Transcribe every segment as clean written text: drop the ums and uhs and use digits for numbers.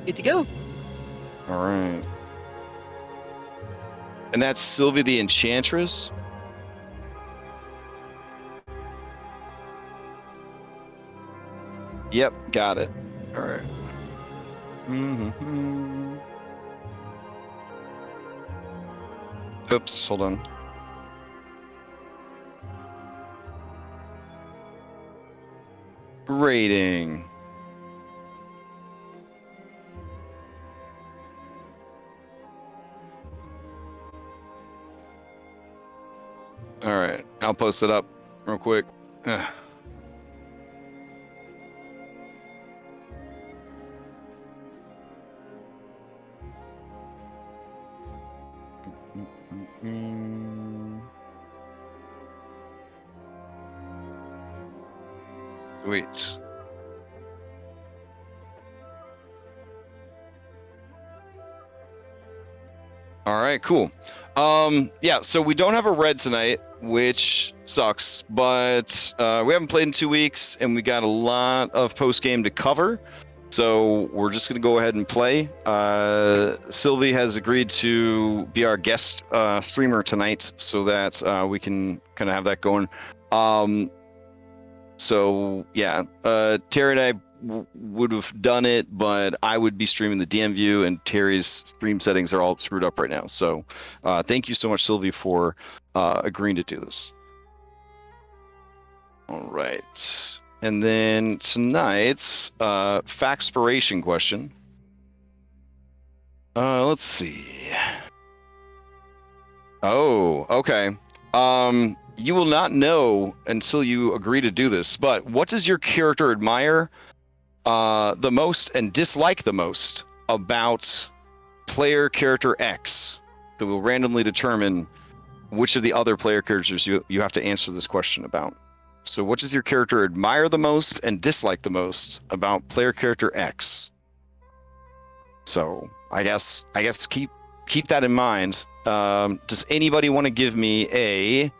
Good to go. All right. And that's Sylvie the Enchantress? Yep, got it. All right. Oops, hold on. Rating. All right, I'll post it up real quick. Sweet. All right, cool. Yeah, so we don't have a red tonight, which sucks, but we haven't played in 2 weeks, and we got a lot of post-game to cover, so we're just going to go ahead and play. Sylvie has agreed to be our guest streamer tonight, so that we can kind of have that going. So, yeah, Terry and I would have done it, but I would be streaming the DM view, and Terry's stream settings are all screwed up right now. So thank you so much, Sylvie, for agreeing to do this. All right. And then tonight's Factspiration question. Let's see. Oh, okay. You will not know until you agree to do this, but what does your character admire the most and dislike the most about player character X? That will randomly determine which of the other player characters you have to answer this question about. So what does your character admire the most and dislike the most about player character X? So I guess keep that in mind. Does anybody want to give me a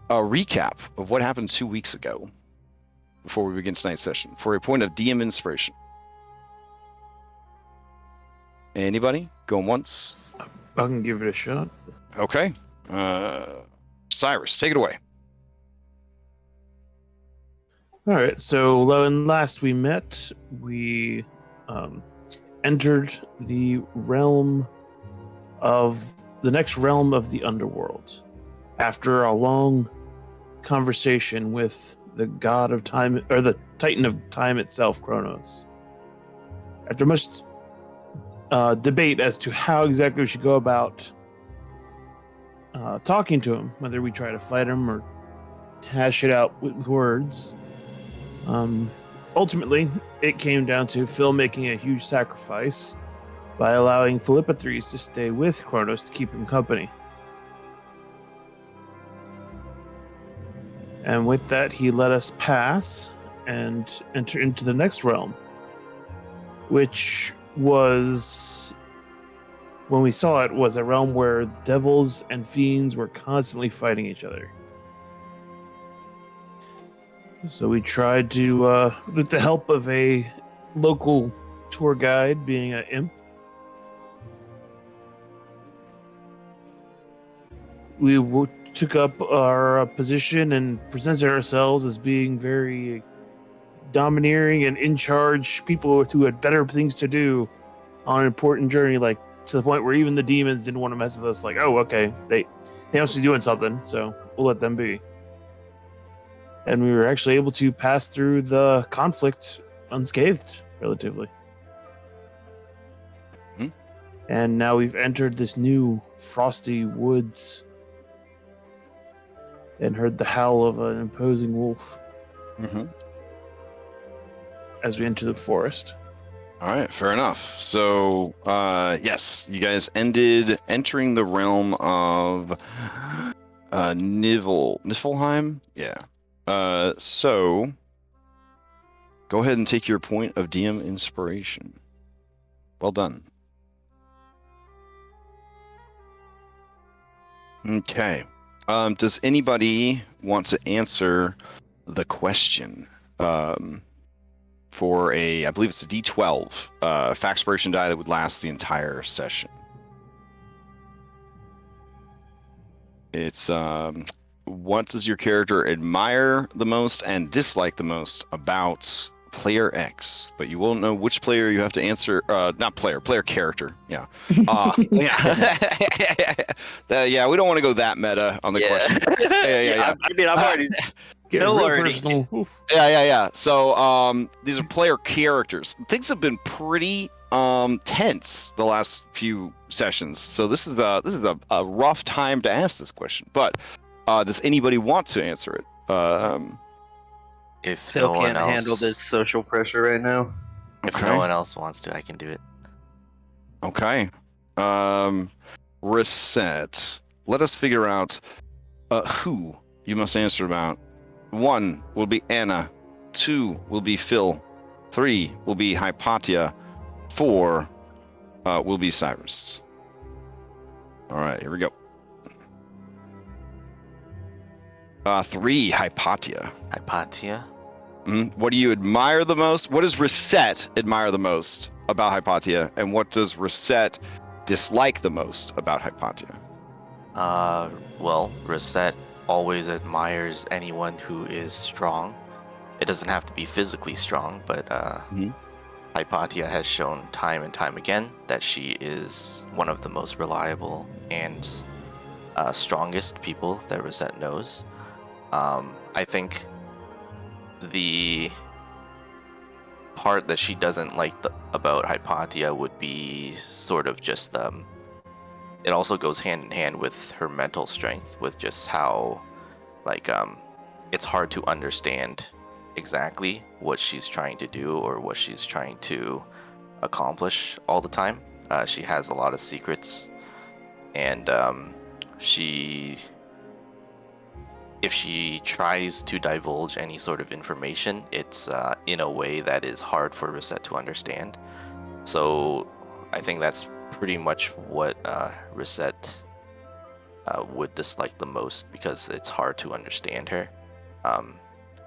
recap of what happened 2 weeks ago before we begin tonight's session for a point of DM inspiration? Anybody? Going once? I can give it a shot. Okay. Cyrus, take it away. All right. So when last we met, we entered the next realm of the underworld. After a long conversation with the god of time, or the titan of time itself, Kronos. After much debate as to how exactly we should go about talking to him, whether we try to fight him or hash it out with words, ultimately it came down to Phil making a huge sacrifice by allowing Philippothries to stay with Kronos to keep him company. And with that, he let us pass and enter into the next realm, which was, when we saw it, was a realm where devils and fiends were constantly fighting each other. So we tried to, with the help of a local tour guide, being an imp, we took up our position and presented ourselves as being very domineering and in charge people who had better things to do on an important journey, like to the point where even the demons didn't want to mess with us. Like, oh, okay, they must be doing something, so we'll let them be. And we were actually able to pass through the conflict unscathed, relatively. And now we've entered this new frosty woods and heard the howl of an imposing wolf as we enter the forest. All right, fair enough. So, yes, you guys ended entering the realm of Niflheim? Yeah. So, go ahead and take your point of DM inspiration. Well done. Okay. Does anybody want to answer the question? for I believe it's a D12 Factspiration die that would last the entire session. It's what does your character admire the most and dislike the most about player X? But you won't know which player you have to answer. Not player character. Yeah. Yeah, we don't want to go that meta on the question. Yeah. I mean, I've already. Get Phil real already- personal. Oof. Yeah. So these are player characters. Things have been pretty tense the last few sessions. So this is a rough time to ask this question. But does anybody want to answer it? If Phil no one can't else, handle this social pressure right now. if Okay. no one else wants to, I can do it. Okay. Reset. Let us figure out who you must answer about. 1 will be Anna. 2 will be Phil. 3 will be Hypatia. 4 will be Cyrus. All right, here we go. 3, Hypatia. Hypatia. What do you admire the most? What does Reset admire the most about Hypatia? And what does Reset dislike the most about Hypatia? Well, Reset always admires anyone who is strong. It doesn't have to be physically strong, but Hypatia has shown time and time again that she is one of the most reliable and strongest people that Reset knows. I think the part that she doesn't like about Hypatia would be sort of just it also goes hand in hand with her mental strength, with just how it's hard to understand exactly what she's trying to do or what she's trying to accomplish all the time. She has a lot of secrets, and if she tries to divulge any sort of information, it's in a way that is hard for Reset to understand. So I think that's pretty much what Reset would dislike the most, because it's hard to understand her.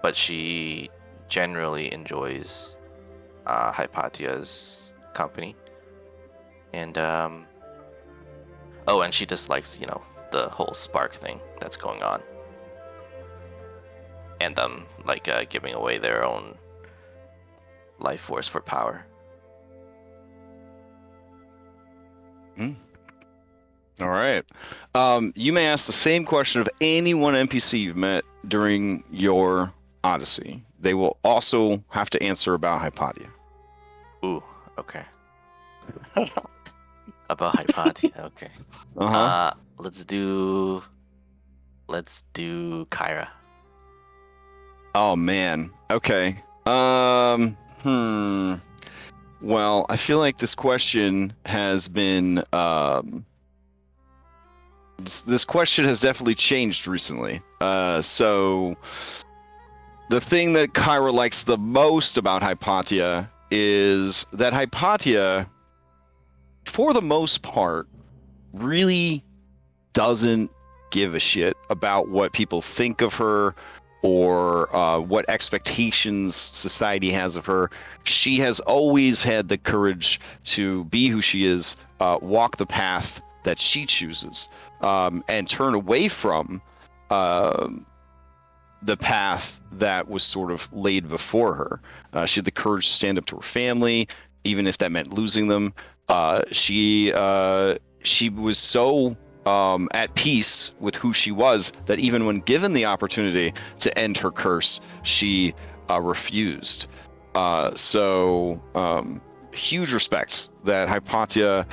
But she generally enjoys Hypatia's company. And and she dislikes, the whole spark thing that's going on. And them giving away their own life force for power. All right. You may ask the same question of any one NPC you've met during your Odyssey. They will also have to answer about Hypatia. Ooh, okay. About Hypatia, okay. Let's do Kyra. Oh man. Okay. Well, I feel like this question has been this question has definitely changed recently. So the thing that Kyra likes the most about Hypatia is that Hypatia, for the most part, really doesn't give a shit about what people think of her or what expectations society has of her. She has always had the courage to be who she is, walk the path that she chooses, and turn away from the path that was sort of laid before her. She had the courage to stand up to her family, even if that meant losing them. She was so at peace with who she was that even when given the opportunity to end her curse, she refused. So huge respect that Hypatia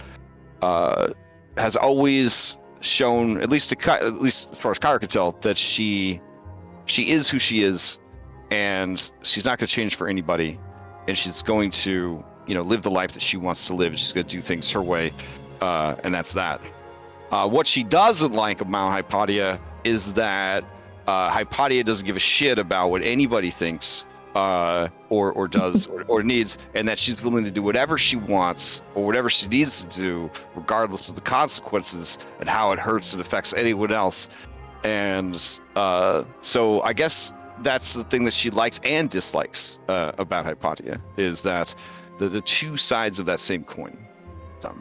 has always shown, at least as far as Kyra could tell, that she is who she is, and she's not going to change for anybody, and she's going to live the life that she wants to live, and she's going to do things her way, and that's that. What she doesn't like about Hypatia is that Hypatia doesn't give a shit about what anybody thinks or does or needs, and that she's willing to do whatever she wants or whatever she needs to do, regardless of the consequences and how it hurts and affects anyone else. And so I guess that's the thing that she likes and dislikes about Hypatia, is that the two sides of that same coin. So,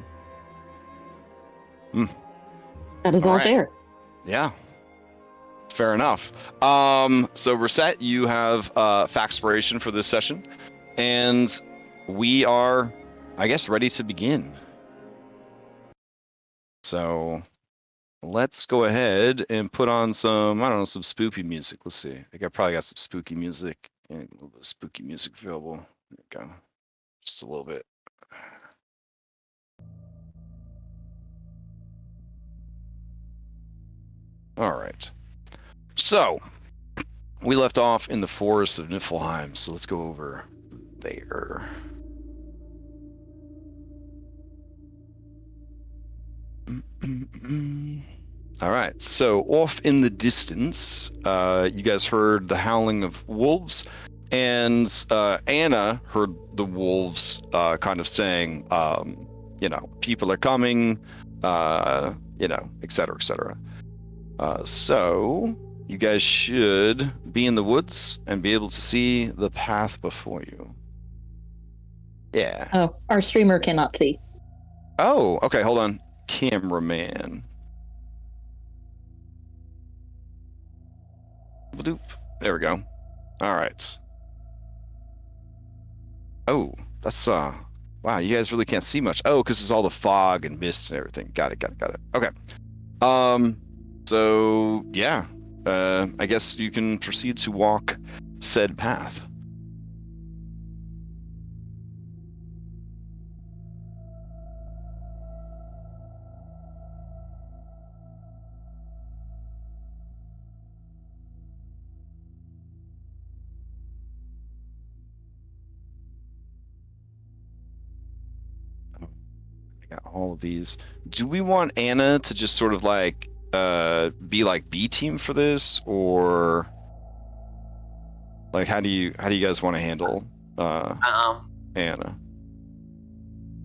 That is all All right. fair. yeah. Fair enough. So Reset, you have Factspiration for this session, and we are, I guess, ready to begin. So let's go ahead and put on some, I don't know, some spooky music. Let's see. I think I probably got some spooky music and a little bit of spooky music available. There we go. Just a little bit. All right. So we left off in the forest of Niflheim, so let's go over there. All right, so off in the distance, you guys heard the howling of wolves, and Anna heard the wolves kind of saying, people are coming, et cetera, et cetera. So you guys should be in the woods and be able to see the path before you. Yeah. Oh, our streamer cannot see. Oh, okay, hold on. Cameraman. Bloop. There we go. All right. Oh, that's wow, you guys really can't see much. Oh, because it's all the fog and mist and everything. Got it. Okay. So yeah. I guess you can proceed to walk said path. I got all of these. Do we want Anna to just sort of like be like B team for this, or like how do you guys want to handle Anna?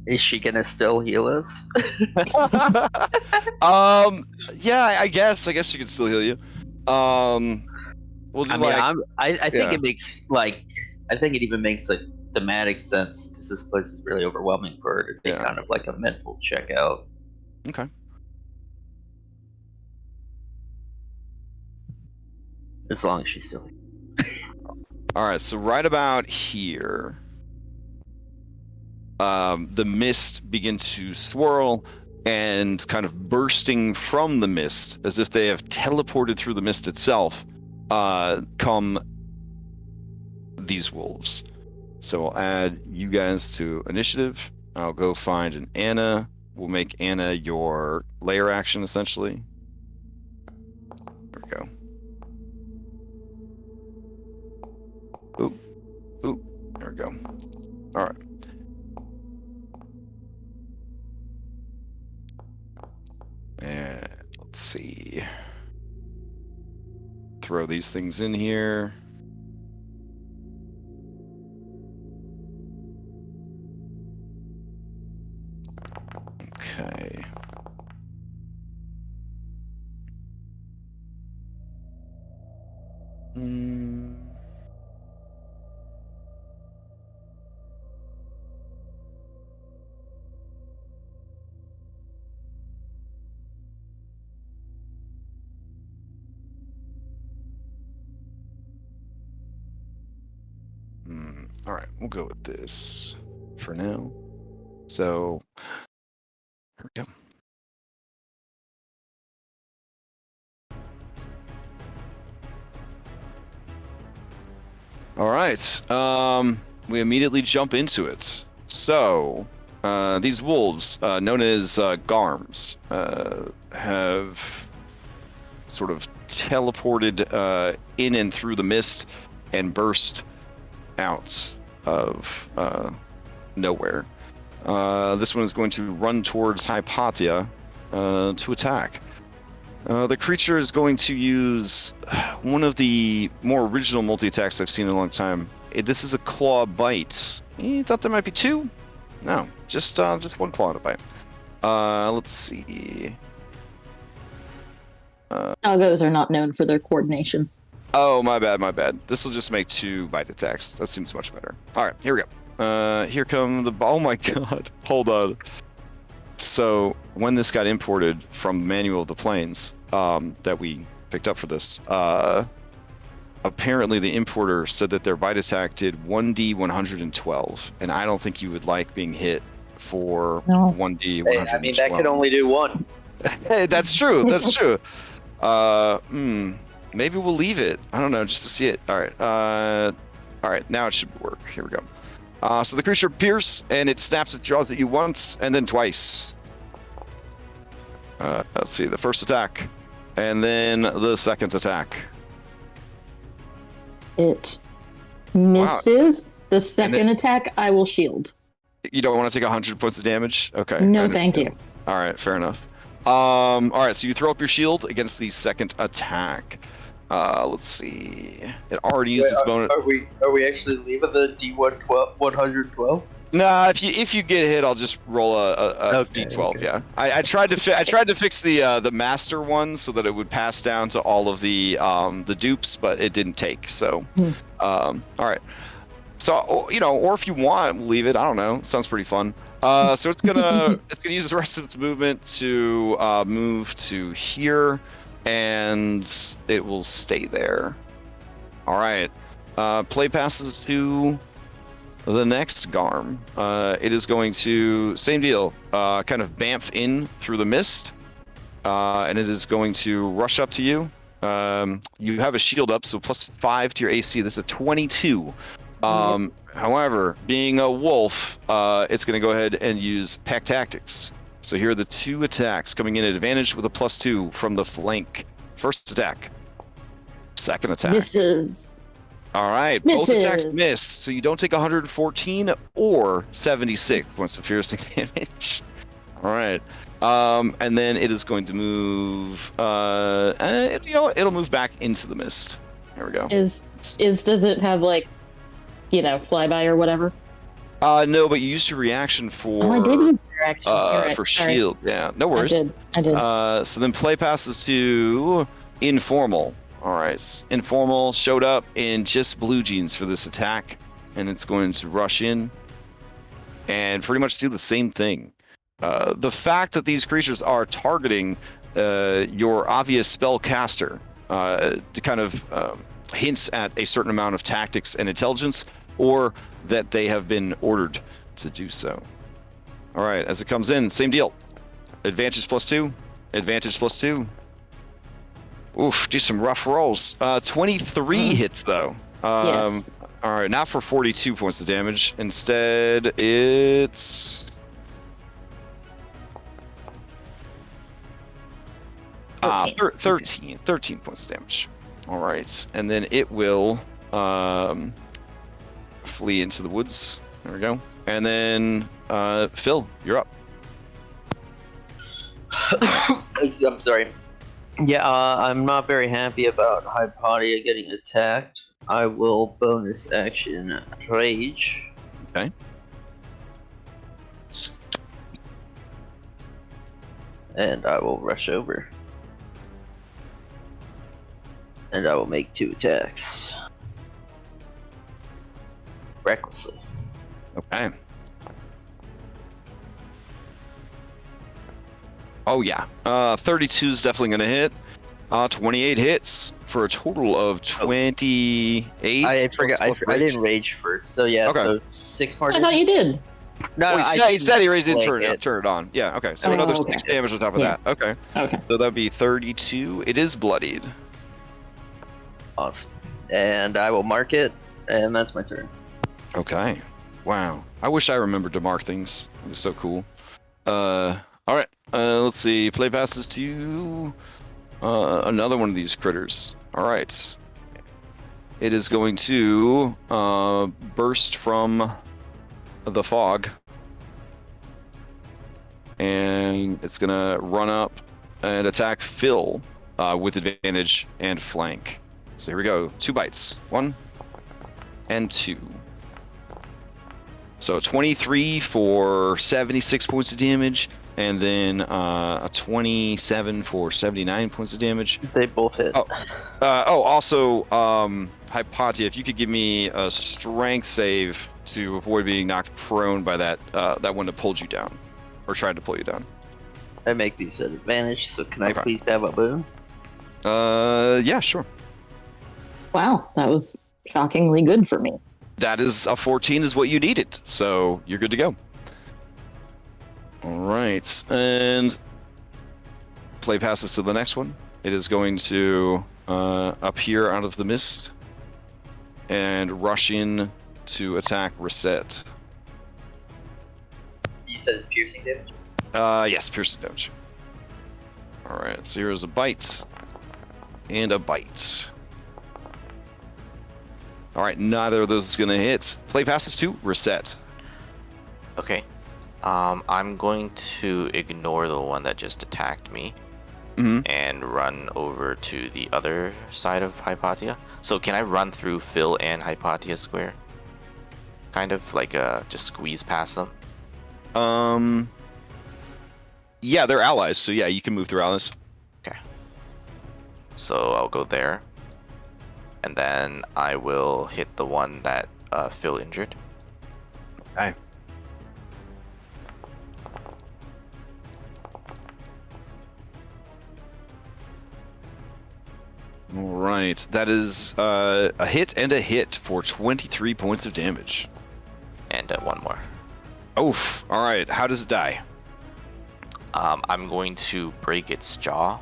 Is she gonna still heal us? Yeah, I guess she could still heal you. We'll do I mean, like I think yeah. it makes I think it even makes like thematic sense because this place is really overwhelming for her to take Yeah. kind of like a mental check out. Okay. As long as she's still. All right, so right about here, the mist begins to swirl, and kind of bursting from the mist, as if they have teleported through the mist itself, come these wolves. So I'll add you guys to initiative. I'll go find an Anna. We'll make Anna your layer action, essentially. There we go. Oop. There we go. All right. And let's see. Throw these things in here. Okay. All right, we'll go with this for now. So, here we go. All right, we immediately jump into it. So, these wolves, known as Garms, have sort of teleported in and through the mist and burst out of nowhere. This one is going to run towards Hypatia to attack. The creature is going to use one of the more original multi-attacks I've seen in a long time. This is a claw bite. You thought there might be two? No, just one claw to bite. Let's see. Doggos are not known for their coordination. Oh, my bad. This will just make 2 bite attacks. That seems much better. All right, here we go. Here come the... Oh my god. Hold on. So, when this got imported from Manual of the Plains, that we picked up for this, apparently the importer said that their bite attack did 1d 112, and I don't think you would like being hit for 1d 112. I mean, that could only do 1. Hey, that's true. That's true. Maybe we'll leave it. I don't know, just to see it. All right. Now it should work. Here we go. So the creature appears, and it snaps its jaws at you once, and then twice. Let's see, the first attack, and then the second attack. It misses. The second attack, I will shield. You don't want to take 100 points of damage? Okay. No, thank you. All right, fair enough. All right, so you throw up your shield against the second attack. Let's see. It already used its bonus. Are we actually leaving the D112 112? Nah, if you get hit, I'll just roll a D12. Okay. Yeah, I tried to fix the master one so that it would pass down to all of the dupes, but it didn't take. So, all right. So or if you want, leave it. I don't know. It sounds pretty fun. So it's gonna use the rest of its movement to move to here, and it will stay there. All right. Play passes to the next Garm. It is going to same deal. Kind of bamf in through the mist, and it is going to rush up to you. You have a shield up, so +5 to your AC. This is a 22. However, being a wolf, it's going to go ahead and use Pack Tactics. So here are the 2 attacks coming in at advantage with a +2 from the flank. First attack. Second attack. Misses. All right, both attacks miss, so you don't take 114 or 76 points of piercing damage. All right, and then it is going to move. It'll move back into the mist. Here we go. Does it have flyby or whatever? No, but you used your reaction for. Oh, I did use your reaction. For shield. Yeah, no worries. I did. So then play passes to Informal. All right, Informal showed up in just blue jeans for this attack, and it's going to rush in and pretty much do the same thing. The fact that these creatures are targeting your obvious spellcaster to kind of hints at a certain amount of tactics and intelligence, or that they have been ordered to do so. All right, as it comes in, same deal. Advantage +2, advantage +2. Oof, do some rough rolls. 23 hits though. Yes. All right, not for 42 points of damage. Instead, it's 13 points of damage. All right, and then it will flee into the woods. There we go. And then Phil, you're up. I'm sorry. Yeah, I'm not very happy about Hypatia getting attacked. I will bonus action Rage. Okay. And I will rush over. And I will make 2 attacks. Recklessly. Okay. Oh yeah, 32 is definitely gonna hit. 28 hits for a total of 28. I forgot. I didn't rage first, so yeah. Okay. So 6 more. I thought you did. No, he said he didn't like turn it on. Yeah. Okay. So another 6 damage on top of that. Okay. Okay. So that'd be 32. It is bloodied. Awesome. And I will mark it, and that's my turn. Okay. Wow. I wish I remembered to mark things. It was so cool. All right. Let's see. Play passes to another one of these critters. All right. It is going to burst from the fog, and it's gonna run up and attack Phil with advantage and flank. So here we go. 2 bites. 1 and 2. So 23 for 76 points of damage, and then a 27 for 79 points of damage. They both hit. Also, Hypatia, if you could give me a strength save to avoid being knocked prone by that one that pulled you down, or tried to pull you down. I make these at advantage, so can I Okay. please have a boon? Yeah, sure. Wow, that was shockingly good for me. That is a 14 is what you needed, so you're good to go. All right, and play passes to the next one. It is going to appear out of the mist and rush in to attack Reset. You said it's piercing damage? Yes, piercing damage. All right, so here's a bite and a bite. All right, neither of those is going to hit. Play passes to Reset. Okay. I'm going to ignore the one that just attacked me Mhm. and run over to the other side of Hypatia. So can I run through Phil and Hypatia Square? Kind of like just squeeze past them? Yeah, they're allies, so yeah, you can move through allies. So I'll go there. And then I will hit the one that Phil injured. Okay. All right, that is a hit for 23 points of damage. And one more. Oof. All right, how does it die? I'm going to break its jaw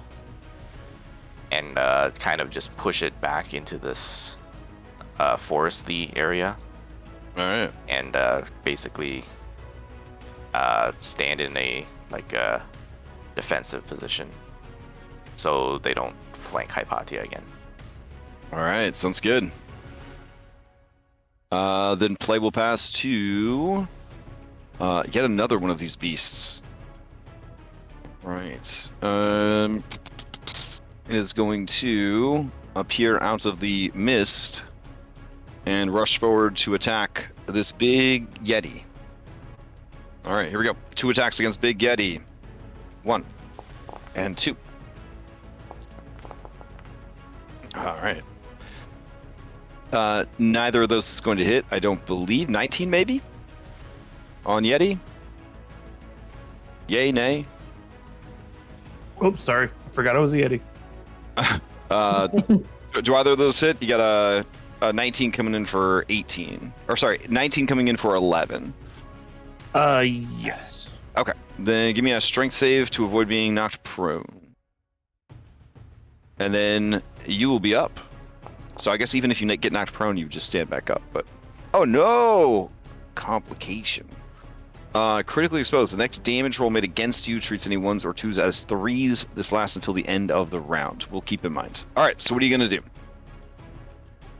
and kind of just push it back into this foresty area. All right. And basically stand in a defensive position so they don't flank Hypatia again. All right, sounds good. Then play will pass to yet another one of these beasts. Right. It is going to appear out of the mist and rush forward to attack this big Yeti. All right, here we go. 2 attacks against Big Yeti. 1 and 2. All right. Neither of those is going to hit, I don't believe. 19 maybe? On Yeti? Yay, nay? Oops, sorry. I forgot I was a Yeti. Do either of those hit? You got a 19 coming in for 18. Or sorry, 19 coming in for 11. Yes. Okay. Then give me a strength save to avoid being knocked prone. And then you will be up. So I guess even if you get knocked prone, you just stand back up. But oh no! Complication. Critically exposed. The next damage roll made against you treats any 1s or 2s as 3s. This lasts until the end of the round. We'll keep in mind. All right. So what are you gonna do?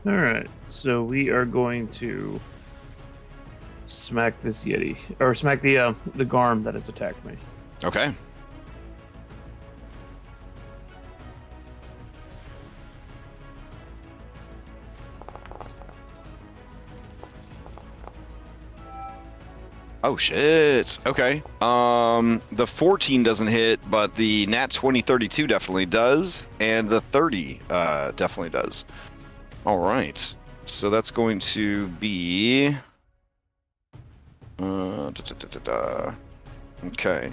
All right. So we are going to smack this Yeti, or smack the Garm that has attacked me. Okay. Oh shit. Okay. The 14 doesn't hit, but the nat 20 32 definitely does, and the 30 definitely does. All right. So that's going to be okay.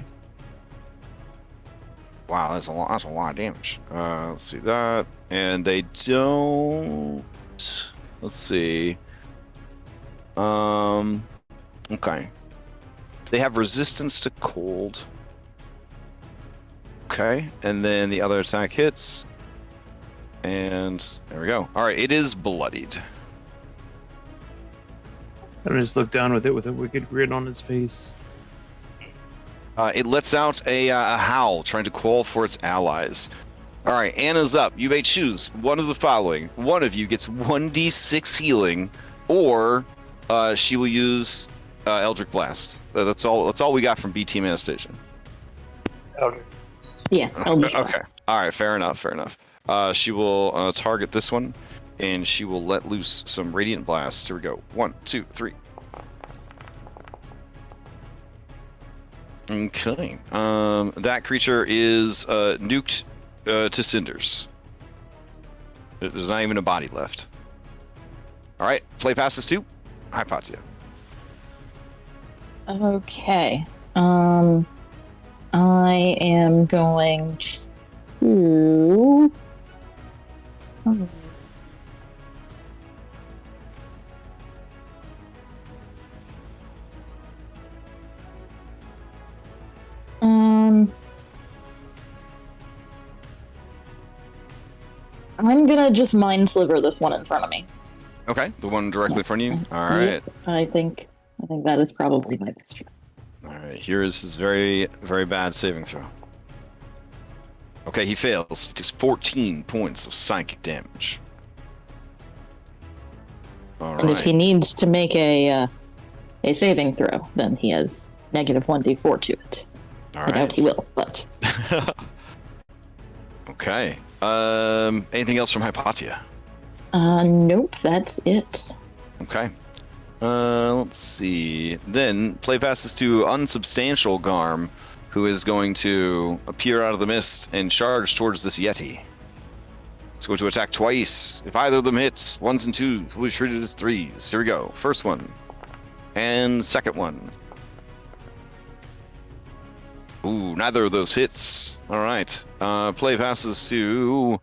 Wow, that's a lot of damage. Let's see that. And they don't. Let's see. Okay. They have resistance to cold. Okay, and then the other attack hits. And there we go. All right, it is bloodied. I just look down with it with a wicked grin on its face. It lets out a howl, trying to call for its allies. All right, Anna's up. You may choose one of the following. One of you gets 1d6 healing, or she will use Eldritch Blast. That's all we got from BT Manifestation. Yeah, Eldritch Okay. Blast. All right. Fair enough. She will target this one, and she will let loose some Radiant Blast. Here we go. 1, 2, 3. Okay. That creature is nuked to cinders. There's not even a body left. All right. Play passes to Hypatia. Okay. I am going to. I'm gonna just mind sliver this one in front of me. Okay, the one directly in front of you. All right. I think that is probably my best try. All right. Here is his very, very bad saving throw. Okay, he fails. He takes 14 points of psychic damage. All And if right. he needs to make a saving throw, then he has -1d4 to it. All I right. doubt he will, but Okay. Anything else from Hypatia? nope, that's it. Okay. Let's see. Then play passes to Unsubstantial Garm, who is going to appear out of the mist and charge towards this Yeti. It's going to attack twice. If either of them hits, 1s and 2s will be treated as 3s. Here we go. First one. And second one. Ooh, neither of those hits. All right. Play passes to...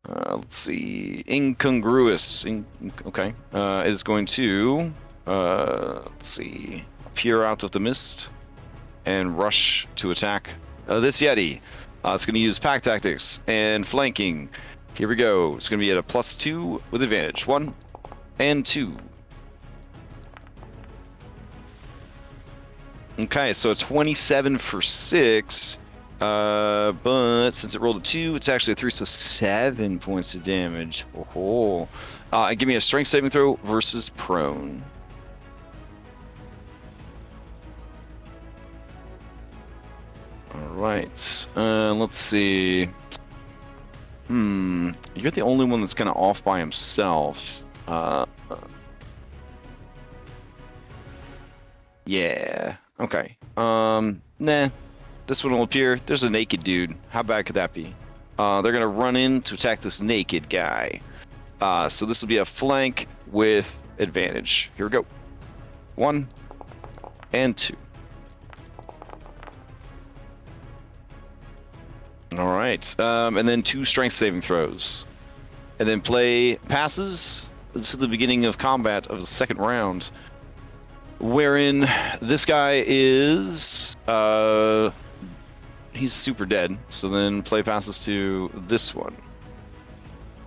let's see. Incongruous. Okay. It is going to... let's see. Appear out of the mist and rush to attack this Yeti. It's going to use pack tactics and flanking. Here we go. It's going to be at a +2 with advantage. 1 and 2. Okay, so 27 for 6. But since it rolled a 2, it's actually a 3, so 7 points of damage. Oh. And give me a strength saving throw versus prone. Alright. Let's see. You're the only one that's kind of off by himself. Yeah. Okay. Nah. This one will appear. There's a naked dude. How bad could that be? They're gonna run in to attack this naked guy. So this will be a flank with advantage. Here we go. 1 and 2. All right. And then 2 strength saving throws. And then play passes to the beginning of combat of the second round, wherein this guy is he's super dead. So then play passes to this one.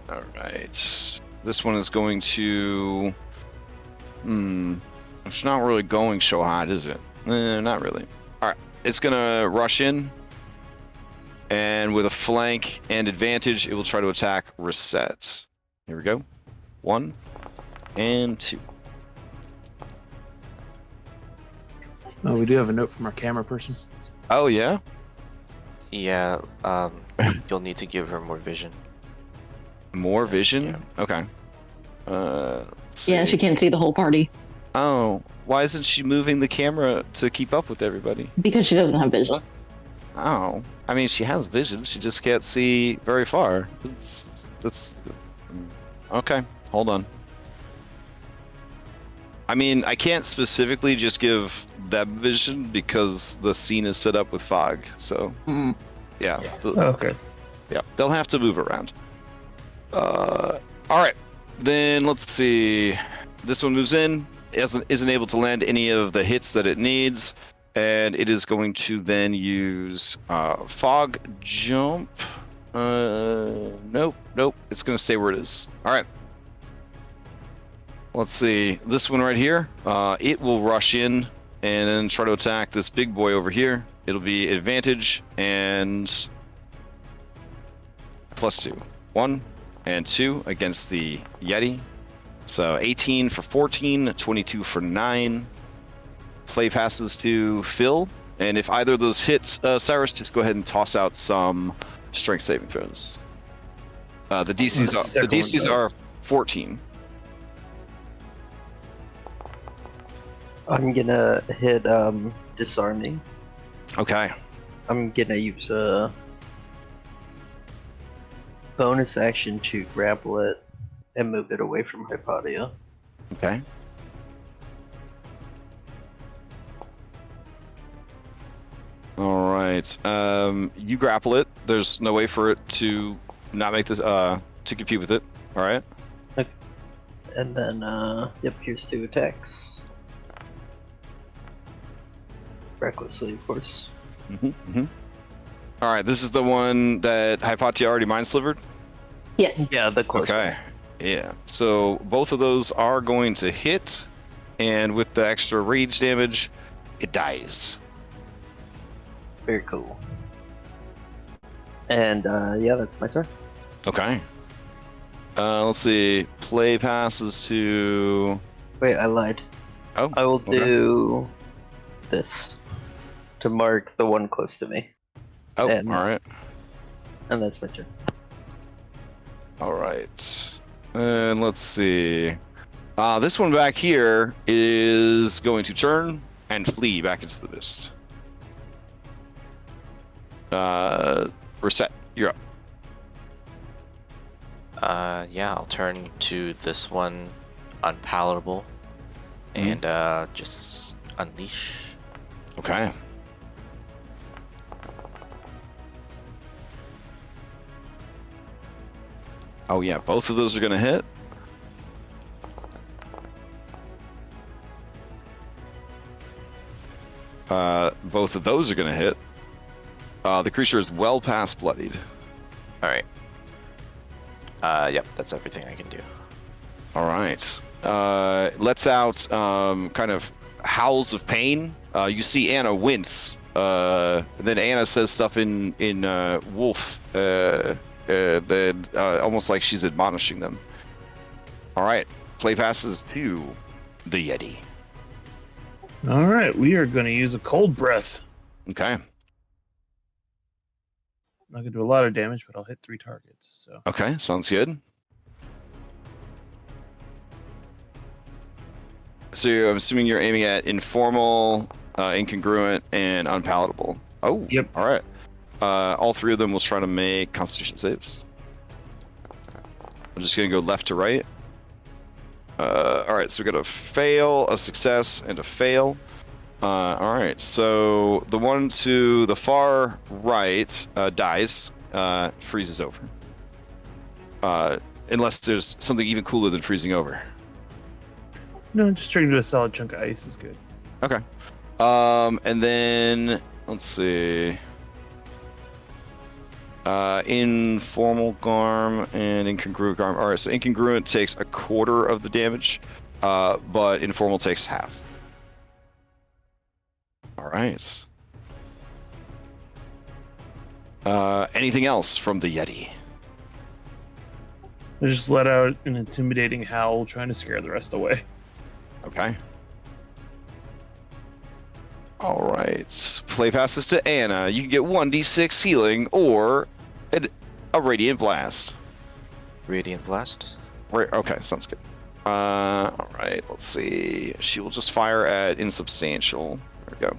All right. This one is going to it's not really going so hot, is it? Not really. All right. It's gonna rush in, and with a flank and advantage, it will try to attack Reset. Here we go. 1 and 2. Oh, we do have a note from our camera person. Oh yeah. Yeah, you'll need to give her more vision. More vision? Yeah. Okay. Yeah, she can't see the whole party Oh, why isn't she moving the camera to keep up with everybody? because she doesn't have vision. Oh, I mean, she has vision. She just can't see very far. That's okay. Hold on. I mean, I can't specifically just give them vision because the scene is set up with fog. So, yeah. Okay. Yeah, they'll have to move around. All right, then let's see. This one moves in, isn't able to land any of the hits that it needs, and it is going to then use fog jump. Nope. It's going to stay where it is. All right. Let's see. This one right here. It will rush in and then try to attack this big boy over here. It'll be advantage and +2. 1 and 2 against the Yeti. So 18 for 14, 22 for 9. Play passes to Phil. And if either of those hits, Cyrus, just go ahead and toss out some strength saving throws. The DCs are 14. I'm gonna hit disarming. Okay. I'm gonna use a bonus action to grapple it and move it away from Hypatia. Okay. All right. You grapple it. There's no way for it to not make this to compete with it. All right. And then, yep, here's 2 attacks. Recklessly, of course. All right. This is the one that Hypatia already mind slivered. Yes. Yeah, the close Okay. Yeah. So both of those are going to hit, and with the extra rage damage, it dies. Very cool. And, yeah, that's my turn. Okay. Let's see. Play passes to. Wait, I lied. Oh. I will okay. do this to mark the one close to me. Oh. and- All right. And that's my turn. All right. And let's see. This one back here is going to turn and flee back into the mist. Reset. You're up. Yeah, I'll turn to this one, unpalatable, and just unleash. Okay. Oh yeah, both of those are gonna hit. Both of those are gonna hit. The creature is well past bloodied. All right. Yep, that's everything I can do. All right. Lets out kind of howls of pain. You see Anna wince. And then Anna says stuff in Wolf. Almost like she's admonishing them. All right. Play passes to the Yeti. All right, we are going to use a cold breath. Okay. I'm not going to do a lot of damage, but I'll hit 3 targets. So Okay. Sounds good. So I'm assuming you're aiming at informal, incongruent, and unpalatable. Oh. Yep. All right. All 3 of them will try to make Constitution saves. I'm just going to go left to right. All right, so we got a fail, a success, and a fail. All right, so the one to the far right dies, freezes over. Unless there's something even cooler than freezing over. no, just turning into a solid chunk of ice is good. Okay. And then let's see. Informal Garm and Incongruent Garm. All right, so Incongruent takes a quarter of the damage, but Informal takes half. All right. Anything else from the Yeti? I just let out an intimidating howl, trying to scare the rest away. Okay. All right. Play passes to Anna. You can get 1d6 healing or a Radiant Blast. Radiant Blast. Right. Okay, sounds good. All right. Let's see. She will just fire at insubstantial. There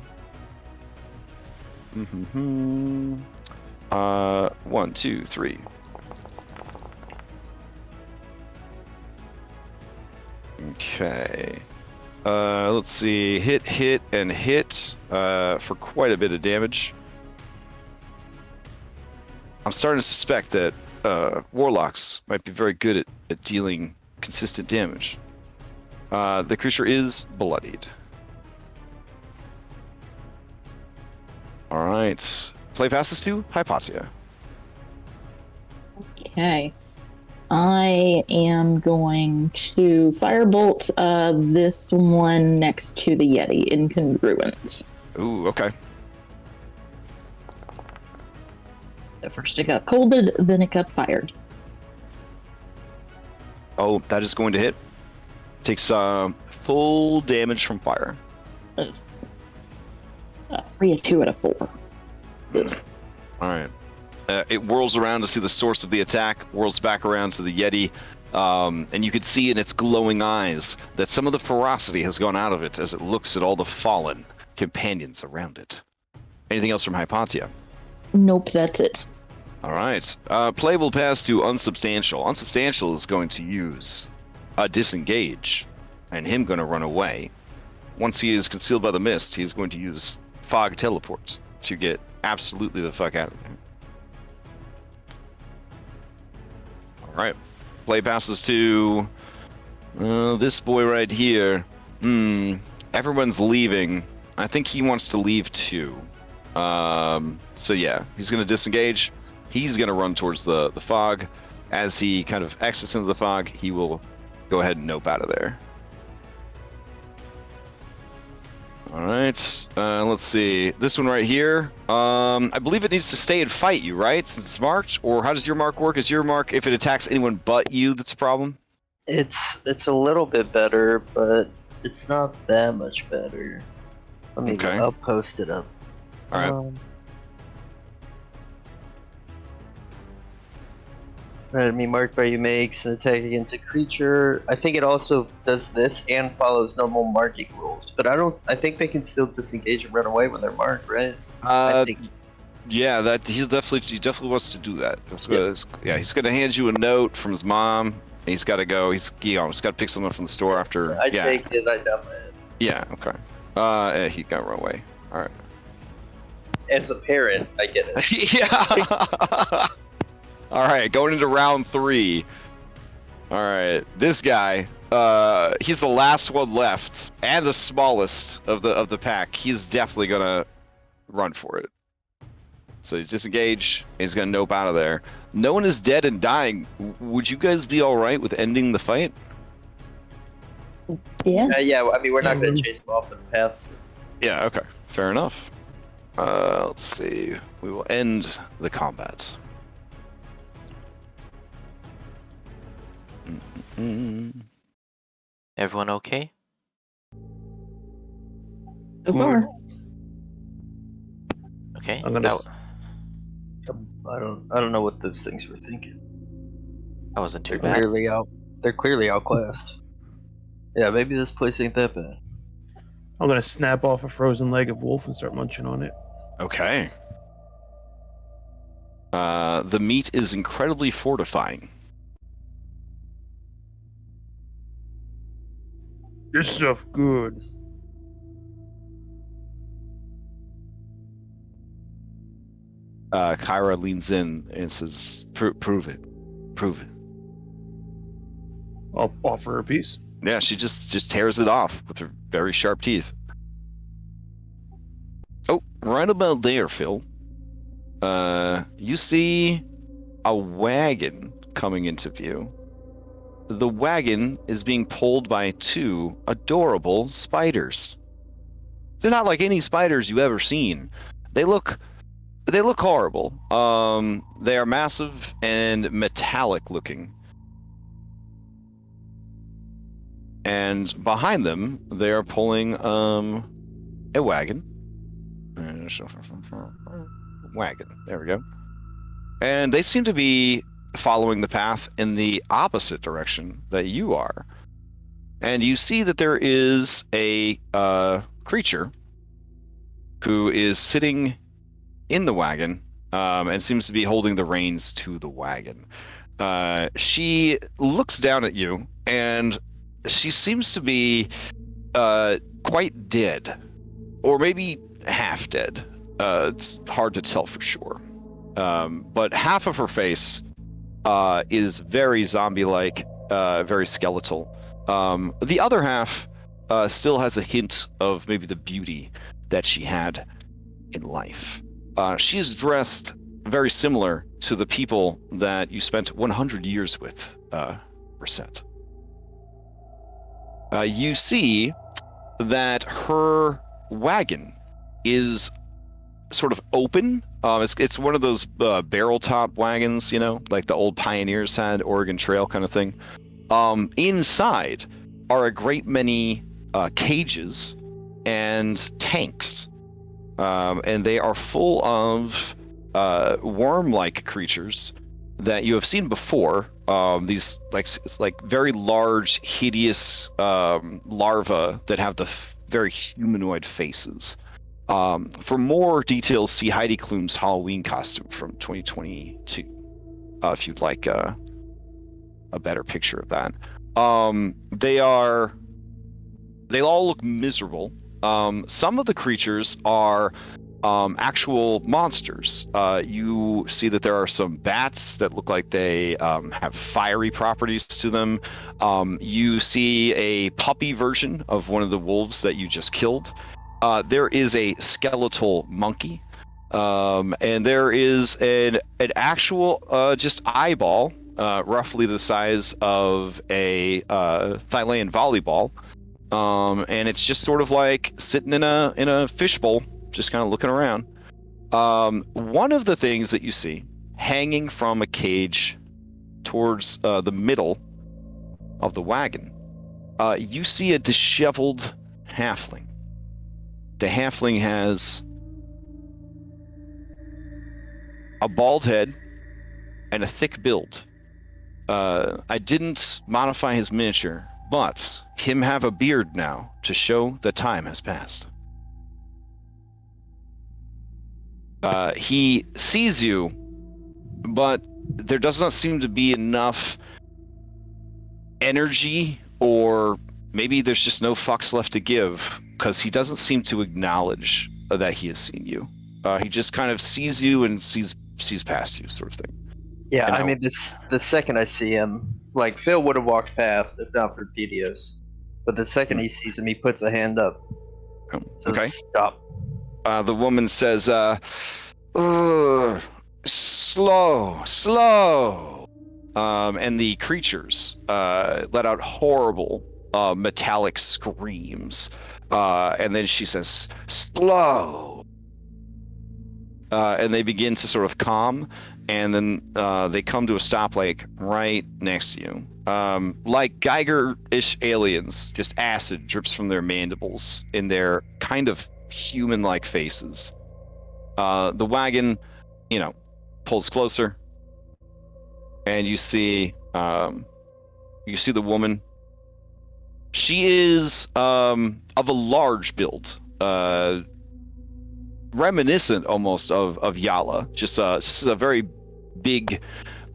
we go. 1, 2, 3. Okay. Let's see. Hit, and hit for quite a bit of damage. I'm starting to suspect that warlocks might be very good at dealing consistent damage. The creature is bloodied. All right. Play passes to Hypatia. Okay. I am going to firebolt this one next to the Yeti, incongruent. Ooh, okay. So first it got colded, then it got fired. Oh, that is going to hit. Takes full damage from fire. 3, a 2, and a 4. Ugh. All right. It whirls around to see the source of the attack, whirls back around to the Yeti, and you can see in its glowing eyes that some of the ferocity has gone out of it as it looks at all the fallen companions around it. Anything else from Hypatia? Nope, that's it. All right. Play will pass to Unsubstantial. Unsubstantial is going to use a disengage, and him going to run away. Once he is concealed by the mist, he is going to use fog teleport to get absolutely the fuck out of there. All right. Play passes to this boy right here. Everyone's leaving. I think he wants to leave too. So yeah, he's going to disengage. He's going to run towards the fog. As he kind of exits into the fog, he will go ahead and nope out of there. All right, let's see. This one right here, I believe it needs to stay and fight you, right? Since it's marked? Or how does your mark work? Is your mark, if it attacks anyone but you, that's a problem? It's a little bit better, but it's not that much better. Let me. Okay. I'll post it up. All right. Enemy marked by you makes an attack against a creature. I think it also does this and follows normal marking rules, but I think they can still disengage and run away when they're marked, right? I think. Yeah, that he definitely wants to do that. Yeah, he's gonna hand you a note from his mom. And he's got to go. He's got to pick someone from the store after. I take it. I dumb it. Yeah. Okay. Yeah, he got run away. All right. As a parent, I get it. Yeah. All right, going into round 3. All right, this guy, he's the last one left and the smallest of the pack. He's definitely gonna run for it. So he's disengaged. He's gonna nope out of there. No one is dead and dying. Would you guys be all right with ending the fight? Yeah. Yeah. I mean, we're not going to chase them off the paths. Yeah. Okay. Fair enough. Let's see. We will end the combat. Everyone okay? So far. Okay. I'm gonna. I don't know what those things were thinking. That wasn't too They're bad. They're clearly outclassed. Yeah, maybe this place ain't that bad. I'm gonna snap off a frozen leg of wolf and start munching on it. Okay. The meat is incredibly fortifying. This stuff good. Kyra leans in and says, "Prove it. Prove it." I'll offer her a piece. Yeah, she just tears it off with her very sharp teeth. Oh, right about there, Phil. You see a wagon coming into view. The wagon is being pulled by 2 adorable spiders. They're not like any spiders you've ever seen. They look horrible. They are massive and metallic looking. And behind them, they are pulling a wagon. Wagon. There we go. And they seem to be following the path in the opposite direction that you are. And you see that there is a creature who is sitting in the wagon and seems to be holding the reins to the wagon. She looks down at you and she seems to be quite dead, or maybe half dead. It's hard to tell for sure. But half of her face is very zombie-like, very skeletal. The other half still has a hint of maybe the beauty that she had in life. She is dressed very similar to the people that you spent 100 years with, Reset. You see that her wagon is sort of open. It's one of those barrel top wagons, like the old pioneers had, Oregon Trail kind of thing. Inside are a great many cages and tanks, and they are full of worm-like creatures that you have seen before. These like very large, hideous larvae that have the very humanoid faces. For more details, see Heidi Klum's Halloween costume from 2022. If you'd like a better picture of that. They all look miserable. Some of the creatures are actual monsters. You see that there are some bats that look like they have fiery properties to them. You see a puppy version of one of the wolves that you just killed. There is a skeletal monkey. And there is an actual just eyeball, roughly the size of a Thylean volleyball. And it's just sort of like sitting in a fishbowl, just kind of looking around. One of the things that you see hanging from a cage towards the middle of the wagon, you see a disheveled halfling. The halfling has a bald head and a thick build. I didn't modify his miniature, but him have a beard now to show that time has passed. He sees you, but there does not seem to be enough energy, or maybe there's just no fucks left to give, because he doesn't seem to acknowledge that he has seen you. He just kind of sees you and sees past you, sort of thing. Yeah, And I mean, the second I see him, like, Phil would have walked past if not for PDS. But the second he sees him, he puts a hand up. Says, Okay. Stop. The woman says, slow. And the creatures let out horrible metallic screams. And then she says, slow. And they begin to sort of calm, and then they come to a stop, like right next to you. Like Geiger-ish aliens, just acid drips from their mandibles in their kind of human-like faces. The wagon, pulls closer, and you see the woman. She is of a large build, reminiscent almost of Yala, just a very big,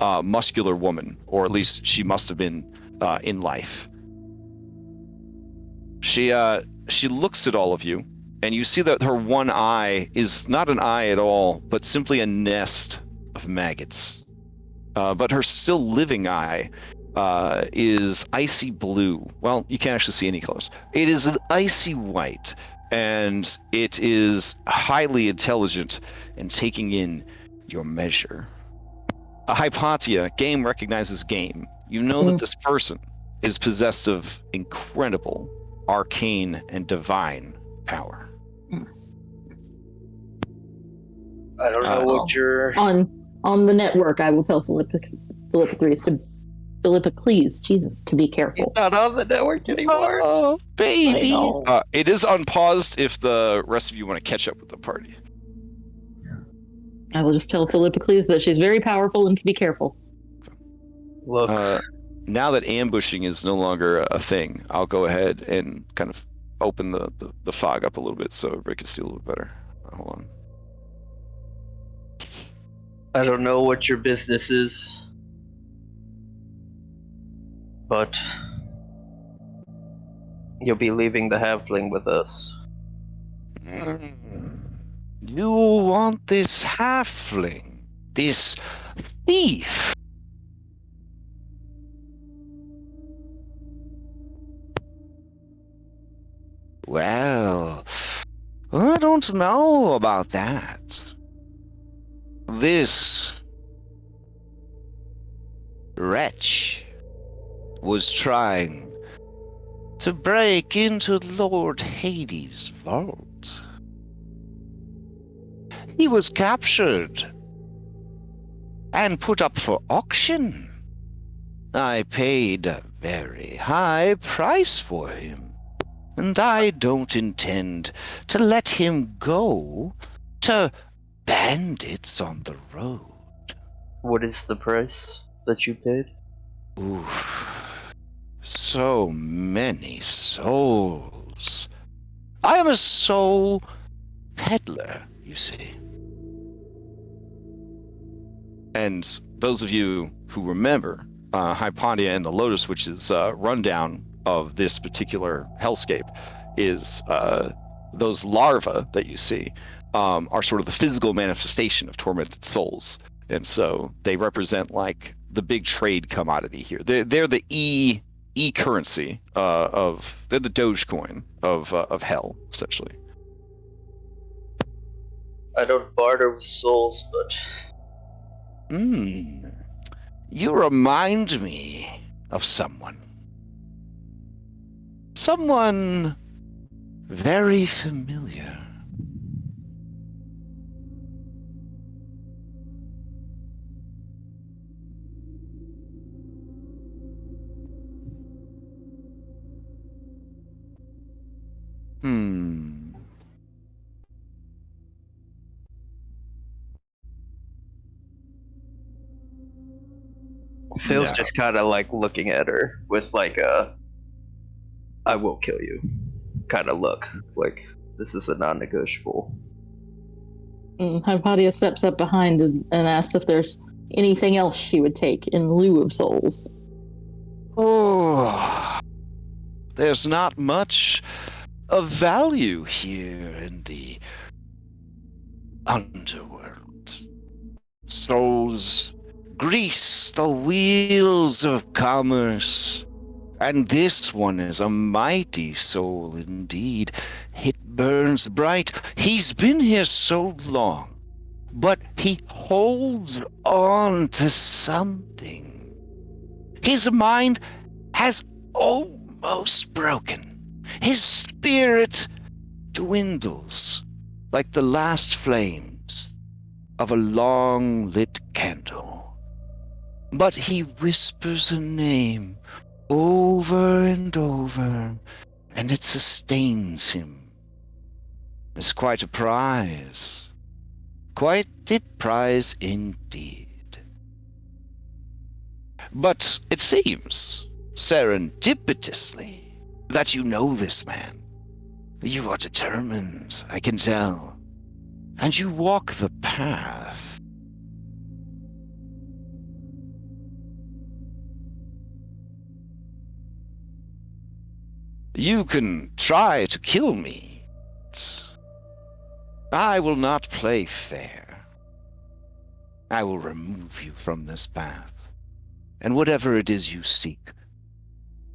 muscular woman, or at least she must have been in life. She looks at all of you, and you see that her one eye is not an eye at all, but simply a nest of maggots. But her still living eye is icy blue. Well, you can't actually see any colors. It is an icy white, and it is highly intelligent and taking in your measure. Hypatia, game recognizes game. You know that this person is possessed of incredible, arcane, and divine power. I don't know what you're... On the network, I will tell Philippocles to be careful. He's not on the network anymore. Oh, baby. I It is unpaused if the rest of you want to catch up with the party. I will just tell Philippocles that she's very powerful and to be careful. Look, now that ambushing is no longer a thing, I'll go ahead and kind of open the fog up a little bit so everybody can see a little bit better. Hold on. I don't know what your business is, but you'll be leaving the halfling with us. You want this halfling, this thief? Well, I don't know about that. This wretch was trying to break into Lord Hades' vault. He was captured and put up for auction. I paid a very high price for him, and I don't intend to let him go to bandits on the road. What is the price that you paid? Oof. So many souls. I am so peddler, you see. And those of you who remember Hypatia and the Lotus Witch's rundown of this particular hellscape is those larvae that you see are sort of the physical manifestation of tormented souls. And so they represent like the big trade commodity here. They're the currency they're the Dogecoin of hell, essentially. I don't barter with souls, but You remind me of someone. Someone very familiar. Phil's Yeah. just kind of like looking at her with like a "I will kill you" kind of look. Like this is a non-negotiable. Hypatia steps up behind and asks if there's anything else she would take in lieu of souls. Oh, there's not much of value here in the underworld. Souls grease the wheels of commerce, and this one is a mighty soul indeed. It burns bright. He's been here so long, but he holds on to something. His mind has almost broken. His spirit dwindles like the last flames of a long-lit candle. But he whispers a name over and over, and it sustains him. It's quite a prize. Quite a prize indeed. But it seems, serendipitously, that you know this man. You are determined, I can tell. And you walk the path. You can try to kill me. I will not play fair. I will remove you from this path, and whatever it is you seek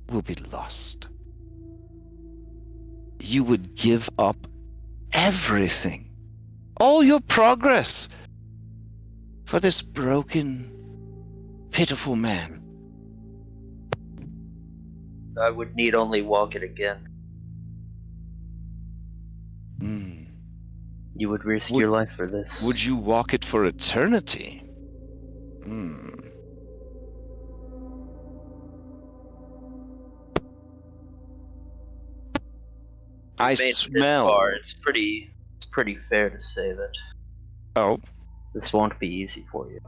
will be lost. You would give up everything, all your progress, for this broken, pitiful man. I would need only walk it again. You would risk your life for this. Would you walk it for eternity? I smell. This far, it's pretty fair to say that. Oh. This won't be easy for you.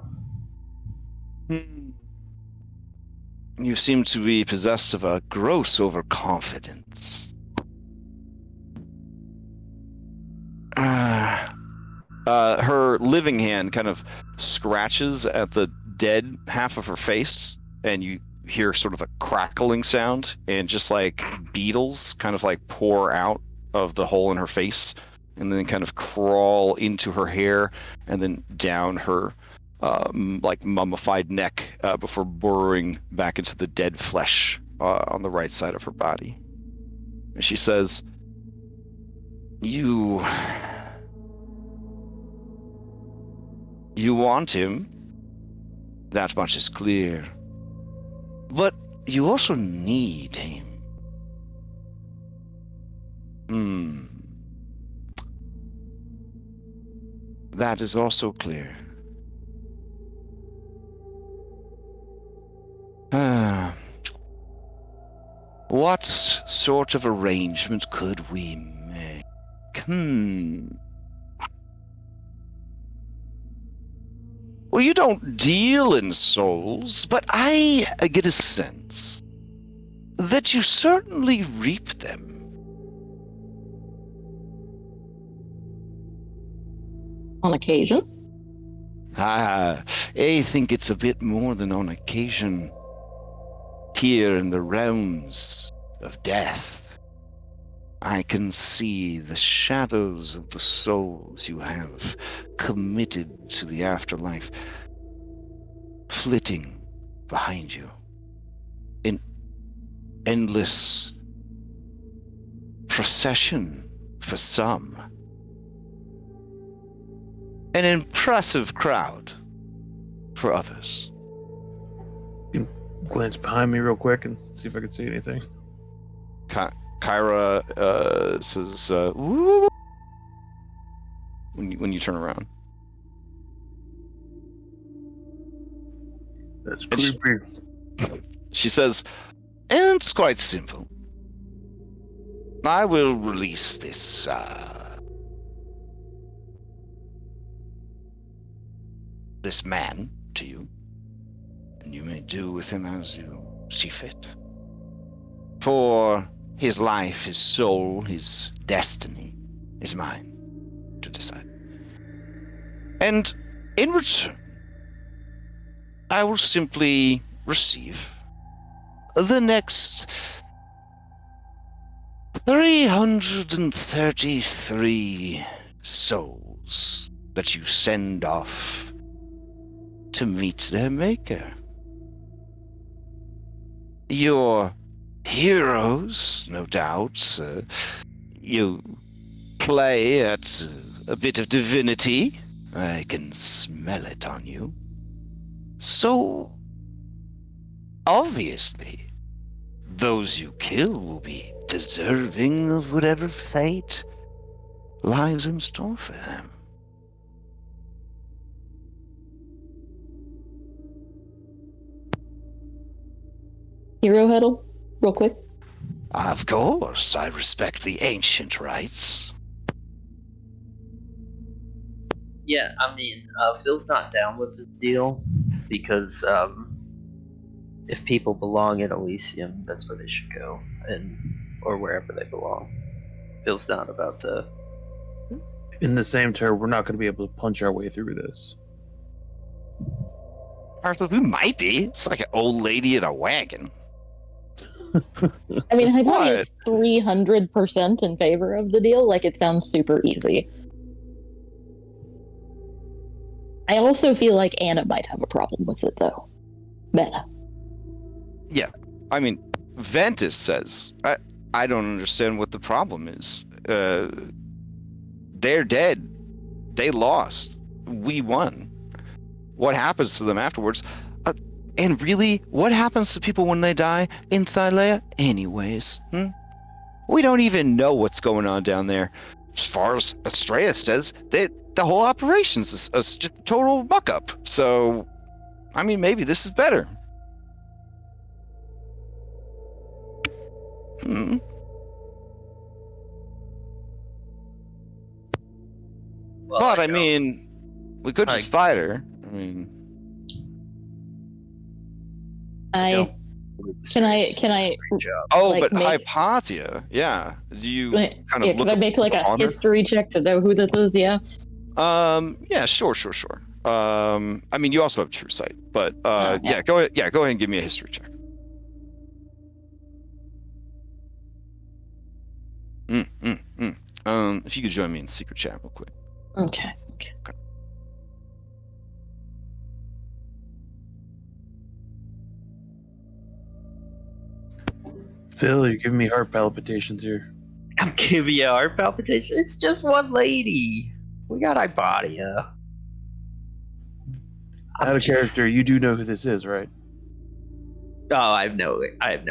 You seem to be possessed of a gross overconfidence. Her living hand kind of scratches at the dead half of her face, and you hear sort of a crackling sound, and just like beetles kind of like pour out of the hole in her face, and then kind of crawl into her hair, and then down her like mummified neck before burrowing back into the dead flesh on the right side of her body. And she says, You want him, that much is clear. But you also need him. That is also clear. What sort of arrangement could we make? Well, you don't deal in souls, but I get a sense that you certainly reap them. On occasion. I think it's a bit more than on occasion. Here in the realms of death, I can see the shadows of the souls you have committed to the afterlife flitting behind you in endless procession for some. An impressive crowd for others. Glance behind me real quick and see if I can see anything. Kyra says, "Woo!" when you turn around. That's And creepy. She says, and it's quite simple. I will release this this man to you, and you may do with him as you see fit. For his life, his soul, his destiny is mine to decide. And in return, I will simply receive the next 333 souls that you send off to meet their maker. Your heroes, no doubt. You play at a bit of divinity. I can smell it on you. So, obviously, those you kill will be deserving of whatever fate lies in store for them. Hero huddle, real quick. Of course, I respect the ancient rites. Yeah, I mean, Phil's not down with this deal because if people belong in Elysium, that's where they should go, or wherever they belong. Phil's not about to. In the same turn, we're not going to be able to punch our way through this. Arthur, we might be. It's like an old lady in a wagon. I mean, Hypatia What? is 300% in favor of the deal. Like, it sounds super easy. I also feel like Anna might have a problem with it, though. Meta. Yeah, I mean, Ventus says, I don't understand what the problem is. They're dead. They lost. We won. What happens to them afterwards? And really, what happens to people when they die in Thylea anyways? We don't even know what's going on down there. As far as Estrella says, the whole operation's just a total muck-up. So, I mean, maybe this is better. Well, But, I mean, we could just fight her. I mean... Can I Oh, like, but make- Hypatia, yeah. Do you kind of yeah, look can I make like a honor? history check to know who this is? Yeah. Yeah, sure. I mean, you also have true sight, but yeah. go ahead. Yeah, go ahead and give me a history check. If you could join me in secret chat real quick. Okay. Phil, you're giving me heart palpitations here. I'm giving you a heart palpitation. It's just one lady. We got Hypatia. Out of character, you do know who this is, right? Oh, I have no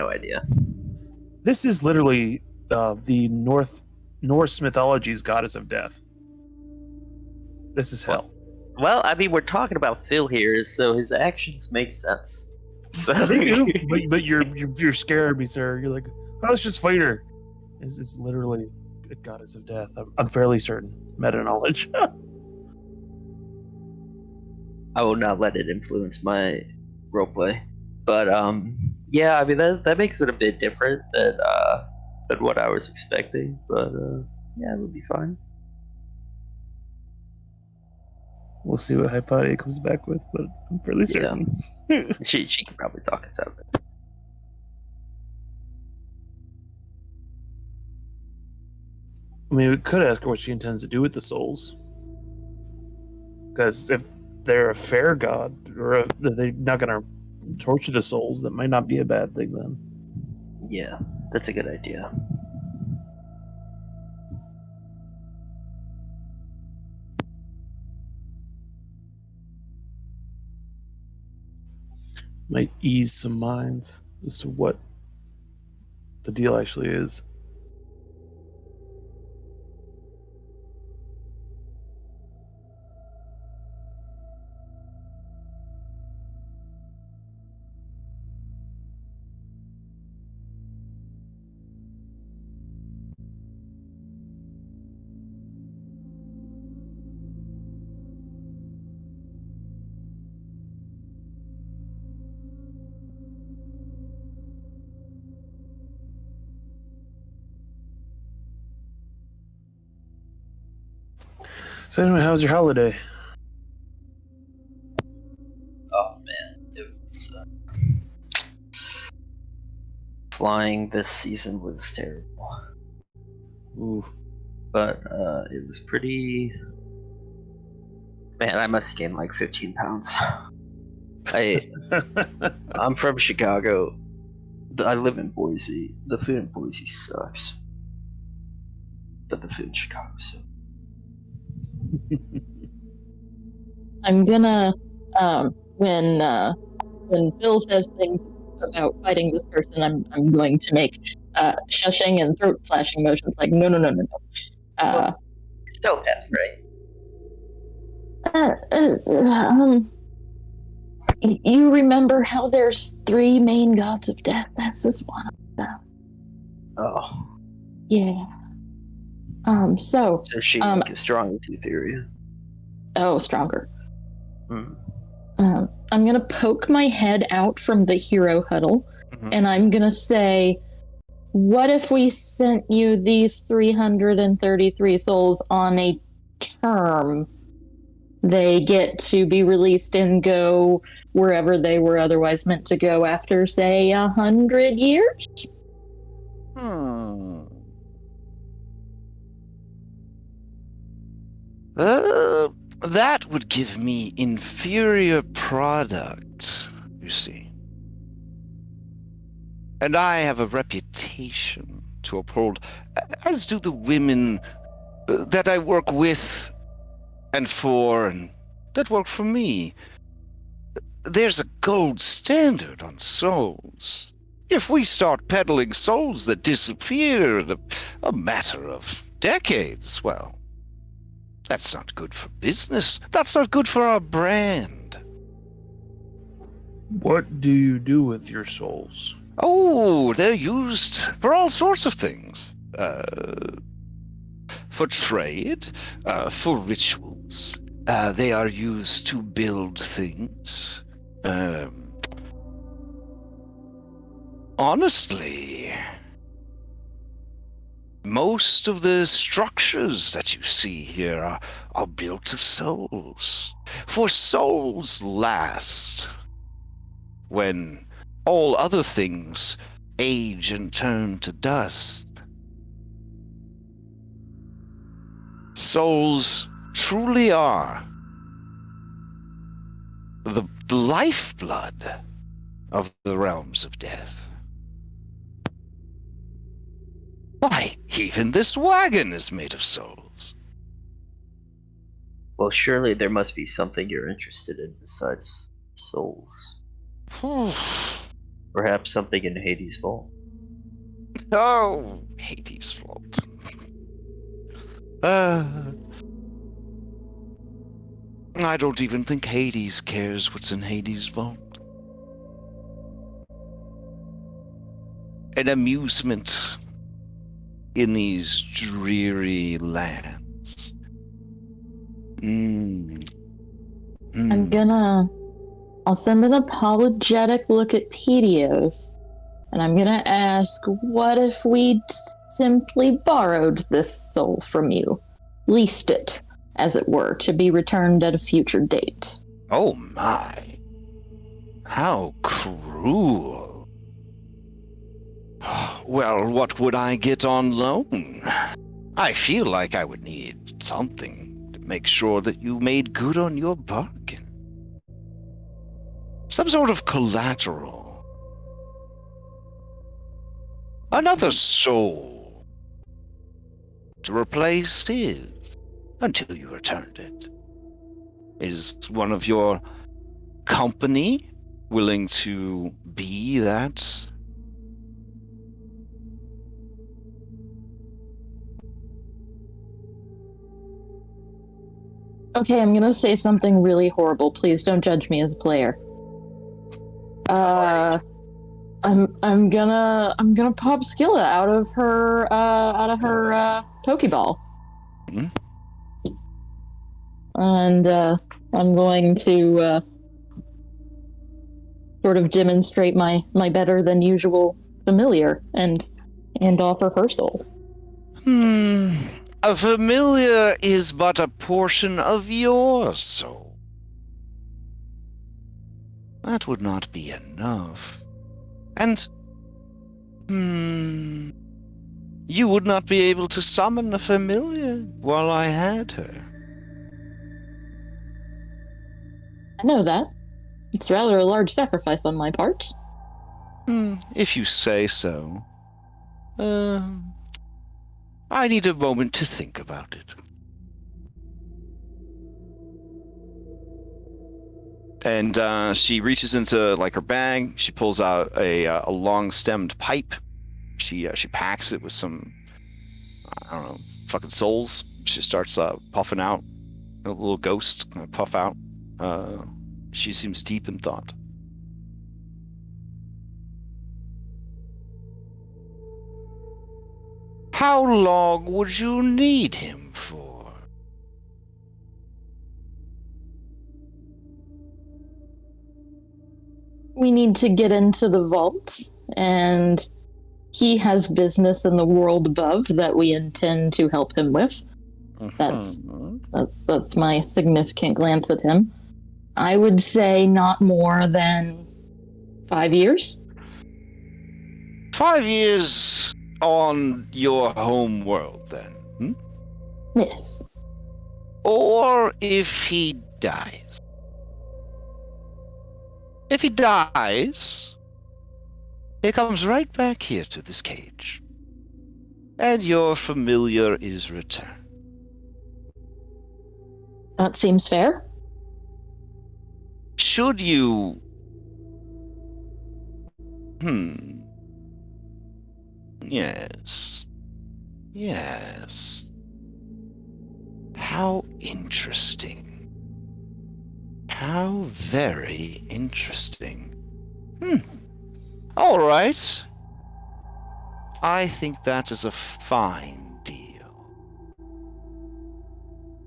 idea. This is literally the Norse mythology's goddess of death. This is hell. Well, I mean, we're talking about Phil here, so his actions make sense. So They do, but you're scaring me, sir. You're like, oh, let's just fight her. This is literally a goddess of death. I'm fairly certain. Meta knowledge. I will not let it influence my roleplay. But yeah, I mean that makes it a bit different than what I was expecting. But yeah, it would be fine. We'll see what Hypatia comes back with, but I'm fairly certain. She can probably talk us out of it. I mean, we could ask her what she intends to do with the souls. Because if they're a fair god, or if they're not going to torture the souls, that might not be a bad thing then. Yeah, that's a good idea. Might ease some minds as to what the deal actually is. So anyway, how was your holiday? Oh man, it was flying this season was terrible. Ooh. But it was pretty. Man, I must have gained like 15 pounds. I'm from Chicago. I live in Boise. The food in Boise sucks. But the food in Chicago sucks. I'm gonna when Phil says things about fighting this person, I'm going to make shushing and throat slashing motions like no. Still death, right? You remember how there's 3 main gods of death? That's this one of them. Oh. Yeah. So she is strong into theory. Oh, stronger. Mm. I'm gonna poke my head out from the hero huddle, and I'm gonna say, what if we sent you these 333 souls on a term? They get to be released and go wherever they were otherwise meant to go after, say, 100 years? That would give me inferior product, you see. And I have a reputation to uphold, as do the women that I work with and for, and that work for me. There's a gold standard on souls. If we start peddling souls that disappear in a matter of decades, well, that's not good for business. That's not good for our brand. What do you do with your souls? Oh, they're used for all sorts of things. For trade, for rituals. They are used to build things. Honestly, most of the structures that you see here are built of souls. For souls last when all other things age and turn to dust. Souls truly are the lifeblood of the realms of death. Why, even this wagon is made of souls. Well, surely there must be something you're interested in besides souls. Perhaps something in Hades' vault. Oh, Hades' vault. I don't even think Hades cares what's in Hades' vault. An amusement in these dreary lands. I'll send an apologetic look at Pedios, and I'm gonna ask, what if we simply borrowed this soul from you, leased it, as it were, to be returned at a future date. Oh my. How cruel. Well, what would I get on loan? I feel like I would need something to make sure that you made good on your bargain. Some sort of collateral. Another soul to replace his until you returned it. Is one of your company willing to be that? Okay, I'm gonna say something really horrible. Please don't judge me as a player. I'm gonna pop Skilla out of her Pokeball. Hmm? And I'm going to sort of demonstrate my better than usual familiar and offer her soul. A familiar is but a portion of your soul. That would not be enough. And, you would not be able to summon a familiar while I had her. I know that. It's rather a large sacrifice on my part. If you say so. I need a moment to think about it. And she reaches into like her bag. She pulls out a long-stemmed pipe. She packs it with some, I don't know, fucking souls. She starts puffing out. A little ghost puff out. She seems deep in thought. How long would you need him for? We need to get into the vault, and he has business in the world above that we intend to help him with. That's my significant glance at him. I would say not more than 5 years. 5 years on your home world, then? Yes. Or if he dies. If he dies, he comes right back here to this cage. And your familiar is returned. That seems fair. Should you... Yes. Yes. How interesting. How very interesting. All right. I think that is a fine deal.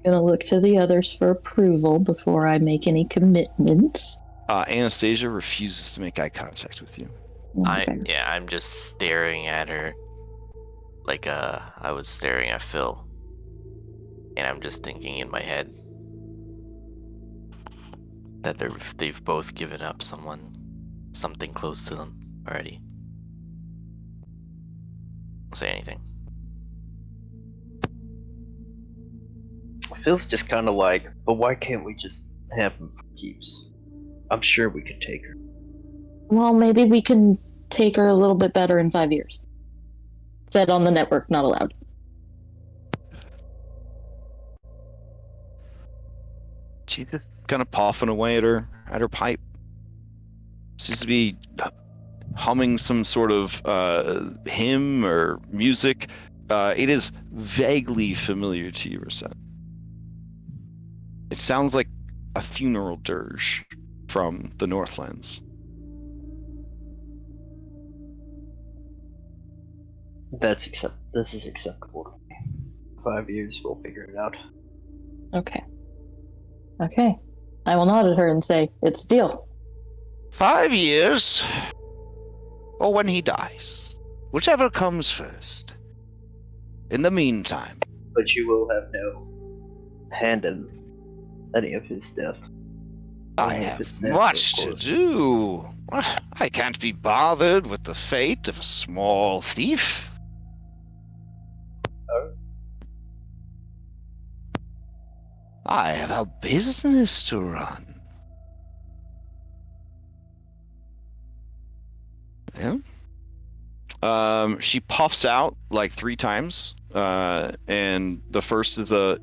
Gonna look to the others for approval before I make any commitments. Anastasia refuses to make eye contact with you. Okay. I'm just staring at her like I was staring at Phil. And I'm just thinking in my head that they've both given up something close to them already. Don't say anything. Phil's just kind of like, but why can't we just have him for keeps? I'm sure we could take her. Well, maybe we can take her a little bit better in 5 years. Said on the network, not allowed. She's just kind of puffing away at her pipe. Seems to be humming some sort of hymn or music. It is vaguely familiar to you, Reset. It sounds like a funeral dirge from the Northlands. This is acceptable to me. 5 years, we'll figure it out. Okay. I will nod at her and say, it's a deal. 5 years, or when he dies, whichever comes first. In the meantime. But you will have no hand in any of his death. I Only if have it's natural, much of to course. do. I can't be bothered with the fate of a small thief. I have a business to run. Yeah. She puffs out like 3 times, and the first is a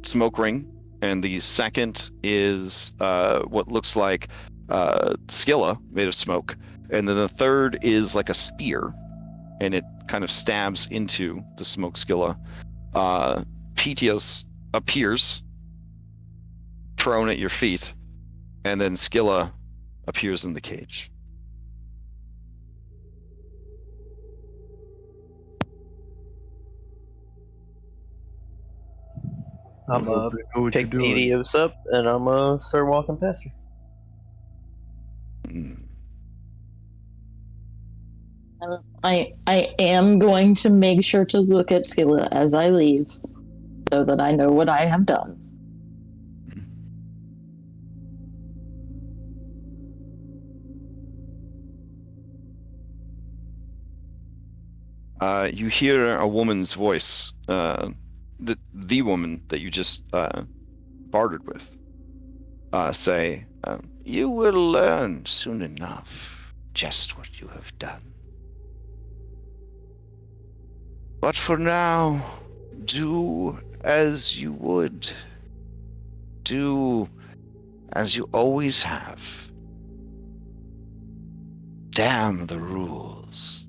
smoke ring, and the second is what looks like skilla made of smoke, and then the third is like a spear, and it kind of stabs into the smoke skilla. Petios appears prone at your feet, and then skilla appears in the cage. I'm I hope gonna they know what you're pick doing. Petios up and I'm gonna start walking past her. Hmm. I am going to make sure to look at Skilla as I leave, so that I know what I have done. You hear a woman's voice, the woman that you just bartered with, say, "You will learn soon enough just what you have done. But for now, do as you would. Do as you always have. Damn the rules."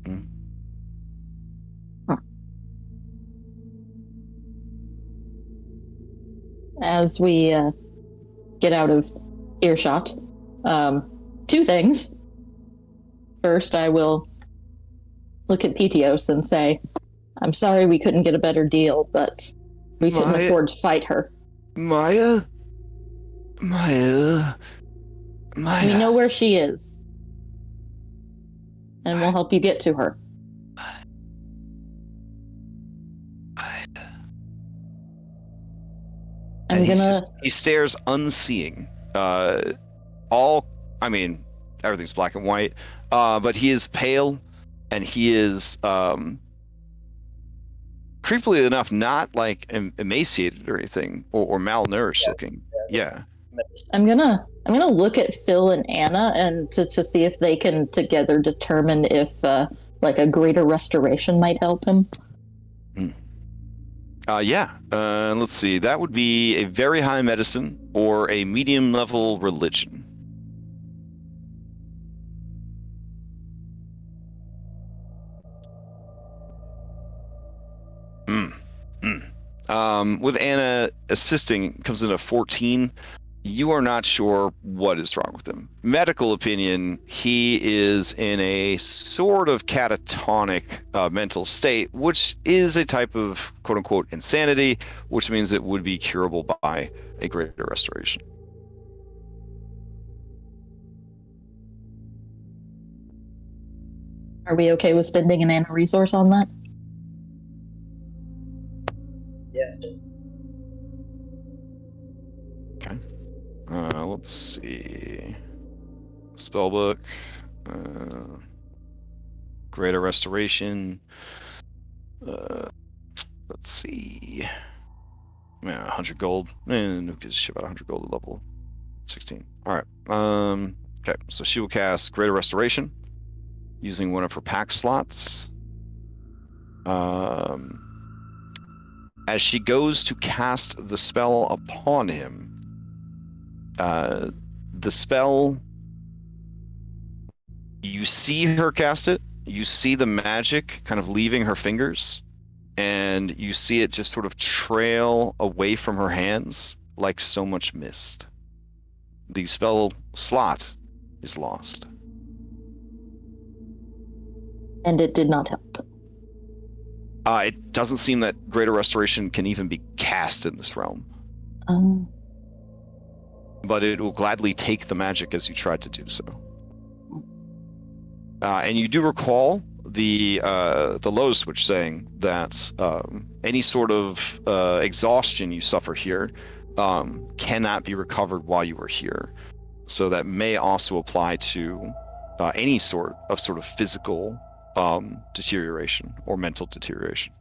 Hmm? As we get out of earshot, 2 things. First, I will look at Petios and say, I'm sorry we couldn't get a better deal, but we couldn't Maya- afford to fight her. Maya? We know where she is. And we'll help you get to her. He stares unseeing. Everything's black and white, but he is pale, and he is creepily enough not like emaciated or anything, or malnourished looking. Yeah. I'm gonna look at Phil and Anna and to see if they can together determine if like a greater restoration might help him. Let's see. That would be a very high medicine or a medium level religion. With Anna assisting, comes in a 14. You are not sure what is wrong with him. Medical opinion, he is in a sort of catatonic mental state, which is a type of quote-unquote insanity, which means it would be curable by a greater restoration. Are we okay with spending an Anna resource on that? Yeah. Okay. Let's see. Spellbook. Greater restoration. Let's see. 100 gold. And who gives a shit about 100 gold at level 16? All right. Okay. So she will cast Greater Restoration using one of her pack slots. As she goes to cast the spell upon him, the spell, you see her cast it, you see the magic kind of leaving her fingers, and you see it just sort of trail away from her hands like so much mist. The spell slot is lost. And it did not help. It doesn't seem that Greater Restoration can even be cast in this realm. But it will gladly take the magic as you tried to do so. And you do recall the low switch saying that any sort of exhaustion you suffer here cannot be recovered while you are here. So that may also apply to any sort of physical deterioration or mental deterioration.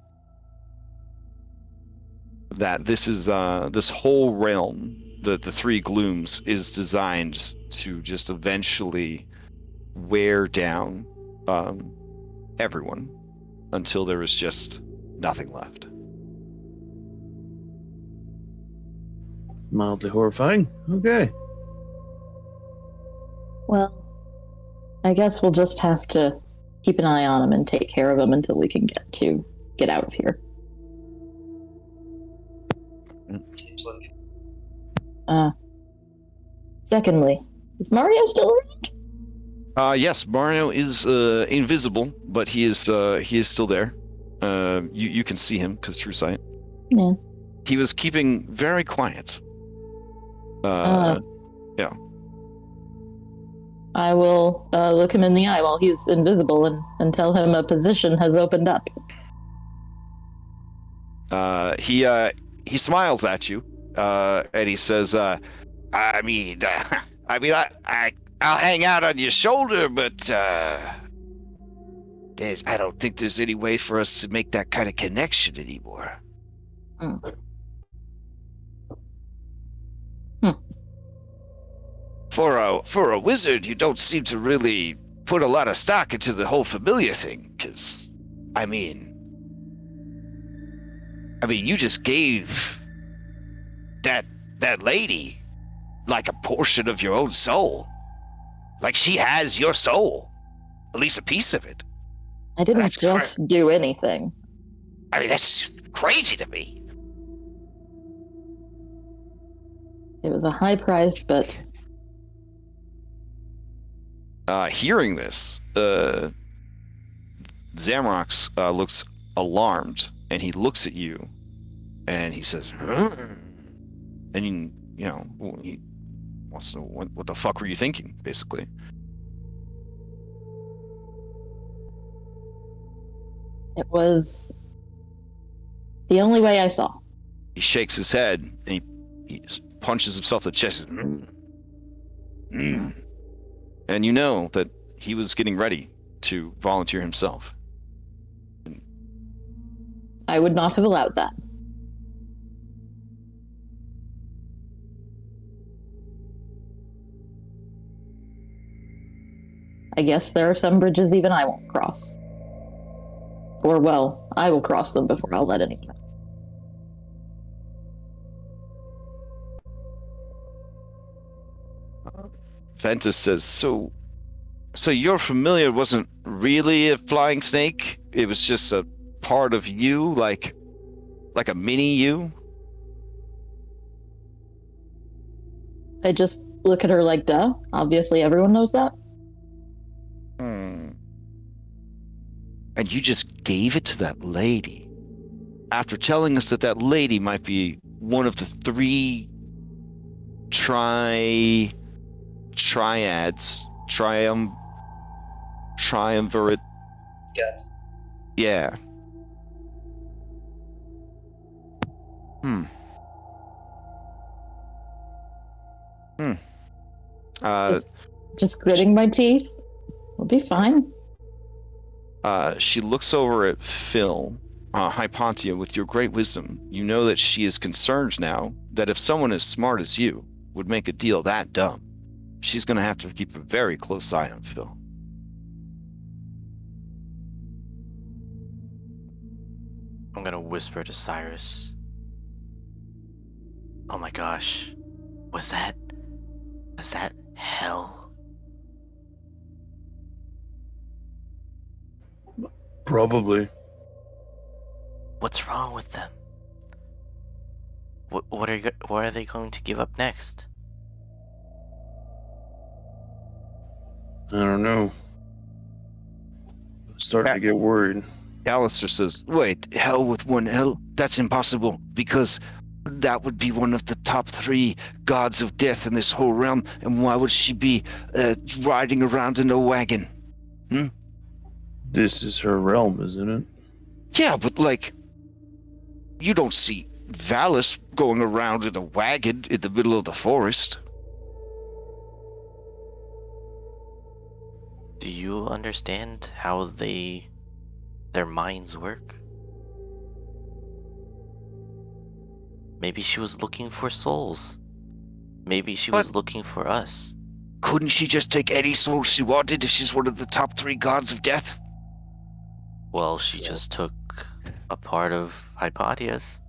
That this is this whole realm, the three glooms, is designed to just eventually wear down everyone until there is just nothing left. Mildly horrifying. Okay. Well, I guess we'll just have to keep an eye on him and take care of him until we can get out of here. Seems like Secondly, is Mario still around? Yes, Mario is invisible, but he is still there. You can see him through sight. Yeah. He was keeping very quiet. Yeah. I will look him in the eye while he's invisible and tell him a position has opened up. He smiles at you, and he says, I'll hang out on your shoulder, but I don't think there's any way for us to make that kind of connection anymore. For a wizard, you don't seem to really put a lot of stock into the whole familiar thing, because, I mean, you just gave that lady like a portion of your own soul. Like she has your soul, at least a piece of it. I didn't do anything. I mean, that's crazy to me. It was a high price, but hearing this, Zamrox looks alarmed, and he looks at you, and he says, and you know, he wants to know what the fuck were you thinking, basically. It was the only way I saw. He shakes his head, and he punches himself in the chest. And you know that he was getting ready to volunteer himself. I would not have allowed that. I guess there are some bridges even I won't cross. Or, well, I will cross them before I'll let anyone else. Ventus says, so your familiar wasn't really a flying snake? It was just a part of you, like a mini you? I just look at her like, duh. Obviously everyone knows that. And you just gave it to that lady after telling us that lady might be one of the three triads, triumvirate. Yeah. Just gritting my teeth. We'll be fine. She looks over at Phil. Hypatia, with your great wisdom, you know that she is concerned now that if someone as smart as you would make a deal that dumb, she's going to have to keep a very close eye on Phil. I'm going to whisper to Cyrus. Oh my gosh. Was that hell? Probably. What's wrong with them? What are they going to give up next? I don't know. I'm starting to get worried. Alistair says, wait, hell with one L? That's impossible, because that would be one of the top 3 gods of death in this whole realm, and why would she be riding around in a wagon? This is her realm, isn't it? Yeah, but like, you don't see Valis going around in a wagon in the middle of the forest. Do you understand how their minds work? Maybe she was looking for souls. Maybe she was looking for us. Couldn't she just take any soul she wanted if she's one of the top 3 gods of death? Well, she just took a part of Hypatia's.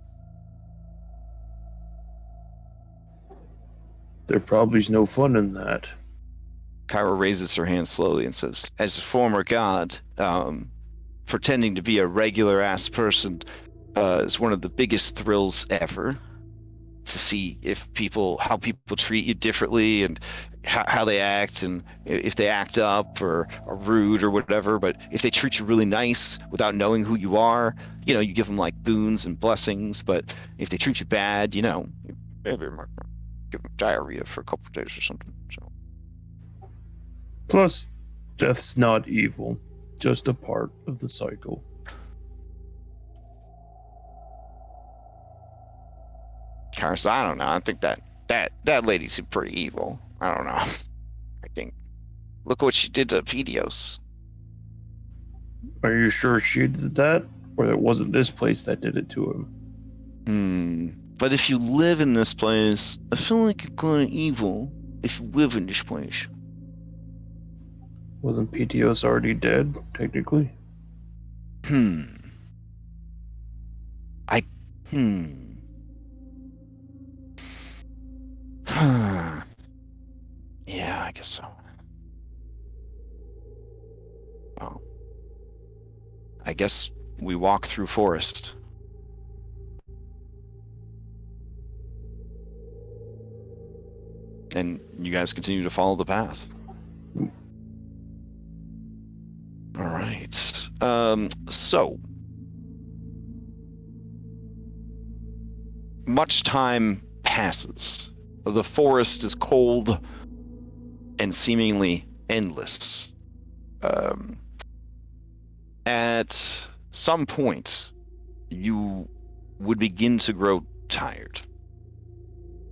There probably is no fun in that. Kyra raises her hand slowly and says, as a former god, pretending to be a regular-ass person is one of the biggest thrills ever. To see how people treat you differently and how they act, and if they act up or are rude or whatever. But if they treat you really nice without knowing who you are, you give them like boons and blessings. But if they treat you bad, maybe give them diarrhea for a couple of days or something. So. Plus, death's not evil, just a part of the cycle. Karis, I don't know. I think that lady seemed pretty evil. I don't know. I think, look what she did to Pedios. Are you sure she did that? Or it wasn't this place that did it to him? But if you live in this place, I feel like you're kind of evil if you live in this place. Wasn't Pedios already dead, technically? Yeah, I guess so. Well, I guess we walk through forest. And you guys continue to follow the path. All right. So much time passes. The forest is cold and seemingly endless. At some point, you would begin to grow tired.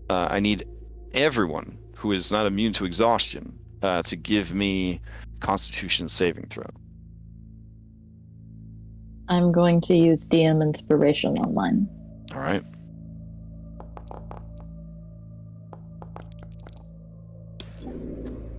I need everyone who is not immune to exhaustion to give me Constitution saving throw. I'm going to use DM Inspiration on mine. All right.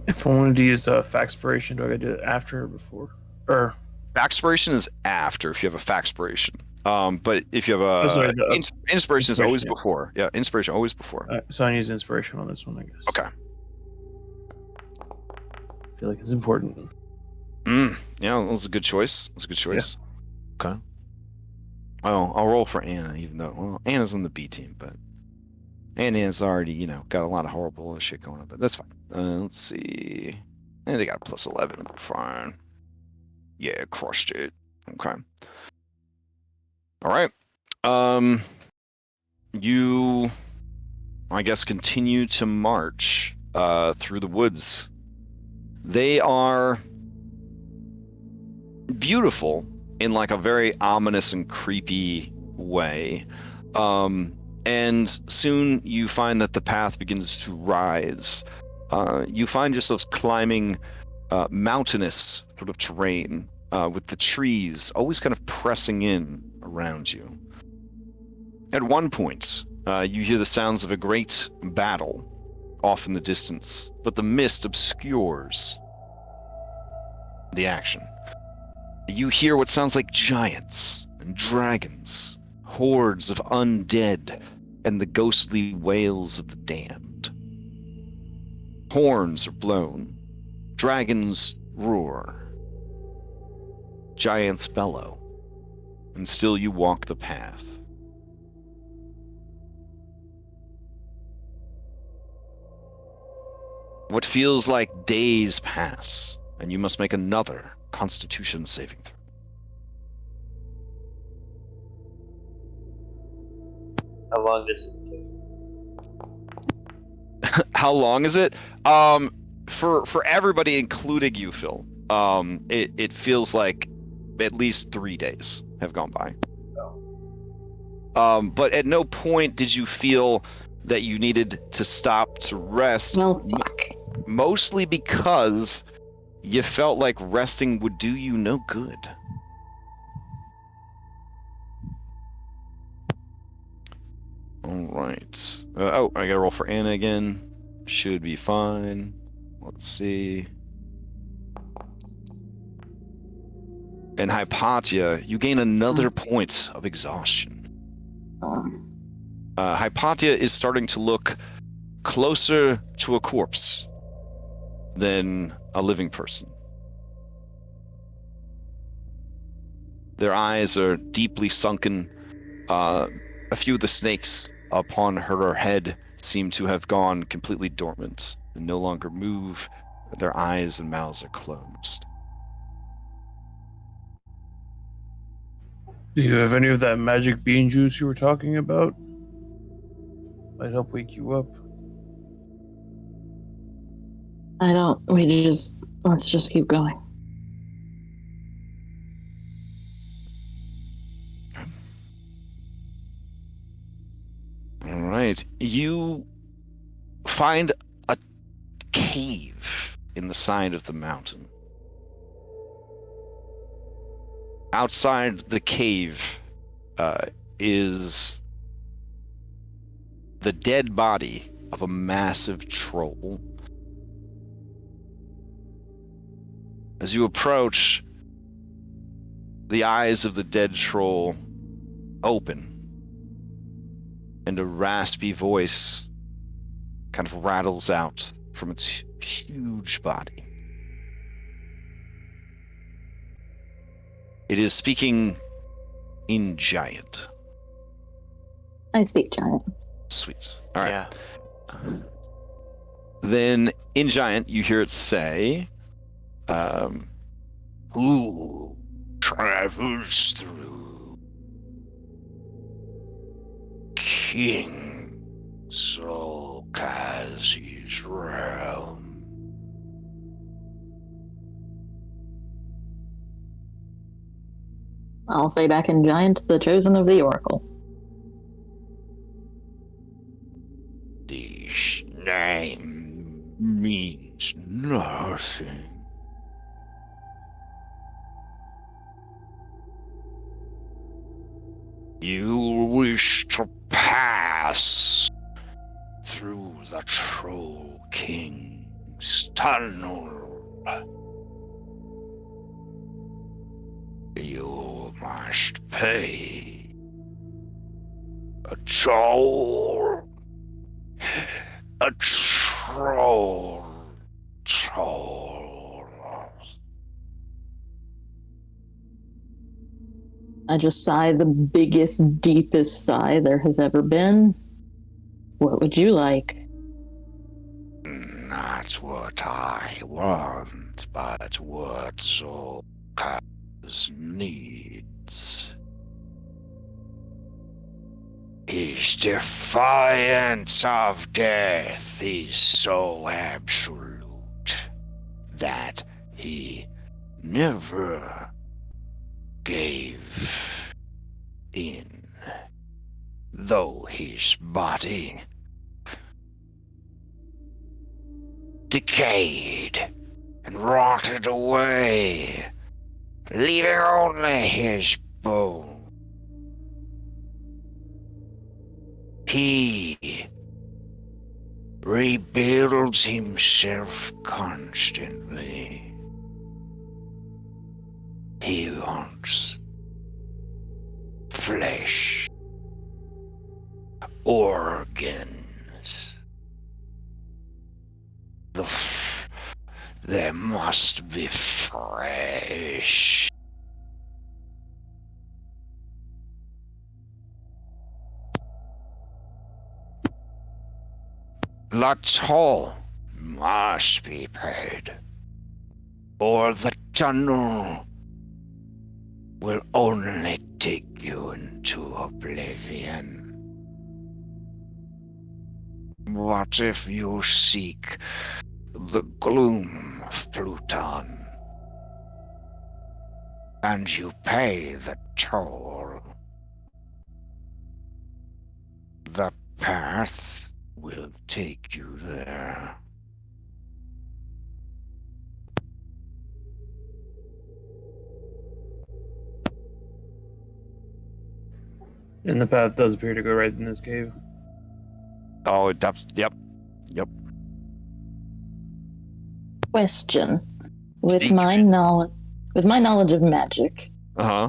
If I wanted to use Factspiration, do I do it after or before? Or Factspiration is after if you have a Factspiration. But if you have a inspiration is always before. Yeah, inspiration always before. So I use Inspiration on this one, I guess. Okay. I feel like it's important. Yeah, that was a good choice. That's a good choice. Yeah. Okay. Well, I'll roll for Anna, even though Anna's on the B team, but Anna's already, got a lot of horrible shit going on, but that's fine. Let's see. And they got a plus 11. Fine. Yeah, crushed it. Okay. All right. You, I guess, continue to march through the woods. They are beautiful in like a very ominous and creepy way. And soon you find that the path begins to rise. You find yourselves climbing mountainous sort of terrain with the trees always kind of pressing in around you. At one point, you hear the sounds of a great battle off in the distance, but the mist obscures the action. You hear what sounds like giants and dragons, hordes of undead, and the ghostly wails of the damned. Horns are blown, dragons roar, giants bellow, and still you walk the path. What feels like days pass, and you must make another Constitution saving throw. How long does it take? How long is it? For everybody, including you, Phil, it feels like at least 3 days have gone by. But at no point did you feel that you needed to stop to rest. Well, fuck. Mostly because you felt like resting would do you no good. All right. I gotta roll for Anna again. Should be fine. Let's see. And Hypatia, you gain another point of exhaustion. Hypatia is starting to look closer to a corpse than a living person. Their eyes are deeply sunken. A few of the snakes upon her head seem to have gone completely dormant and no longer move. Their eyes and mouths are closed. Do you have any of that magic bean juice you were talking about? Might help wake you up. I don't. Let's just keep going. All right. You find a cave in the side of the mountain. Outside the cave is the dead body of a massive troll. As you approach, the eyes of the dead troll open, and a raspy voice kind of rattles out from its huge body. It is speaking in Giant. I speak Giant. Sweet. All right. Yeah. Then in Giant, you hear it say, who travels through King Solkazi's realm? I'll say back in Giant, the chosen of the Oracle. This name means nothing. You wish to pass through the Troll King's tunnel. You must pay a toll. A troll. I just sigh the biggest, deepest sigh there has ever been. What would you like? Not what I want, but what Solkaz needs. His defiance of death is so absolute that he never gave in, though his body decayed and rotted away, leaving only his bone. He rebuilds himself constantly. He wants flesh, organs. They must be fresh. The toll must be paid, or the tunnel will only take you into oblivion. What if you seek the gloom of Pluton? And you pay the toll. The path will take you there. And the path does appear to go right in this cave. Oh, it does. Yep. Question. With Speak. my knowledge of magic, Uh-huh.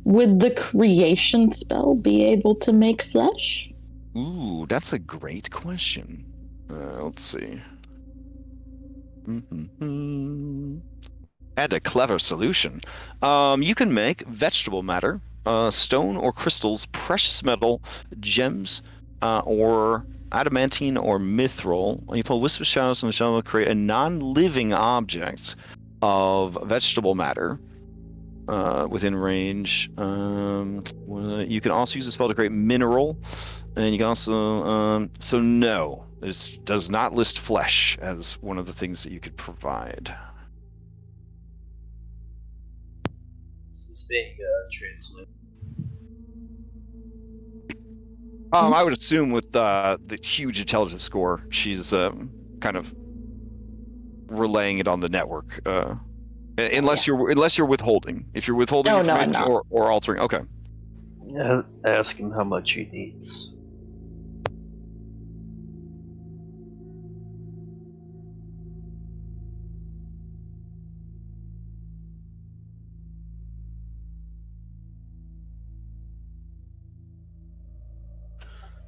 would the creation spell be able to make flesh? Ooh, that's a great question. Let's see. And a clever solution. You can make vegetable matter, stone or crystals, precious metal, gems, or adamantine or mithril. When you pull wisp of shadows from the shadow, create a non-living object of vegetable matter within range. You can also use a spell to create mineral, and you can also. So no, this does not list flesh as one of the things that you could provide. This is being translated. I would assume with the huge intelligence score, she's kind of relaying it on the network. Unless you're withholding. If you're withholding No, I'm information not. or altering, okay. Ask him how much he needs.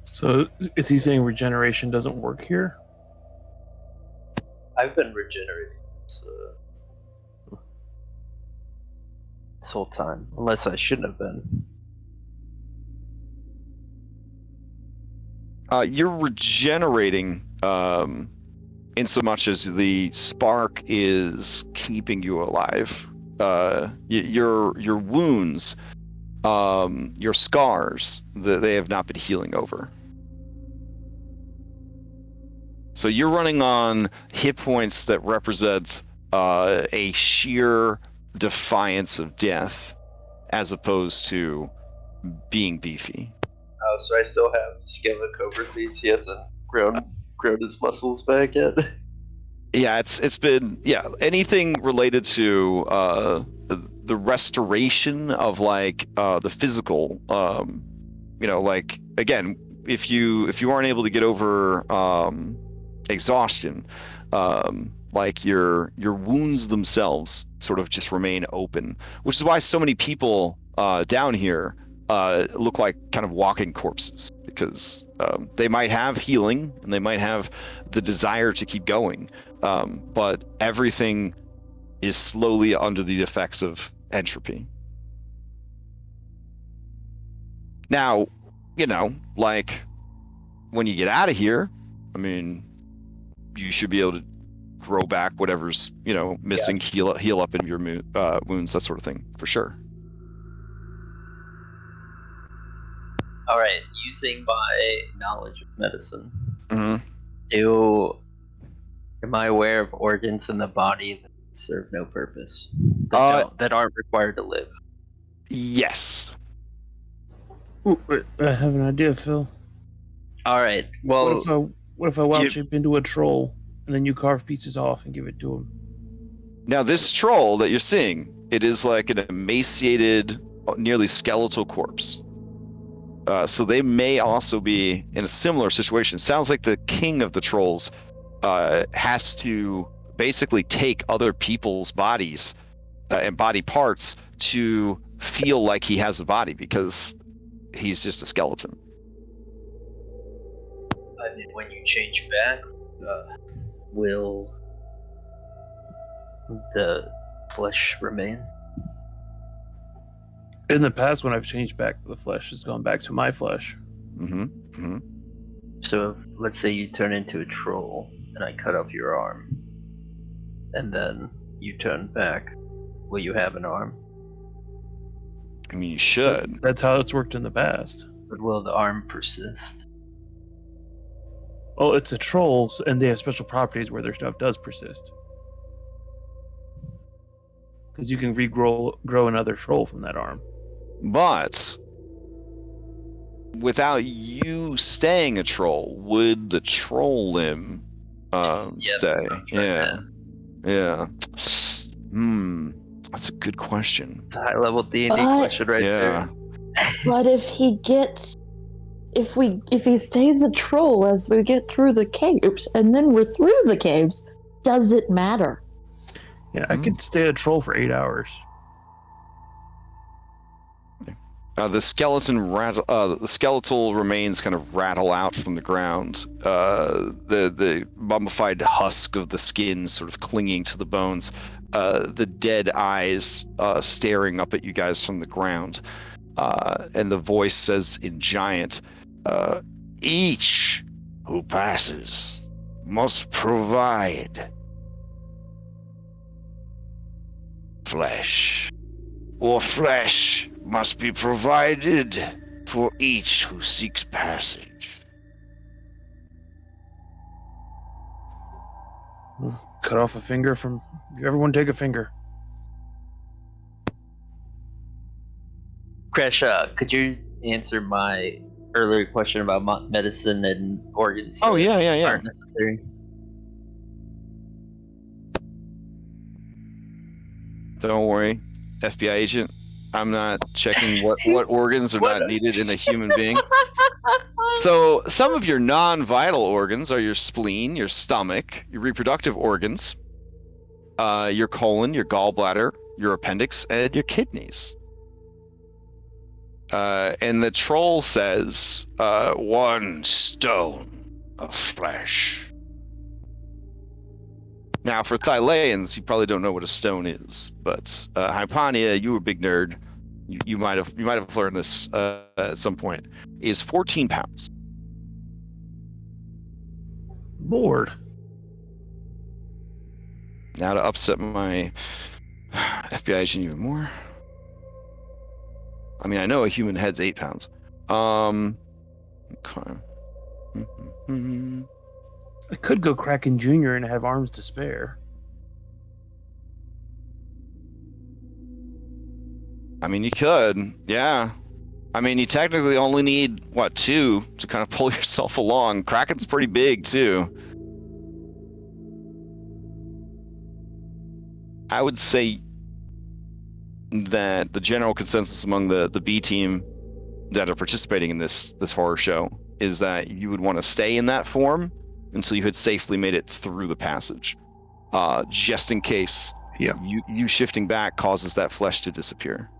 So is he saying regeneration doesn't work here? I've been regenerating this whole time, unless I shouldn't have been. You're regenerating in so much as the spark is keeping you alive. Your wounds, your scars, they have not been healing over. So you're running on hit points that represent a sheer defiance of death, as opposed to being beefy. Oh, so I still have Scala Cobra Beast. He hasn't grown his muscles back yet. Yeah, it's been anything related to the restoration of like the physical. Like again, if you aren't able to get over exhaustion, like your wounds themselves sort of just remain open, which is why so many people down here look like kind of walking corpses, because they might have healing and they might have the desire to keep going, but everything is slowly under the effects of entropy. Now, like when you get out of here, I mean, you should be able to grow back whatever's missing, heal up in your wounds, that sort of thing, for sure. All right, using my knowledge of medicine, Mm-hmm. am I aware of organs in the body that serve no purpose, that aren't required to live? Yes. Ooh, I have an idea, Phil. All right. Well, what if I wild shape into a troll and then you carve pieces off and give it to him? Now, this troll that you're seeing, it is like an emaciated, nearly skeletal corpse. So they may also be in a similar situation. Sounds like the king of the trolls has to basically take other people's bodies and body parts to feel like he has a body, because he's just a skeleton. I mean, when you change back, will the flesh remain? In the past, when I've changed back, the flesh has gone back to my flesh. Mm-hmm. Mm-hmm. So let's say you turn into a troll and I cut off your arm, and then you turn back. Will you have an arm? I mean, you should. That's how it's worked in the past. But will the arm persist? Oh, it's a troll, and they have special properties where their stuff does persist. because you can grow another troll from that arm. But without you staying a troll, would the troll limb stay? Yeah. Yeah. That's a good question. It's a high level D&D But- question right there. But if he stays a troll as we get through the caves, and then we're through the caves, does it matter? Yeah, I could stay a troll for 8 hours. The skeletal remains kind of rattle out from the ground. The mummified husk of the skin sort of clinging to the bones. The dead eyes staring up at you guys from the ground. And the voice says in giant, each who passes must provide flesh, or flesh must be provided for each who seeks passage. Cut off a finger from... Everyone take a finger. Crash, could you answer my earlier question about medicine and organs? Oh, yeah. Aren't necessary. Don't worry, FBI agent. I'm not checking what organs are not needed in a human being. So some of your non-vital organs are your spleen, your stomach, your reproductive organs, your colon, your gallbladder, your appendix, and your kidneys. And the troll says, 1 stone of flesh. Now, for Thyleans, you probably don't know what a stone is, but Hypania, you a big nerd, you might have learned this at some point, is 14 pounds. Lord. Now to upset my FBI agent even more. I mean, I know a human head's 8 pounds. Okay. I could go Kraken Jr. and have arms to spare. I mean, you could, yeah. I mean, you technically only need, 2 to kind of pull yourself along. Kraken's pretty big, too. I would say that the general consensus among the B team that are participating in this horror show is that you would want to stay in that form until you had safely made it through the passage, just in case you shifting back causes that flesh to disappear.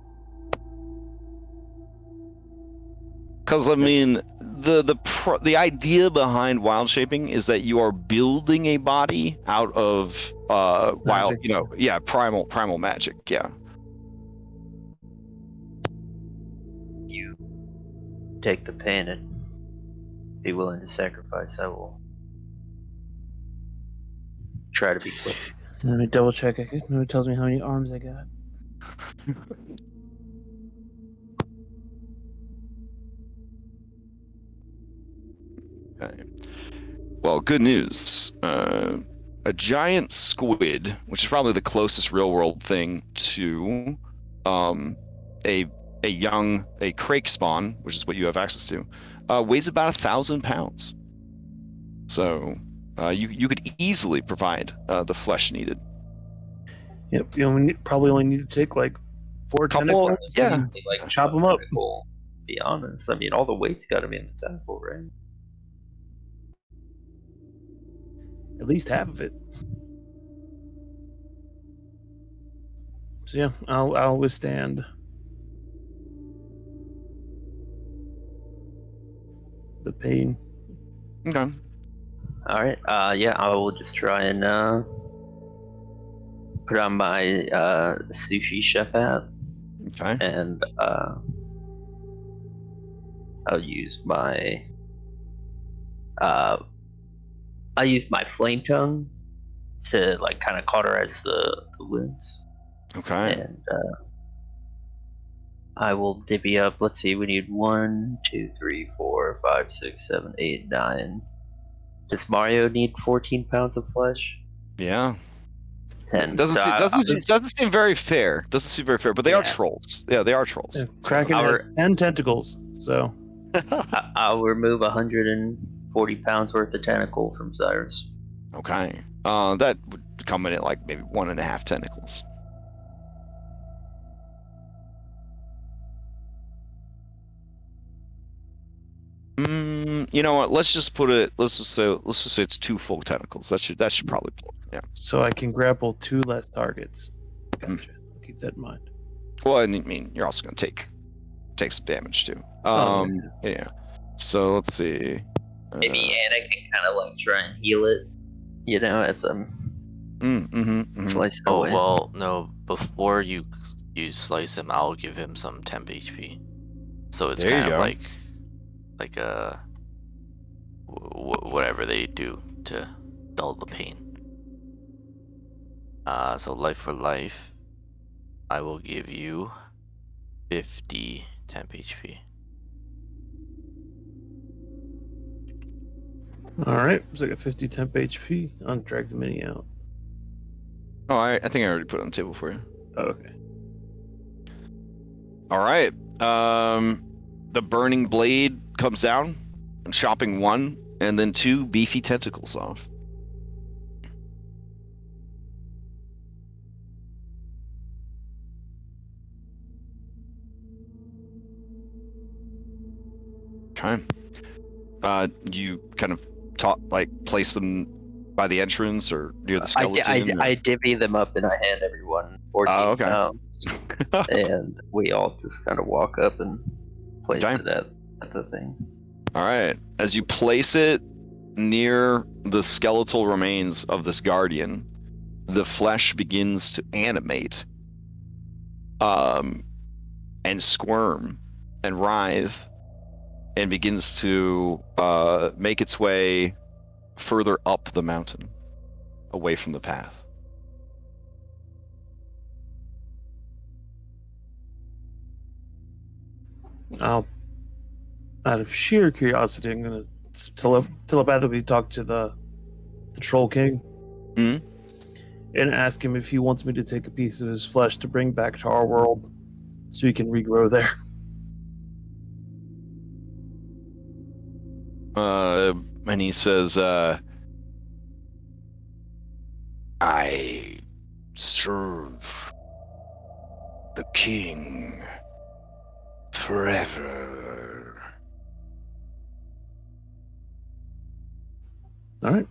Because I mean, the idea behind wild shaping is that you are building a body out of wild, primal magic, yeah. You take the pain and be willing to sacrifice. I will try to be quick. Let me double check. It tells me how many arms I got. Okay. Well, good news. A giant squid, which is probably the closest real-world thing to a crake spawn, which is what you have access to, weighs about 1,000 pounds. So you could easily provide the flesh needed. Yep, you probably only need to take 4 tentacles. Yeah. And chop them up. Be honest. I mean, all the weight's got to be in the tentacle, right? At least half of it. So yeah, I'll withstand the pain. Okay. All right. I will just try and put on my sushi chef hat, Okay. and I'll use my flame tongue to kind of cauterize the wounds. Okay. And I will divvy up. Let's see. We need 1, 2, 3, 4, 5, 6, 7, 8, 9. Does Mario need 14 pounds of flesh? Yeah. 10. Doesn't So seem, doesn't seem very fair. Doesn't seem very fair, but they are Yeah. trolls. Yeah, they are trolls. Kraken has 10 tentacles, so I'll remove 140 pounds worth of tentacle from Cyrus. Okay. That would come in at like maybe 1.5 tentacles. You know what? Let's just put it. Let's just say it's 2 full tentacles. That should probably pull. Yeah. so I can grapple 2 less targets. Gotcha. I'll keep that in mind. Well, I mean, you're also gonna take some damage too. Oh, Yeah. So let's see. Maybe Anna can kind of like try and heal it, as I'm slicing Oh away. well, no. Before you slice him, I'll give him some temp HP. So it's There you kind of go. like a whatever they do to dull the pain. So life for life, I will give you 50 temp HP. Alright, so I got 50 temp HP. I'll drag the mini out. Oh, I think I already put it on the table for you. Oh, okay. All right. The burning blade comes down, chopping 1 and then 2 beefy tentacles off. Okay. You kind of place them by the entrance or near the skeleton? I divvy them up and I hand everyone 14 okay. pounds. And we all just kind of walk up and place it at the thing. All right. As you place it near the skeletal remains of this guardian, the flesh begins to animate, and squirm and writhe, and begins to make its way further up the mountain, away from the path. Out of sheer curiosity, I'm gonna telepathically talk to the Troll King Mhm. and ask him if he wants me to take a piece of his flesh to bring back to our world so he can regrow there. And he says, I serve the king forever. All right.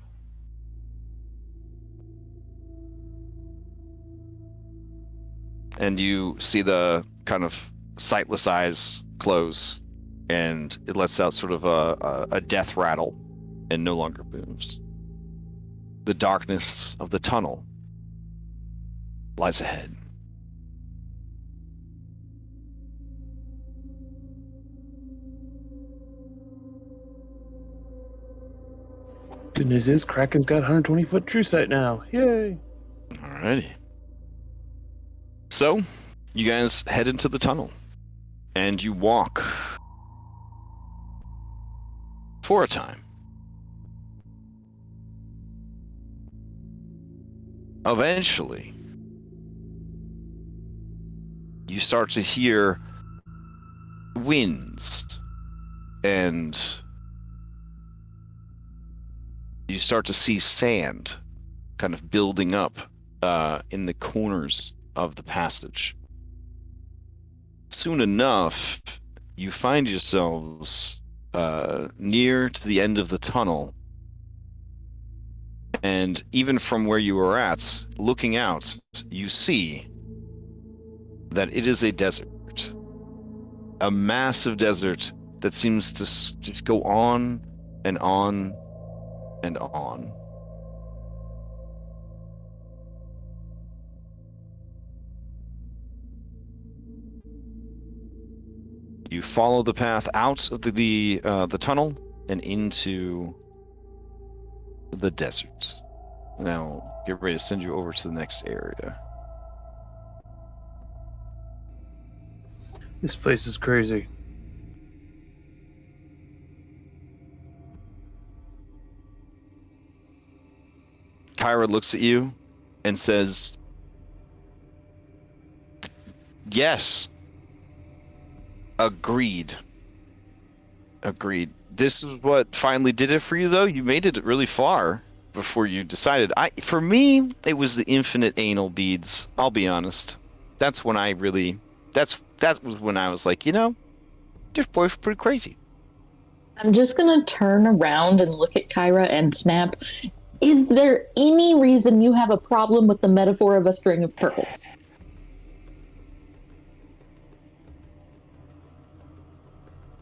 And you see the kind of sightless eyes close, and it lets out sort of a death rattle and no longer moves. The darkness of the tunnel lies ahead. Good news is Kraken's got 120-foot true sight now. Yay! Alrighty. So, you guys head into the tunnel, and you walk for a time. Eventually, you start to hear winds, and you start to see sand kind of building up in the corners of the passage. Soon enough, you find yourselves near to the end of the tunnel, and even from where you were at, looking out, you see that it is a desert. A massive desert that seems to just go on and on and on. You follow the path out of the tunnel and into the desert. Now, get ready to send you over to the next area. This place is crazy. Kyra looks at you and says, "Yes, agreed. Agreed. This is what finally did it for you, though. You made it really far before you decided. For me, it was the infinite anal beads. I'll be honest. That's when I really. That was when I was like, this boy's pretty crazy." I'm just gonna turn around and look at Kyra and snap. Is there any reason you have a problem with the metaphor of a string of pearls?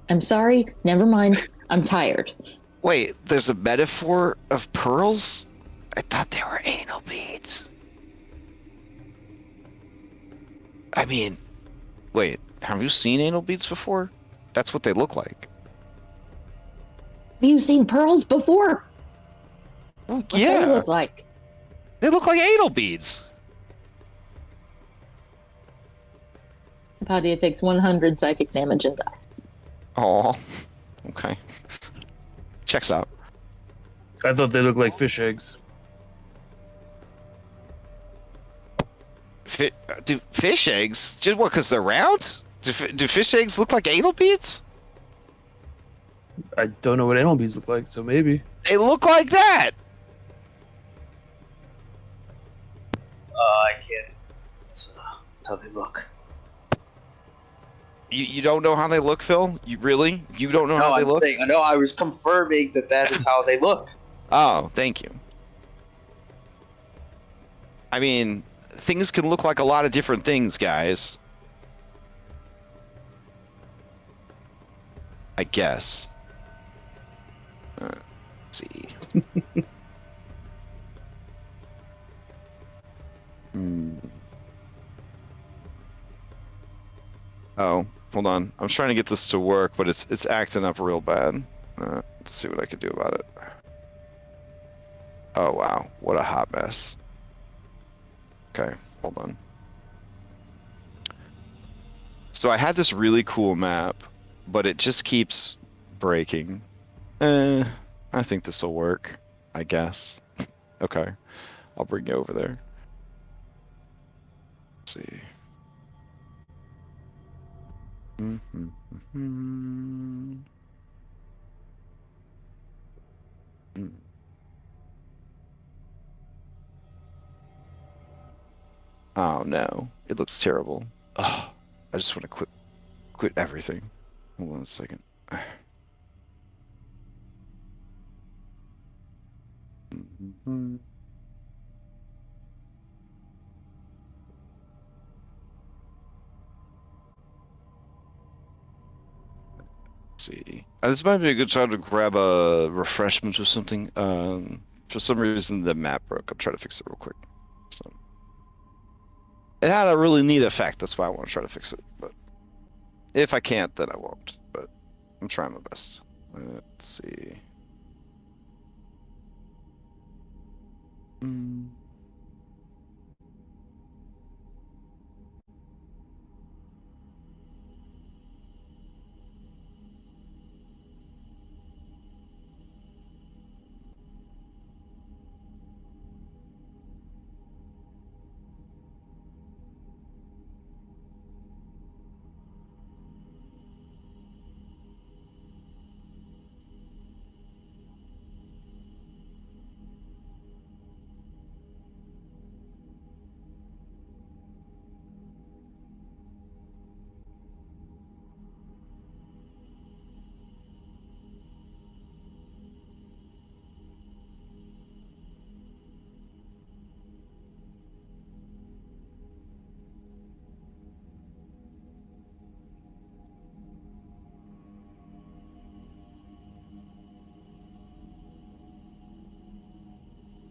I'm sorry, never mind. I'm tired. Wait, there's a metaphor of pearls? I thought they were anal beads. I mean, wait, have you seen anal beads before? That's what they look like. Have you seen pearls before? Well, What yeah. they look like? They look like anal beads. Padia takes 100 psychic damage and dies. Oh, okay. Checks out. I thought they looked like fish eggs. Do fish eggs? Just what, because they're round? Do fish eggs look like anal beads? I don't know what anal beads look like, so maybe. They look like that! I can't. That's how they look. You don't know how they look, Phil? You really? You don't know how they look? No, I was confirming that is how they look. Oh, thank you. I mean, things can look like a lot of different things, guys. I guess. Let's see. Oh, hold on. I'm trying to get this to work, but it's acting up real bad. Let's see what I can do about it. Oh wow, what a hot mess. Okay, hold on. So I had this really cool map, but it just keeps breaking. I think this will work, I guess. Okay, I'll bring you over there. Let's see. Oh no, it looks terrible. Ugh, I just want to quit everything. Hold on a second. See. This might be a good time to grab a refreshment or something. For some reason the map broke. I'm trying to fix it real quick. So it had a really neat effect. That's why I want to try to fix it. But if I can't, then I won't. But I'm trying my best. Let's see.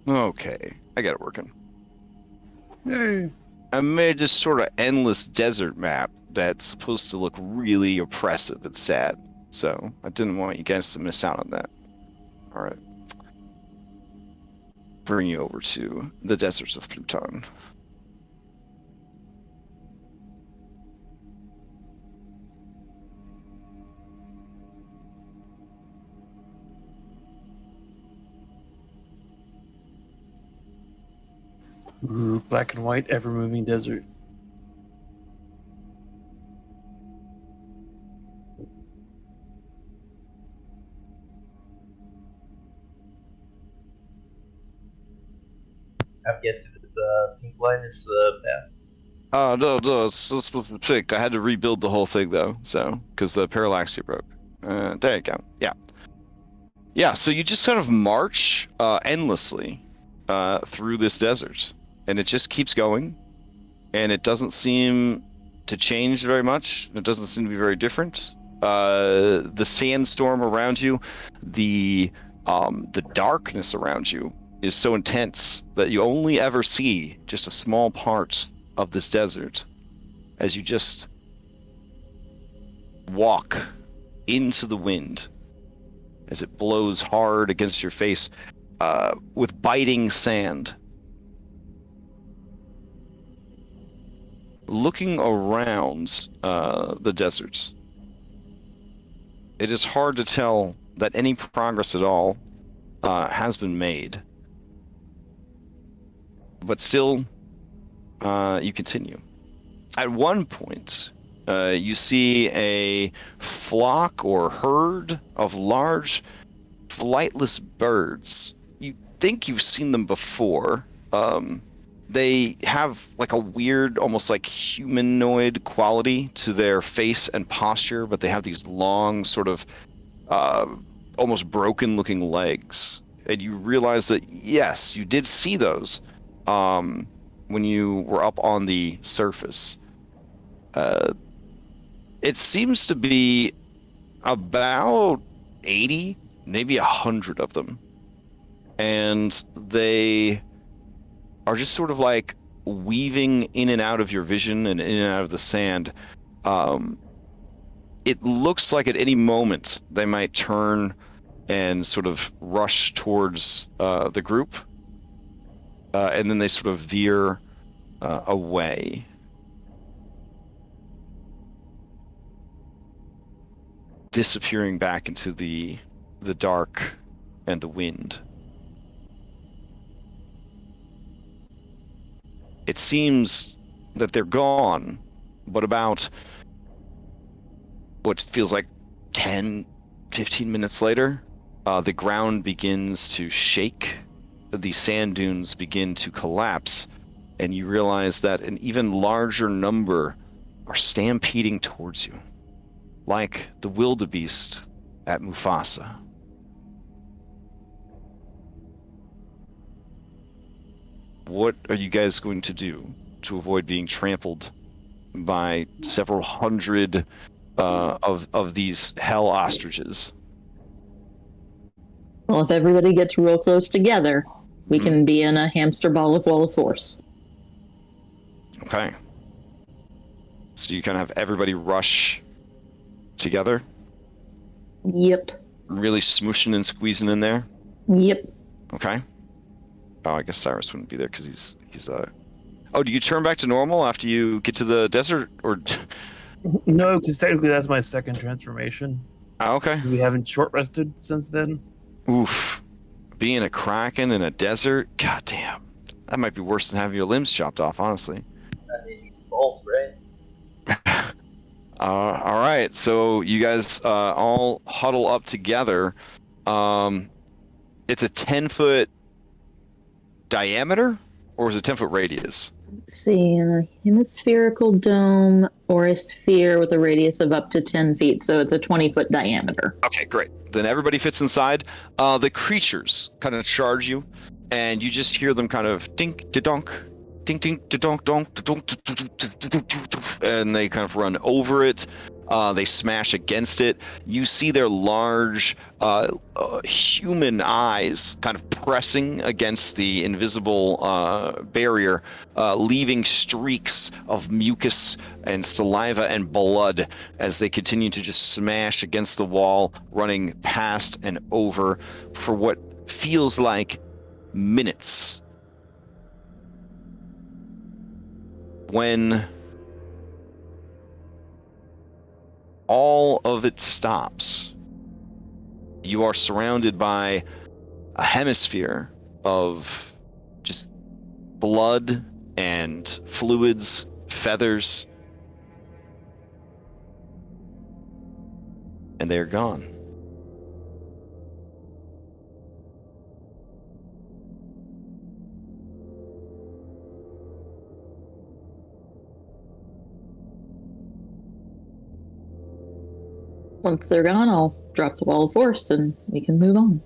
Okay, I got it working. Yay. I made this sort of endless desert map that's supposed to look really oppressive and sad. So I didn't want you guys to miss out on that. All right. Bring you over to the deserts of Pluton. Ooh, black and white, ever-moving desert. I'm guessing this pink line is the path. No, it's supposed to pick. I had to rebuild the whole thing though, so because the parallax here broke. There you go. Yeah. Yeah, so you just kind of march endlessly through this desert, and it just keeps going, and it doesn't seem to change very much. It doesn't seem to be very different. The sandstorm around you, the darkness around you is so intense that you only ever see just a small part of this desert as you just walk into the wind as it blows hard against your face with biting sand. Looking around the deserts, it is hard to tell that any progress at all has been made. But still, you continue. At one point, you see a flock or herd of large flightless birds. You think you've seen them before. They have like a weird, almost like humanoid quality to their face and posture, but they have these long, sort of almost broken looking legs. And you realize that, yes, you did see those when you were up on the surface. It seems to be about 80, maybe 100 of them. And they are just sort of like weaving in and out of your vision and in and out of the sand. It looks like at any moment they might turn and sort of rush towards the group. And then they sort of veer away. Disappearing back into the dark and the wind. It seems that they're gone, but about what feels like 10, 15 minutes later, the ground begins to shake, the sand dunes begin to collapse, and you realize that an even larger number are stampeding towards you, like the wildebeest at Mufasa. What are you guys going to do to avoid being trampled by several hundred of these hell ostriches? Well, if everybody gets real close together, we can be in a hamster ball of wall of force. Okay. So you kind of have everybody rush together? Yep. Really smooshing and squeezing in there? Yep. Okay. Oh, I guess Cyrus wouldn't be there because he's Oh, do you turn back to normal after you get to the desert, or? No, because technically that's my second transformation. Oh, okay. We haven't short rested since then. Oof. Being a kraken in a desert? God damn. That might be worse than having your limbs chopped off, honestly. I mean, false, right? All right, so you guys all huddle up together. It's a 10-foot diameter, or is it 10-foot radius? Let's see, in a hemispherical dome or a sphere with a radius of up to 10 feet, so it's a 20-foot diameter. Okay, great. Then everybody fits inside. The creatures kind of charge you, and you just hear them kind of dink-de-donk, dink-dink-de-donk-donk, and they kind of run over it. They smash against it. You see their large human eyes kind of pressing against the invisible barrier, leaving streaks of mucus and saliva and blood as they continue to just smash against the wall, running past and over for what feels like minutes. When all of it stops, you are surrounded by a hemisphere of just blood and fluids, feathers, and they're gone. Once they're gone, I'll drop the wall of force and we can move on.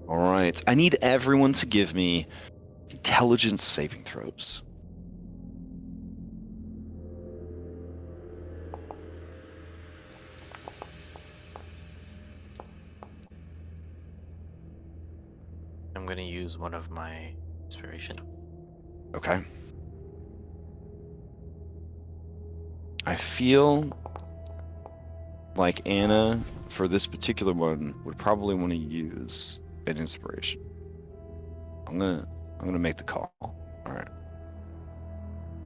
All right. I need everyone to give me intelligence saving throws. I'm gonna use one of my inspiration. Okay. I feel like Anna, for this particular one, would probably want to use an inspiration. I'm gonna make the call. All right.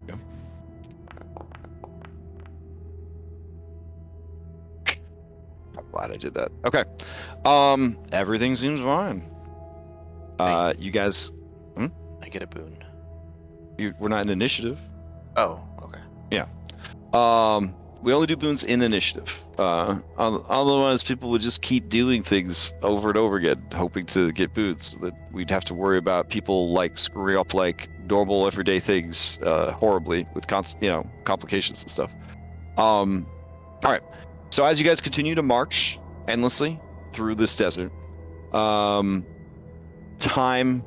Go. I'm glad I did that. Okay. Everything seems fine. You guys, I get a boon. we're not in initiative. Oh, okay. Yeah. We only do boons in initiative. Otherwise, people would just keep doing things over and over again, hoping to get boons. So that we'd have to worry about people like screwing up like normal everyday things horribly with complications and stuff. All right. So as you guys continue to march endlessly through this desert, time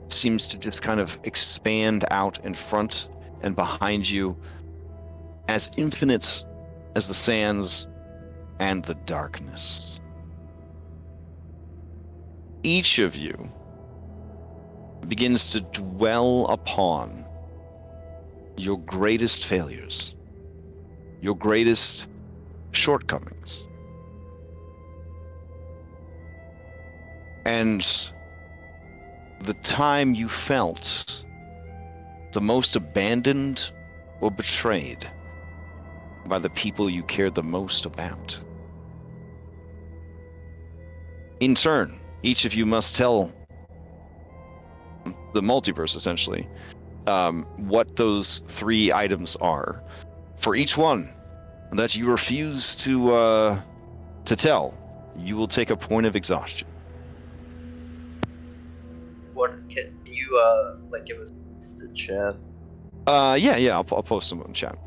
seems to just kind of expand out in front and behind you, as infinite as the sands and the darkness. Each of you begins to dwell upon your greatest failures, your greatest shortcomings. And the time you felt the most abandoned or betrayed by the people you cared the most about. In turn, each of you must tell the multiverse, essentially, what those 3 items are. For each one that you refuse to tell, you will take a point of exhaustion. What can you like give us the chat? Yeah, I'll post them in chat.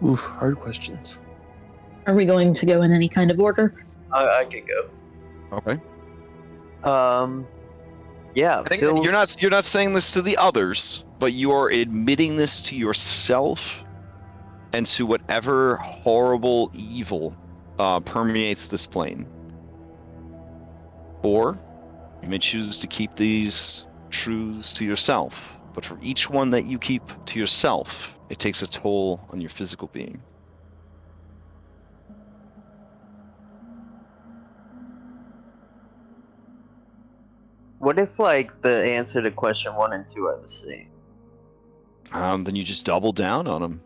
Oof, hard questions. Are we going to go in any kind of order? I could go. Okay. Yeah, I think Phil's... you're not saying this to the others, but you are admitting this to yourself and to whatever horrible evil permeates this plane. Or you may choose to keep these truths to yourself, but for each one that you keep to yourself, it takes a toll on your physical being. What if, like, the answer to question 1 and 2 are the same? Then you just double down on them.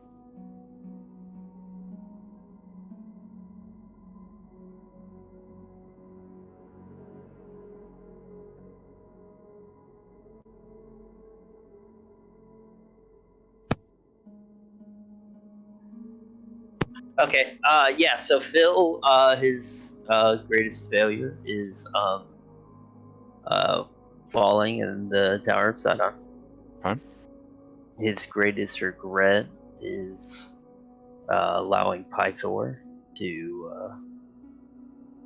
Okay, yeah, so Phil, his greatest failure is falling in the Tower of Sydon. Okay. His greatest regret is allowing Pythor to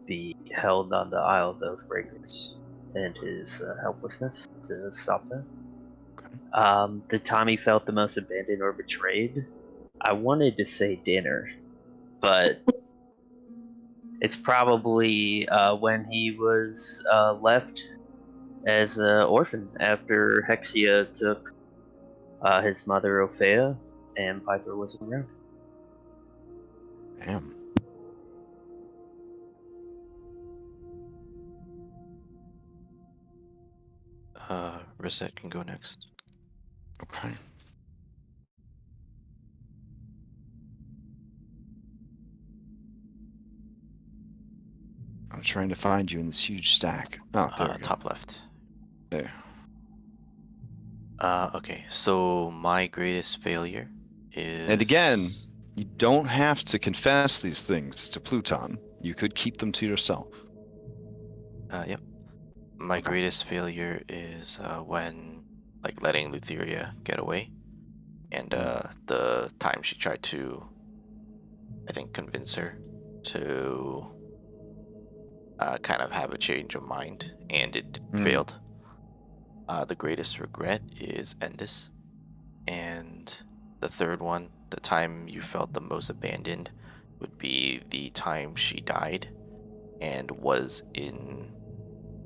be held on the Isle of Oathbreakers, and his helplessness to stop that. Okay. The time he felt the most abandoned or betrayed I wanted to say dinner, but it's probably when he was left as an orphan after Hexia took his mother Ophea and Piper wasn't around. Damn. Reset can go next. Okay. I'm trying to find you in this huge stack. Oh, there we go. Top left. There. Okay, so my greatest failure is... And again, you don't have to confess these things to Pluton. You could keep them to yourself. Yep. My Okay. greatest failure is when, like, letting Lutheria get away. And the time she tried to, I think, convince her to kind of have a change of mind, and it failed. The greatest regret is Endis. And the third one, the time you felt the most abandoned, would be the time she died and was in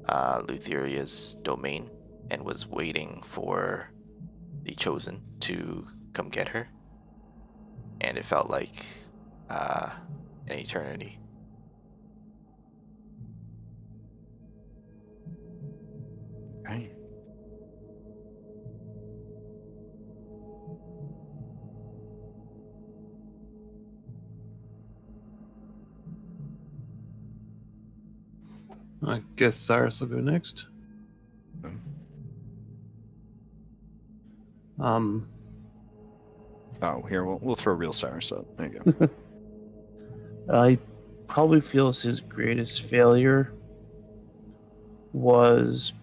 Lutheria's domain and was waiting for the Chosen to come get her. And it felt like an eternity. Okay. I guess Cyrus will go next. Oh, here we'll throw real Cyrus up. There you go. He probably feels his greatest failure was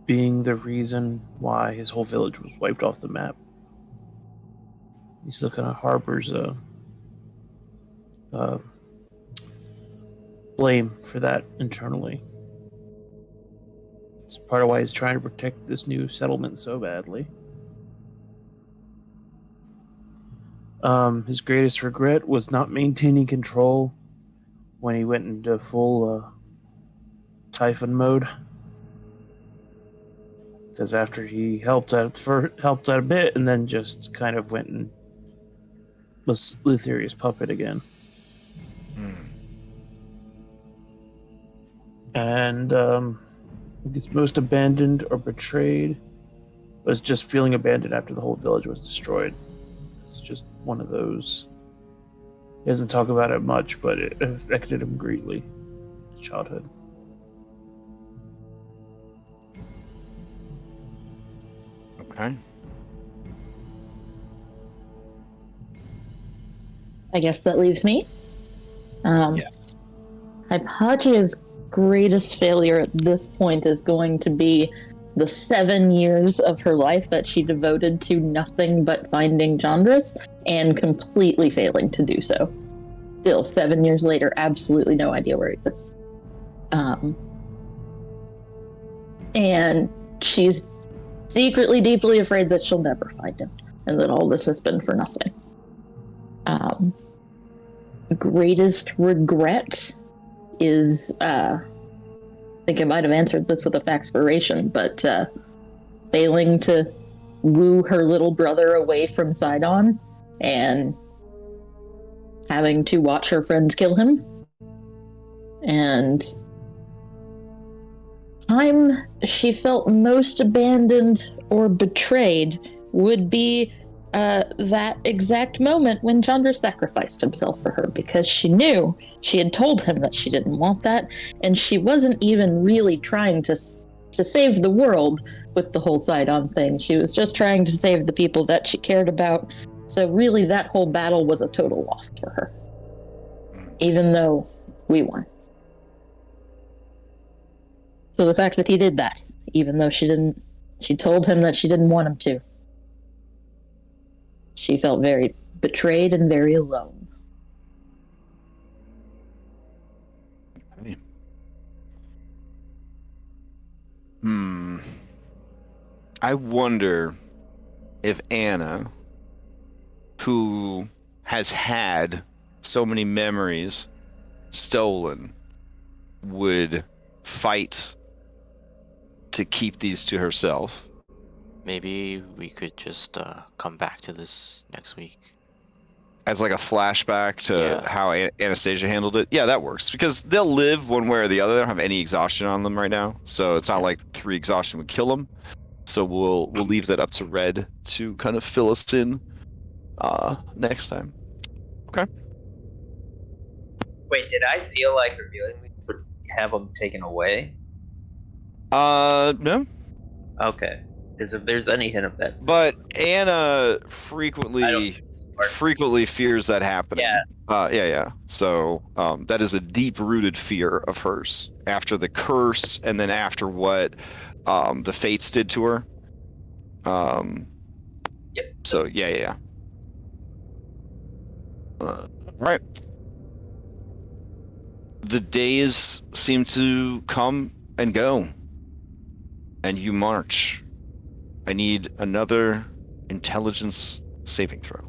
being the reason why his whole village was wiped off the map. He still kind of harbors a blame for that internally. It's part of why he's trying to protect this new settlement so badly. His greatest regret was not maintaining control when he went into full Typhon mode. Because after he helped out a bit, and then just kind of went and was Lutheria's puppet again. And his most abandoned or betrayed was just feeling abandoned after the whole village was destroyed. It's just one of those. He doesn't talk about it much, but it affected him greatly in his childhood. Okay. I guess that leaves me. Yes. Hypatia's greatest failure at this point is going to be the 7 years of her life that she devoted to nothing but finding Chandras and completely failing to do so. Still, 7 years later, absolutely no idea where he is. And she's secretly deeply afraid that she'll never find him and that all this has been for nothing. Greatest regret is, I think I might have answered this with a Factspiration, but failing to woo her little brother away from Sydon and having to watch her friends kill him. And time she felt most abandoned or betrayed would be that exact moment when Chandra sacrificed himself for her, because she knew she had told him that she didn't want that, and she wasn't even really trying to save the world with the whole Sydon thing. She was just trying to save the people that she cared about. So really, that whole battle was a total loss for her, even though we won. So the fact that he did that, even though she told him that she didn't want him to, she felt very betrayed and very alone. Okay. I wonder if Anna who has had so many memories stolen would fight to keep these to herself. Maybe we could just come back to this next week. As like a flashback to Yeah. how Anastasia handled it. Yeah, that works because they'll live one way or the other. They don't have any exhaustion on them right now, so it's not like 3 exhaustion would kill them. So we'll leave that up to Red to kind of fill us in next time. Okay. Wait, did I feel like revealing these would have them taken away? No. Okay. Because if there's any hint of that, But Anna I don't frequently think it's smart. fears that happening. Yeah. Yeah. So that is a deep-rooted fear of hers after the curse, and then after what the fates did to her. Yep. So yeah. All right. The days seem to come and go, and you march. I need another intelligence saving throw.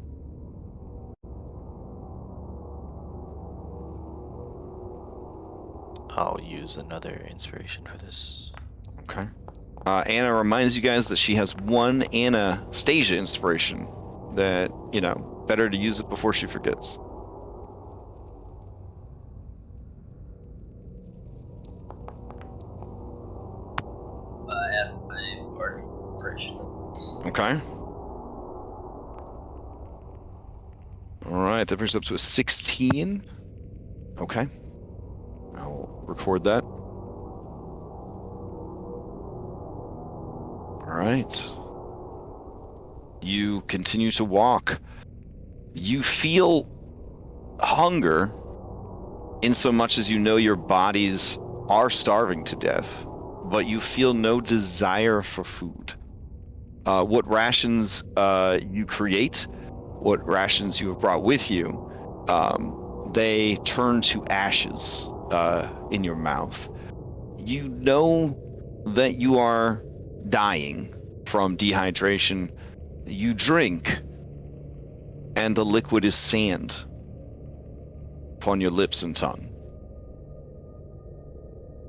I'll use another inspiration for this. Okay. Anna reminds you guys that she has 1 Anastasia inspiration. That, better to use it before she forgets. At my party inspiration. Okay. Alright, that brings up to a 16. Okay. I'll record that. Alright. You continue to walk. You feel hunger in so much as you know your bodies are starving to death, but you feel no desire for food. What rations you create, what rations you have brought with you, they turn to ashes in your mouth. You know that you are dying from dehydration. You drink, and the liquid is sand upon your lips and tongue.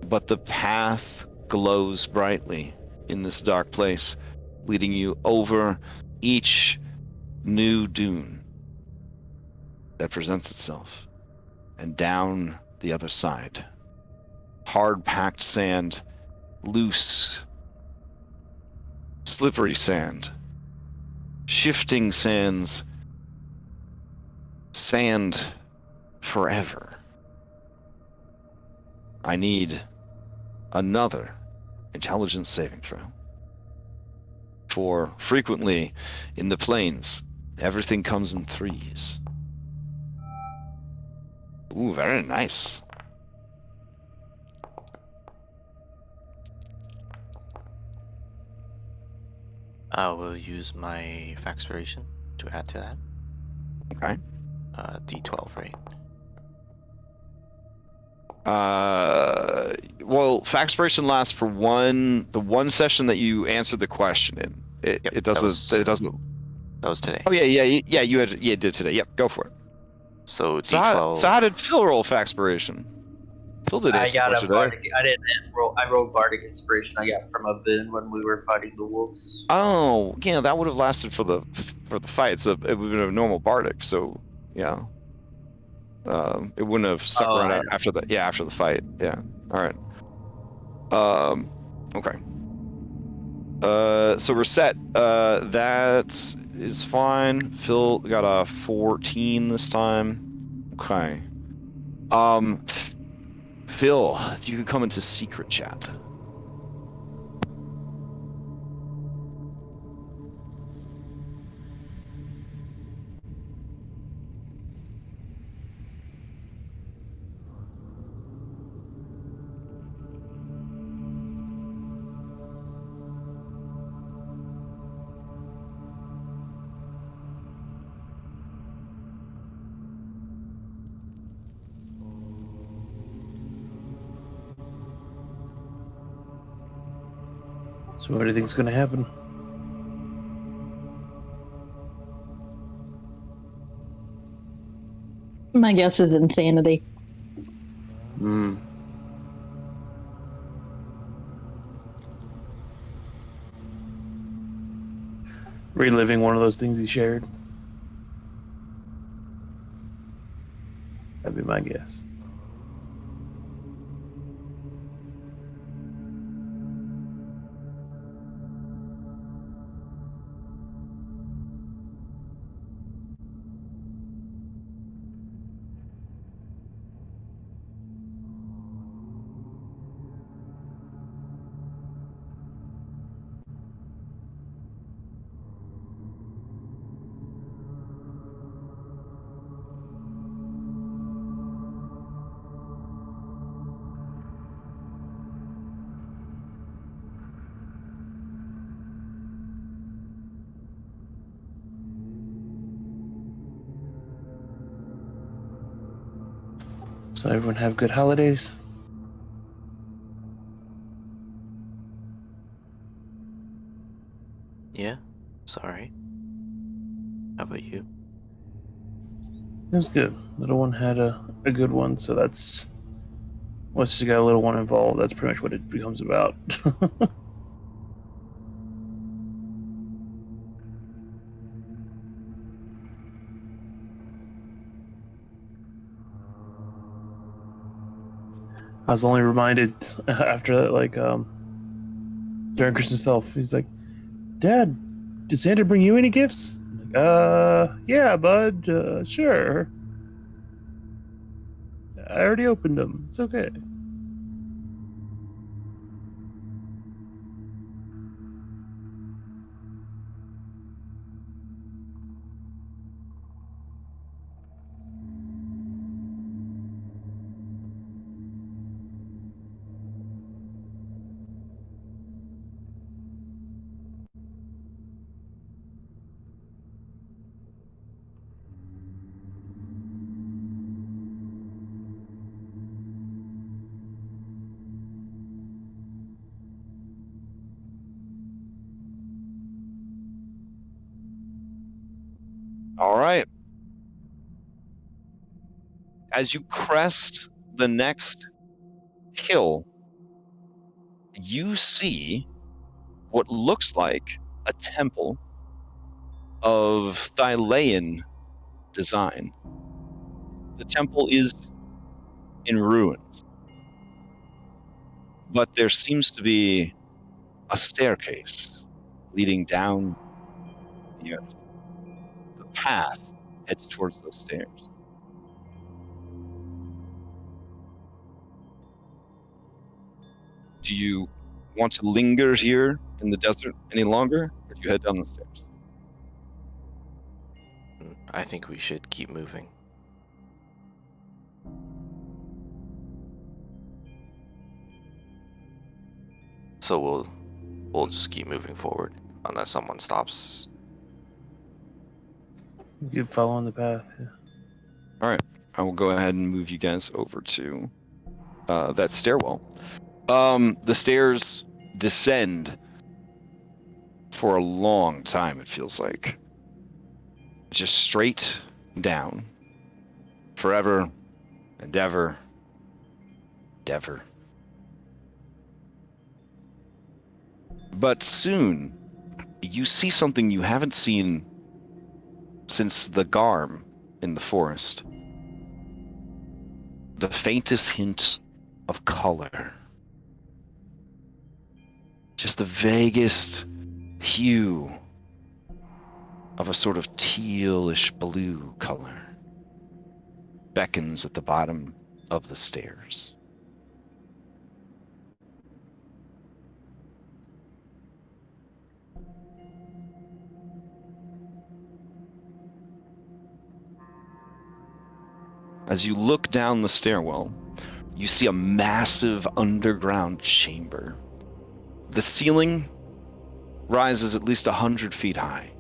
But the path glows brightly in this dark place, leading you over each new dune that presents itself and down the other side. Hard-packed sand, loose, slippery sand, shifting sands, sand forever. I need another intelligence saving throw. For frequently in the plains, everything comes in 3s. Ooh, very nice. I will use my Factspiration to add to that. Okay. D12, right? Well, Factspiration lasts for the one session that you answered the question in. It doesn't. That was today. Oh yeah. You did today. Yep, go for it. So So D12. how did Phil roll Factspiration? Phil did I answer got the a question today. bardic. I didn't roll. I rolled bardic inspiration. I got from a bin when we were fighting the wolves. Oh yeah, that would have lasted for the fight. So it would have been a normal bardic. So yeah. It wouldn't have stuck around after the fight. Yeah. All right. Okay. So we're set. That is fine. Phil got a 14 this time. Okay. Phil, if you could come into secret chat. So what do you think's going to happen? My guess is insanity. Hmm. Reliving one of those things he shared. That'd be my guess. So everyone have good holidays. Yeah, sorry. How about you? It was good. Little one had a good one, so that's once you got a little one involved, that's pretty much what it becomes about. I was only reminded after that, like during Christmas itself, he's like, "Dad, did Santa bring you any gifts?" I'm like, yeah, bud, sure. I already opened them. It's okay. All right. As you crest the next hill, you see what looks like a temple of Thylean design. The temple is in ruins, but there seems to be a staircase leading down the earth. The path heads towards those stairs. Do you want to linger here in the desert any longer, or do you head down the stairs? I think we should keep moving. So we'll just keep moving forward unless someone stops. You keep following the path. Yeah. All right, I will go ahead and move you guys over to that stairwell. The stairs descend for a long time, it feels like. Just straight down. Forever and ever. Ever. But soon, you see something you haven't seen since the Garm in the forest. The faintest hint of color. Just the vaguest hue of a sort of tealish blue color beckons at the bottom of the stairs. As you look down the stairwell, you see a massive underground chamber. The ceiling rises at least 100 feet high.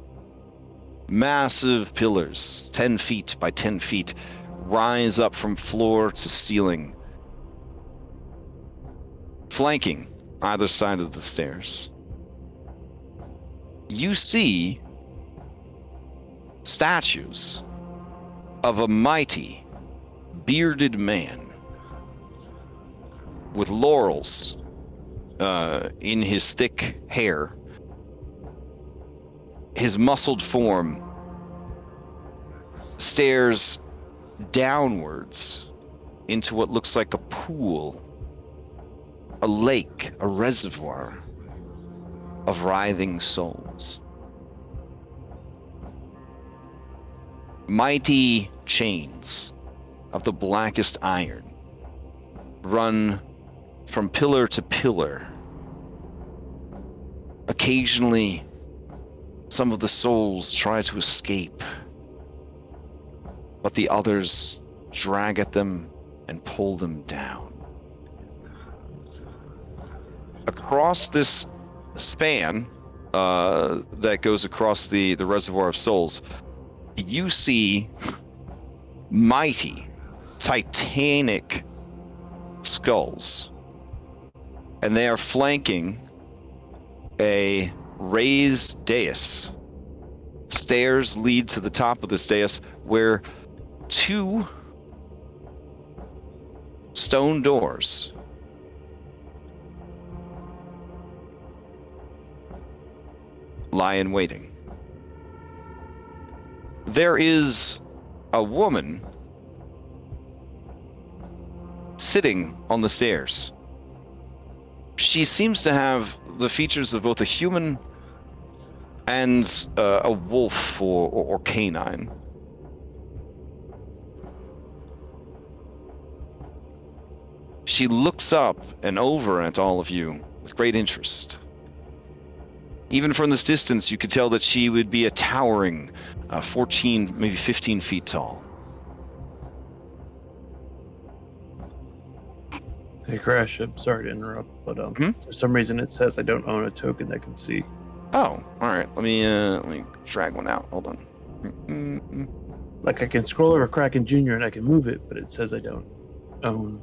Massive pillars, 10 feet by 10 feet, rise up from floor to ceiling, flanking either side of the stairs. You see statues of a mighty bearded man with laurels in his thick hair. His muscled form stares downwards into what looks like a pool, a lake, a reservoir of writhing souls. Mighty chains of the blackest iron run from pillar to pillar. Occasionally, some of the souls try to escape, but the others drag at them and pull them down. Across this span that goes across the Reservoir of Souls, you see mighty, titanic skulls, and they are flanking a raised dais. Stairs lead to the top of this dais where two stone doors lie in waiting. There is a woman sitting on the stairs. She seems to have the features of both a human and a wolf or canine. She looks up and over at all of you with great interest. Even from this distance, you could tell that she would be a towering 14, maybe 15 feet tall. Hey, Crash, I'm sorry to interrupt, but for some reason it says I don't own a token that can see. Oh, all right. Let me drag one out. Hold on. Like I can scroll over Kraken Jr. and I can move it, but it says I don't own.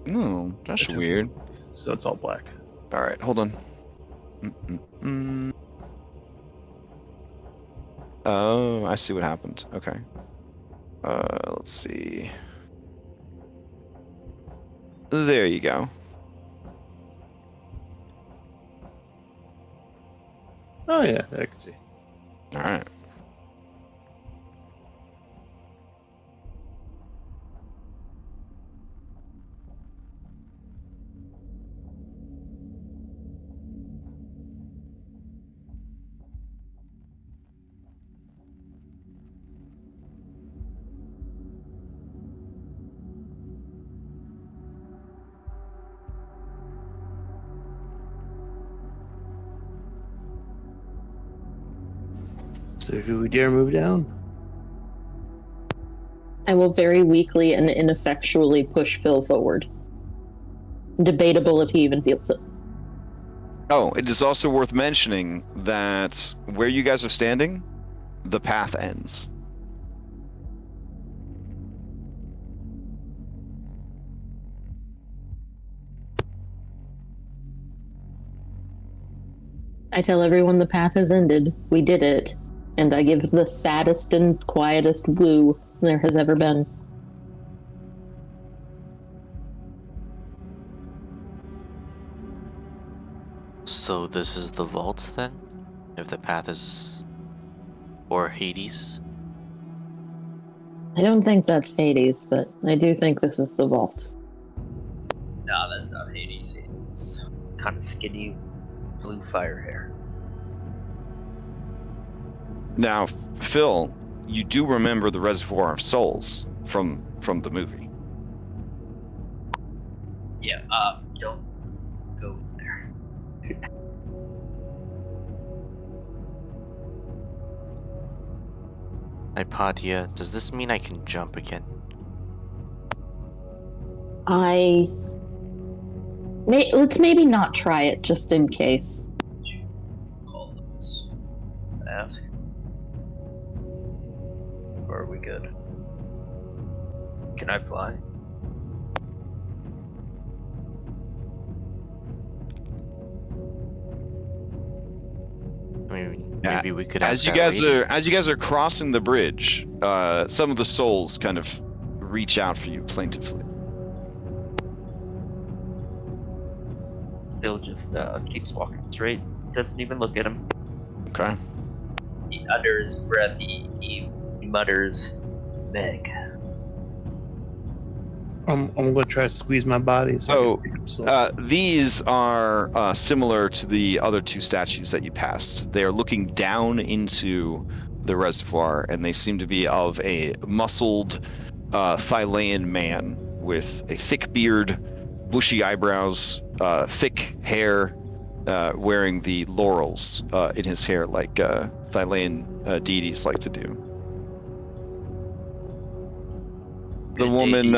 No, that's weird. So it's all black. All right, hold on. Oh, I see what happened. Okay. Let's see. There you go. Oh yeah, I can see. All right. So do we dare move down? I will very weakly and ineffectually push Phil forward. Debatable if he even feels it. Oh, it is also worth mentioning that where you guys are standing, the path ends. I tell everyone the path has ended. We did it. And I give the saddest and quietest woo there has ever been. So this is the vault then? If the path is... or Hades? I don't think that's Hades, but I do think this is the vault. Nah, that's not Hades. It's kind of skinny blue fire hair. Now, Phil, you do remember the Reservoir of Souls from the movie. Yeah, don't go there. Hypatia, does this mean I can jump again? Let's maybe not try it, just in case. Call this. Ask. Or are we good? Can I fly? I mean, maybe we could as ask you that guys lady. are crossing the bridge, some of the souls kind of reach out for you plaintively. Bill just keeps walking straight. Doesn't even look at him. Okay. Under his breath, he mutters, "Meg." I'm gonna try to squeeze my body so I So, can take up some. these are similar to the other two statues that you passed. They are looking down into the reservoir, and they seem to be of a muscled Thylean man with a thick beard, bushy eyebrows, thick hair, wearing the laurels in his hair like Thylean deities like to do. The woman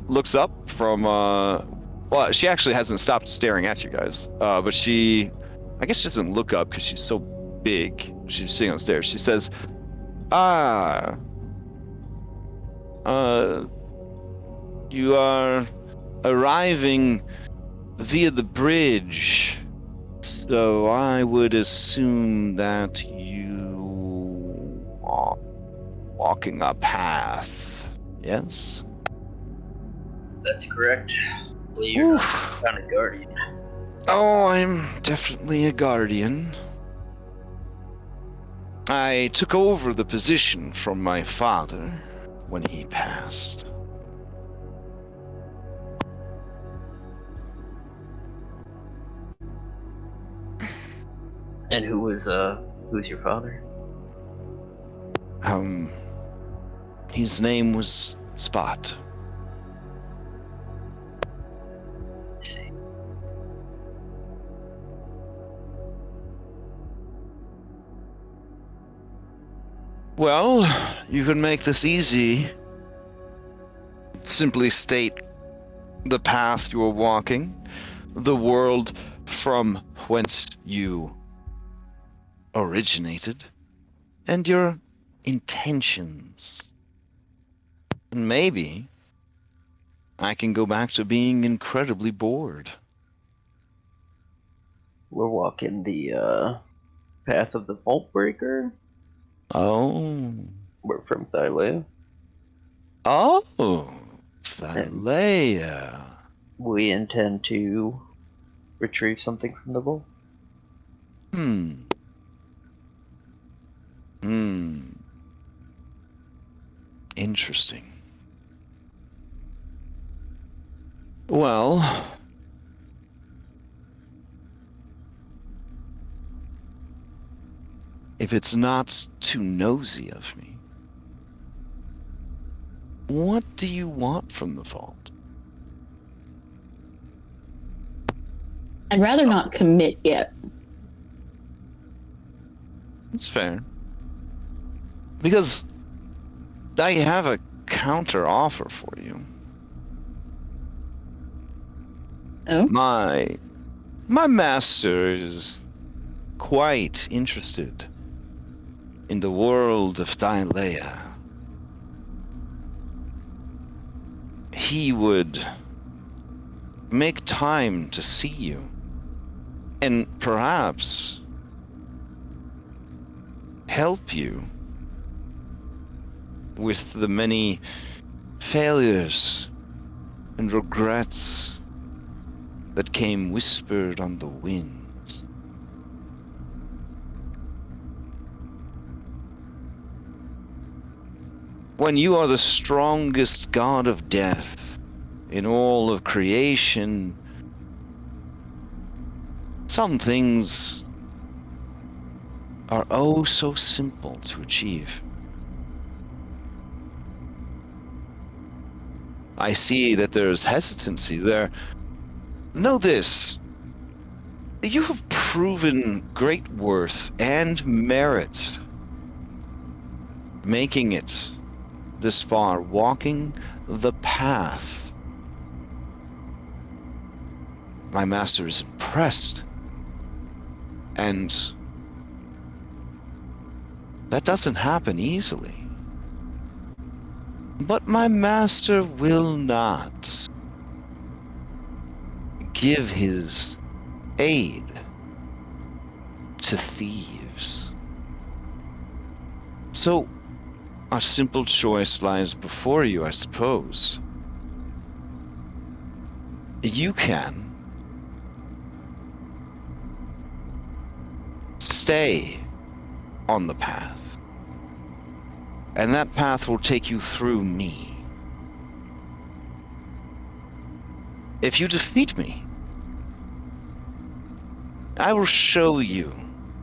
looks up from, well, she actually hasn't stopped staring at you guys, but I guess she doesn't look up because she's so big. She's sitting on the stairs. She says, you are arriving via the bridge, so I would assume that you are walking a path. Yes? That's correct. Well, you're not kind of guardian. Oh, I'm definitely a guardian. I took over the position from my father when he passed. And who's your father? His name was Spot. Let's see. Well, you can make this easy. Simply state the path you are walking, the world from whence you originated, and your intentions. And maybe I can go back to being incredibly bored. We're walking the path of the Vault Breaker. Oh. We're from Thylea. Oh. Thylea. We intend to retrieve something from the vault. Interesting. Well, if it's not too nosy of me, what do you want from the vault? I'd rather not commit yet. That's fair. Because I have a counter offer for you. Oh? My master is quite interested in the world of Thylea. He would make time to see you, and perhaps help you with the many failures and regrets that came whispered on the winds. When you are the strongest god of death in all of creation, some things are oh so simple to achieve. I see that there's hesitancy there. Know this. You have proven great worth and merit making it this far, walking the path. My master is impressed, and that doesn't happen easily. But my master will not give his aid to thieves. So, a simple choice lies before you, I suppose. You can stay on the path, and that path will take you through me. If you defeat me, I will show you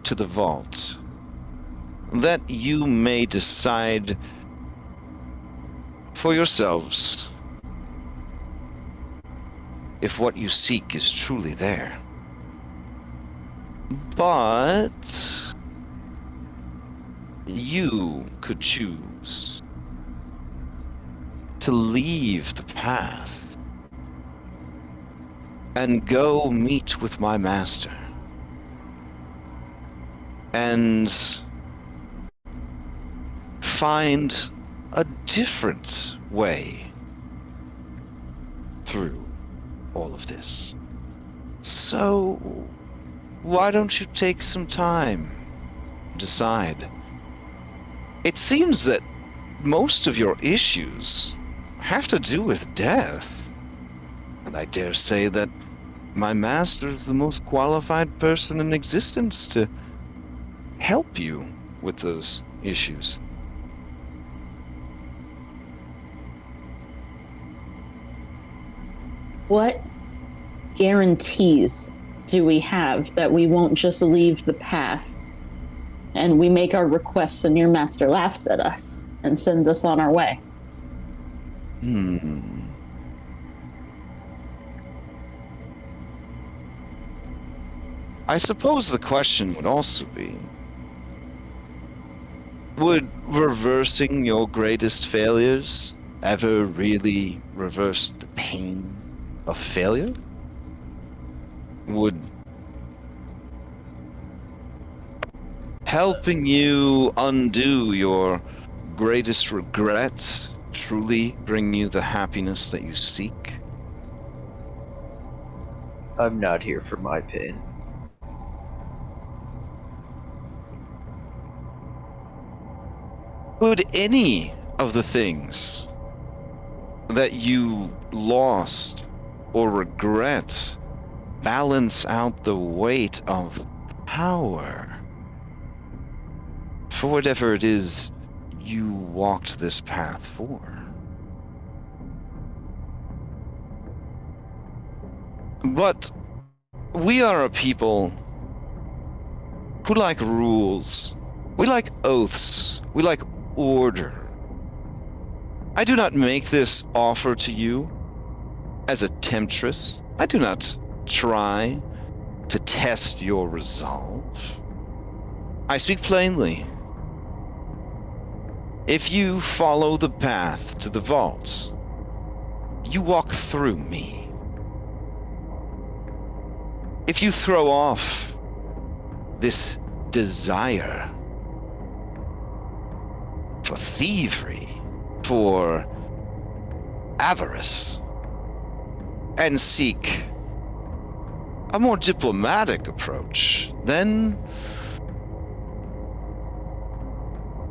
to the vault, that you may decide for yourselves if what you seek is truly there. But you could choose to leave the path and go meet with my master and find a different way through all of this. So, why don't you take some time and decide? It seems that most of your issues have to do with death, and I dare say that my master is the most qualified person in existence to help you with those issues. What guarantees do we have that we won't just leave the path and we make our requests and your master laughs at us and sends us on our way? I suppose the question would also be, would reversing your greatest failures ever really reverse the pain of failure? Would helping you undo your greatest regrets truly bring you the happiness that you seek? I'm not here for my pain. Would any of the things that you lost or regret balance out the weight of power for whatever it is you walked this path for? But we are a people who like rules. We like oaths. We like order. I do not make this offer to you as a temptress. I do not try to test your resolve. I speak plainly. If you follow the path to the vault, you walk through me. If you throw off this desire for thievery, for avarice, and seek a more diplomatic approach, then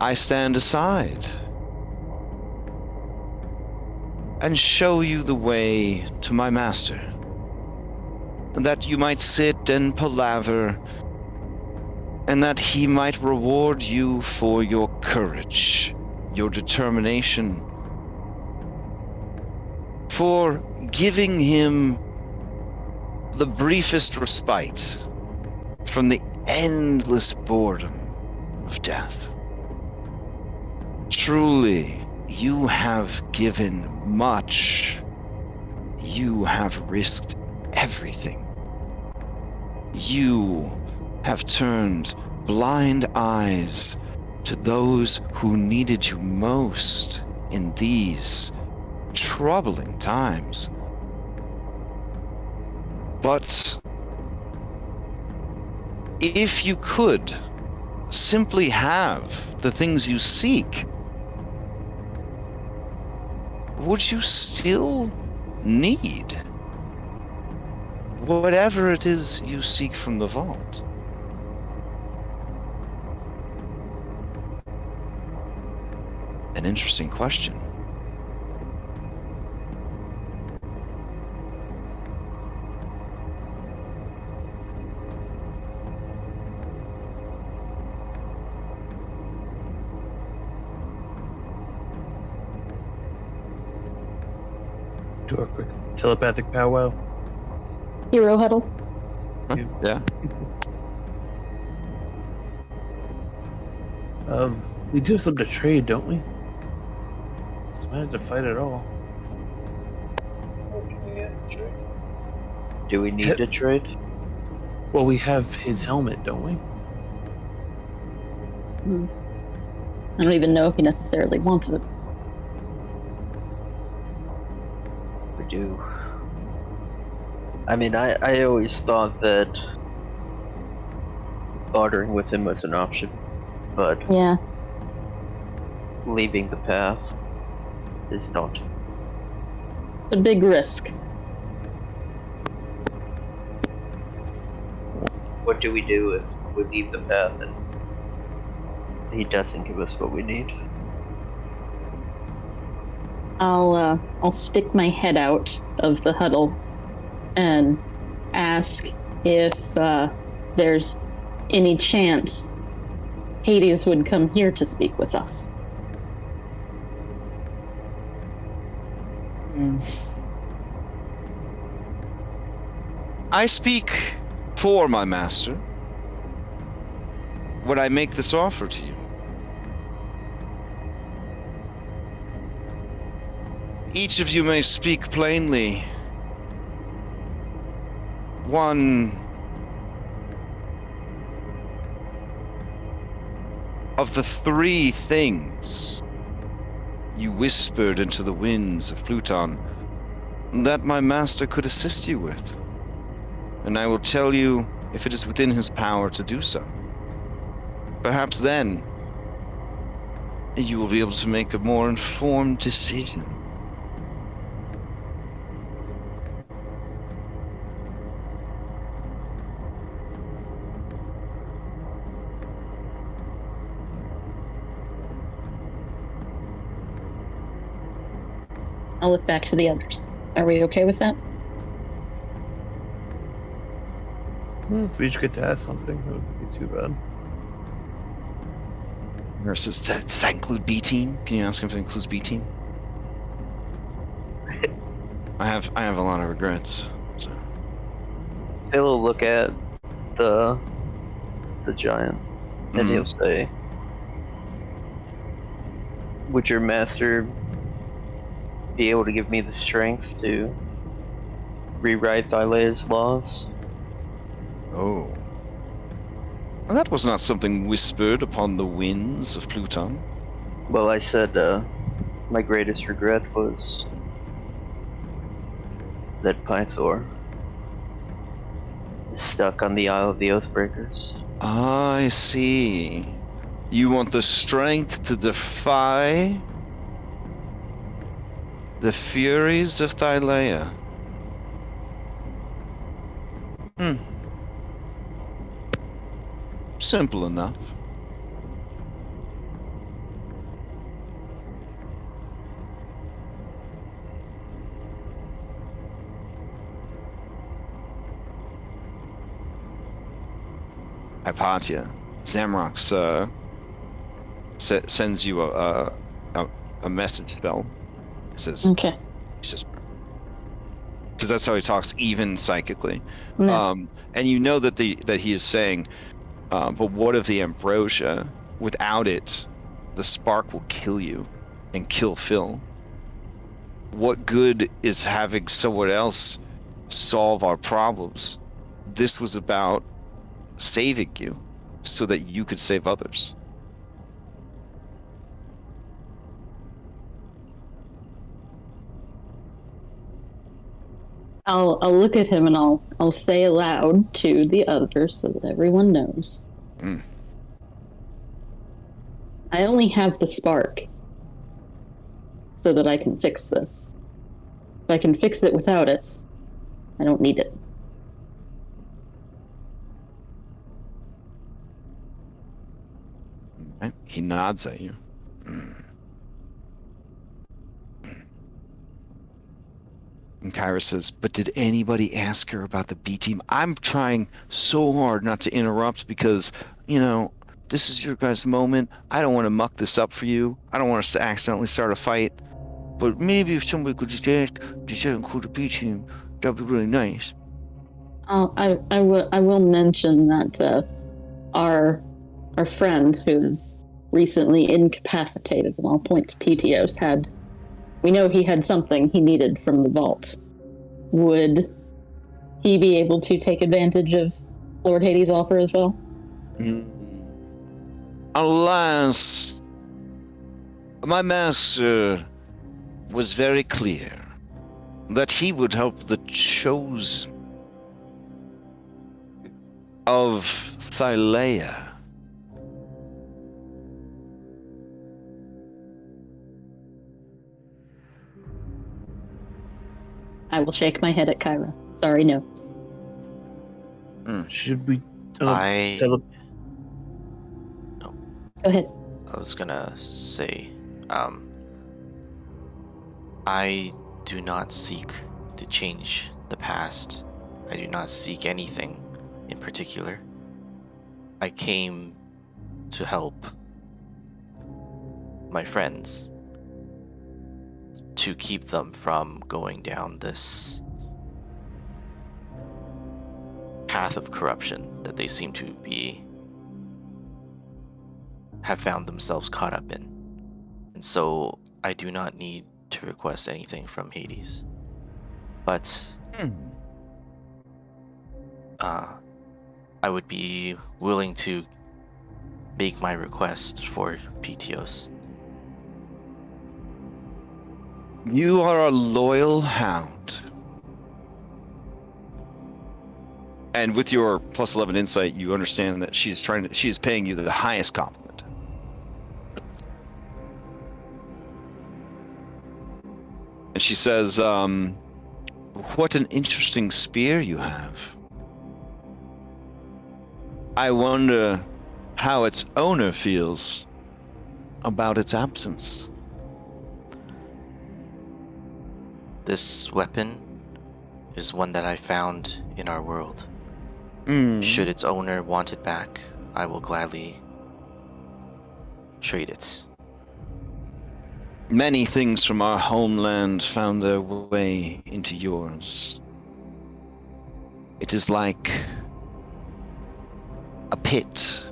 I stand aside and show you the way to my master, that you might sit and palaver, and that he might reward you for your courage, your determination, for giving him the briefest respite from the endless boredom of death. Truly, you have given much. You have risked everything. You have turned blind eyes to those who needed you most in these troubling times. But if you could simply have the things you seek, would you still need whatever it is you seek from the vault? An interesting question. Do a quick telepathic powwow. Hero huddle. Huh? Yeah. We do have something to trade, don't we? So might have to fight at all. Do we need to trade? Well, we have his helmet, don't we? I don't even know if he necessarily wants it. We do. I mean, I always thought that bartering with him was an option, but Yeah. leaving the path is not. It's a big risk. What do we do if we leave the path and he doesn't give us what we need? I'll stick my head out of the huddle and ask if there's any chance Hades would come here to speak with us. I speak for my master when I make this offer to you. Each of you may speak plainly. One of the three things you whispered into the winds of Pluton that my master could assist you with. And I will tell you if it is within his power to do so. Perhaps then you will be able to make a more informed decision. I'll look back to the others. Are we okay with that? If we each get to ask something, that wouldn't be too bad. Does that include B team? Can you ask him if it includes B team? I have a lot of regrets. So. He'll look at the giant and he'll say, "Would your master be able to give me the strength to rewrite Thylea's laws?" Oh. Well, that was not something whispered upon the winds of Pluton. Well, I said my greatest regret was that Pythor is stuck on the Isle of the Oathbreakers. I see. You want the strength to defy the furies of Thylea. Simple enough. Hypatia, Zamrox sends you a message spell. It says, Okay. he says, because that's how he talks, even psychically. Yeah. And you know that he is saying, but what of the ambrosia? Without it, the spark will kill you and kill Phil. What good is having someone else solve our problems? This was about saving you so that you could save others. I'll look at him and I'll say aloud to the others so that everyone knows. I only have the spark so that I can fix this. If I can fix it without it, I don't need it. Right? He nods at you. Kyra says, but did anybody ask her about the B team? I'm trying so hard not to interrupt because, this is your guys' moment. I don't want to muck this up for you. I don't want us to accidentally start a fight. But maybe if somebody could just ask to include the B team, that'd be really nice. I will mention that our friend who's recently incapacitated, and I'll point to PTOS, we know he had something he needed from the vault. Would he be able to take advantage of Lord Hades' offer as well? Alas, my master was very clear that he would help the chosen of Thylea. I will shake my head at Kyra. Sorry, no. Should we I tell him? Go ahead. I was gonna say, I do not seek to change the past. I do not seek anything in particular. I came to help my friends, to keep them from going down this path of corruption that they seem to have found themselves caught up in. And so I do not need to request anything from Hades. But I would be willing to make my request for PTOS. You are a loyal hound. And with your plus 11 insight, you understand that she is paying you the highest compliment. And she says, what an interesting spear you have. I wonder how its owner feels about its absence. This weapon is one that I found in our world. Should its owner want it back, I will gladly trade it. Many things from our homeland found their way into yours. It is like a pit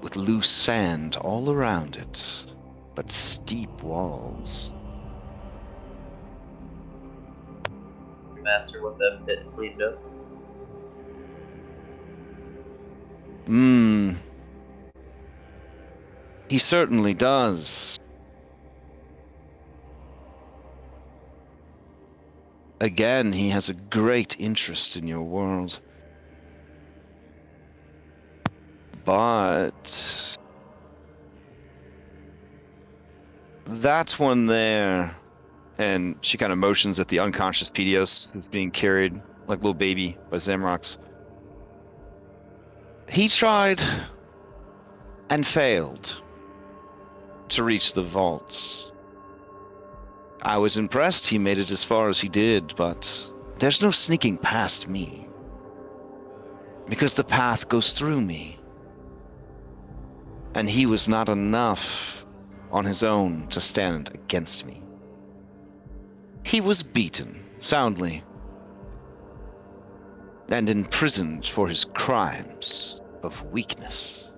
with loose sand all around it, but steep walls. Master, what that pit cleaned up. He certainly does. Again, he has a great interest in your world. But that one there, and she kind of motions at the unconscious Pedios who's being carried like a little baby by Zamrox. He tried and failed to reach the vaults. I was impressed he made it as far as he did, but there's no sneaking past me. Because the path goes through me. And he was not enough on his own to stand against me. He was beaten soundly and imprisoned for his crimes of weakness.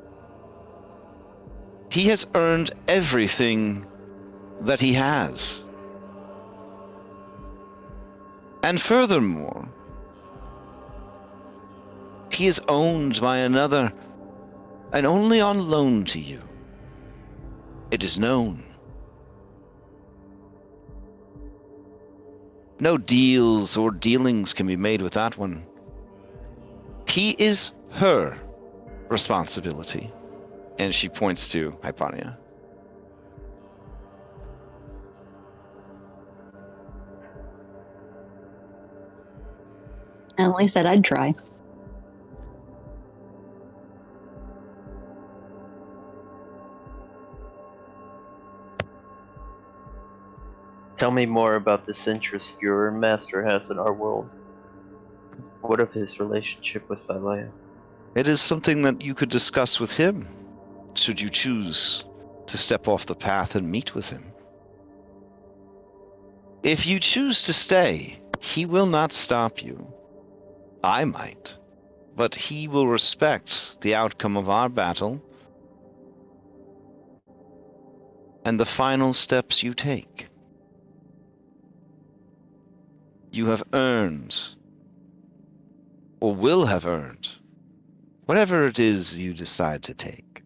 He has earned everything that he has. And furthermore, he is owned by another, and only on loan to you. It is known. No deals or dealings can be made with that one. He is her responsibility. And she points to Hyponia. I only said I'd try. Tell me more about this interest your master has in our world. What of his relationship with Thylea? It is something that you could discuss with him, should you choose to step off the path and meet with him. If you choose to stay, he will not stop you. I might, but he will respect the outcome of our battle and the final steps you take. You have earned, or will have earned, whatever it is you decide to take.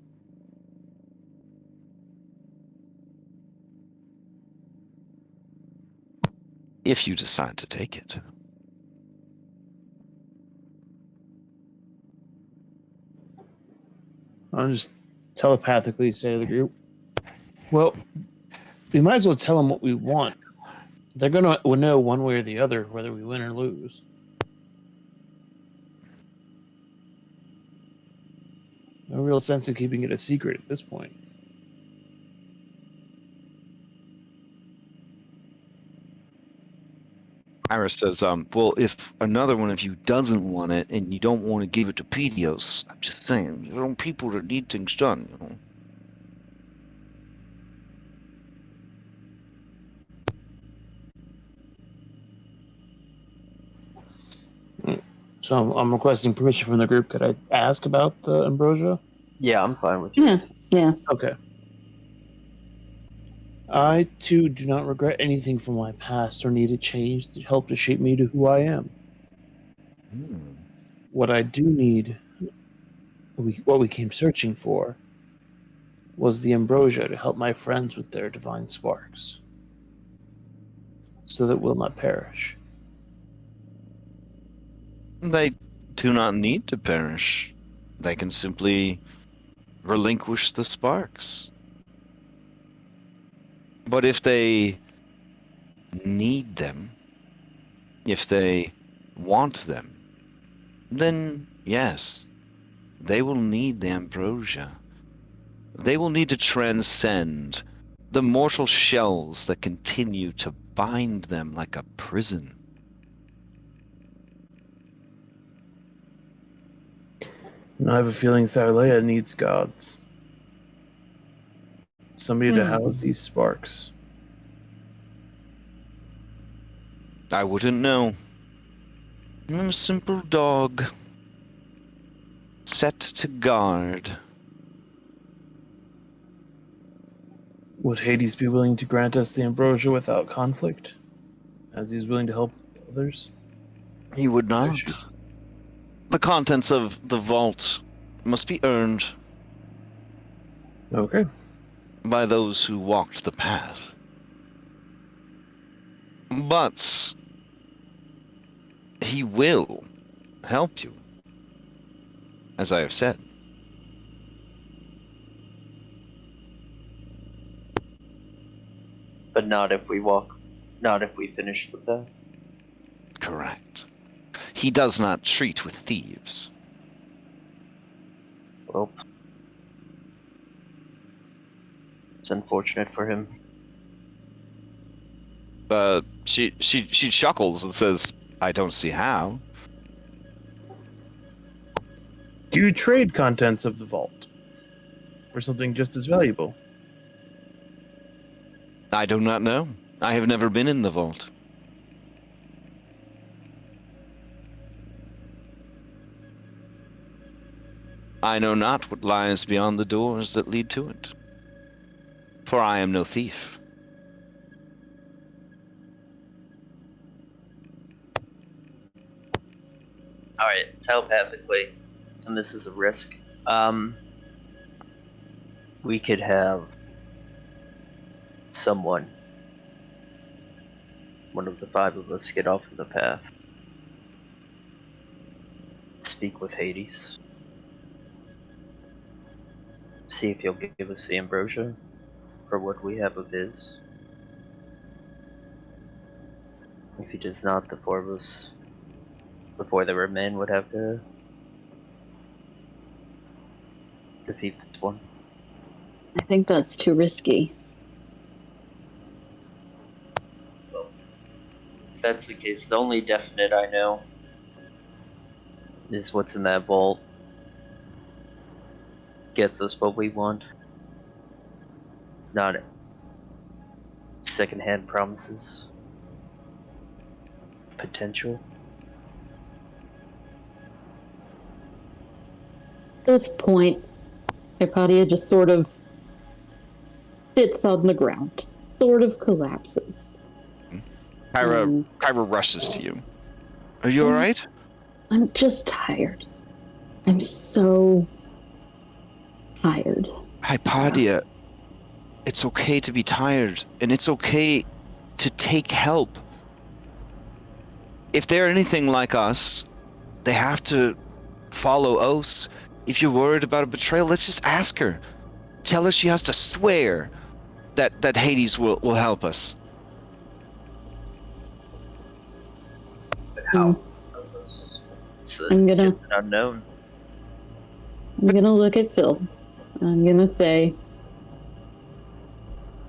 If you decide to take it. I'll just telepathically say to the group, well, we might as well tell them what we want. They're going to know one way or the other whether we win or lose. No real sense in keeping it a secret at this point. Iris says, well, if another one of you doesn't want it and you don't want to give it to Pedios, I'm just saying, there are people that need things done, you know. So I'm requesting permission from the group. Could I ask about the ambrosia? Yeah, I'm fine with you. Yeah. Okay. I, too, do not regret anything from my past or need a change to help to shape me to who I am. What I do need, what we came searching for, was the ambrosia to help my friends with their divine sparks, so that we'll not perish. They do not need to perish. They can simply relinquish the sparks. But if they need them, if they want them, then yes, they will need the ambrosia. They will need to transcend the mortal shells that continue to bind them like a prison. And I have a feeling Thylea needs gods. Somebody to house these sparks. I wouldn't know. I'm a simple dog, set to guard. Would Hades be willing to grant us the ambrosia without conflict, as he is willing to help others? He would not. The contents of the vault must be earned Okay. by those who walked the path. But he will help you, as I have said. But not if we finish the path. Correct. He does not treat with thieves. Well, it's unfortunate for him. She chuckles and says, I don't see how. Do you trade contents of the vault for something just as valuable? I do not know. I have never been in the vault. I know not what lies beyond the doors that lead to it, for I am no thief. Alright, telepathically, and this is a risk. We could have someone, one of the five of us, get off of the path. Speak with Hades. See if he'll give us the ambrosia for what we have of his. If he does not, the four of us, before there were men, would have to defeat this one. I think that's too risky. that's the case, the only definite I know is what's in that vault. Gets us what we want. Not secondhand promises. Potential. At this point, Hypatia just sort of sits on the ground, sort of collapses. Kyra rushes to you. Are you alright? I'm just tired. I'm so tired. Hypatia, it's okay to be tired, and it's okay to take help. If they're anything like us, they have to follow oaths. If you're worried about a betrayal, let's just ask her. Tell her she has to swear that Hades will help us. But how? It's just an unknown. I'm gonna look at Phil. I'm gonna say,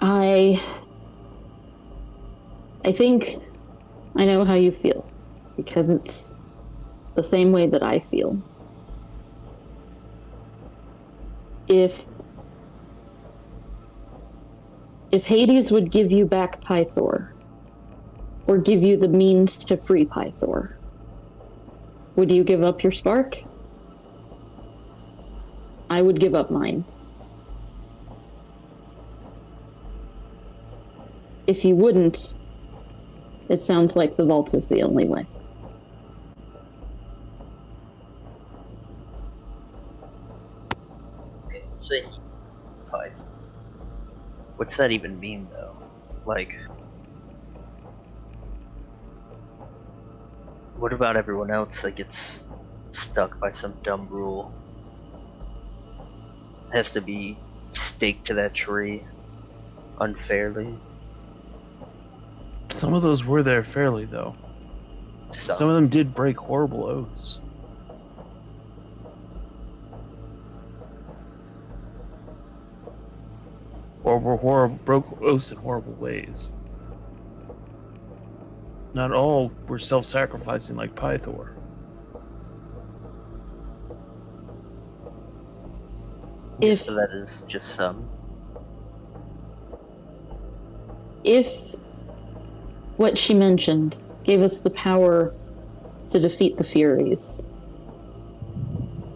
I think I know how you feel, because it's the same way that I feel. If Hades would give you back Pythor, or give you the means to free Pythor, would you give up your spark? I would give up mine. If you wouldn't, it sounds like the vault is the only way. Okay, let's say Python. What's that even mean, though? Like, what about everyone else that gets stuck by some dumb rule? Has to be staked to that tree unfairly. Some of those were there fairly, though. Some of them did break horrible oaths. Or broke oaths in horrible ways. Not all were self-sacrificing like Pythor. So that is just some. If what she mentioned gave us the power to defeat the Furies,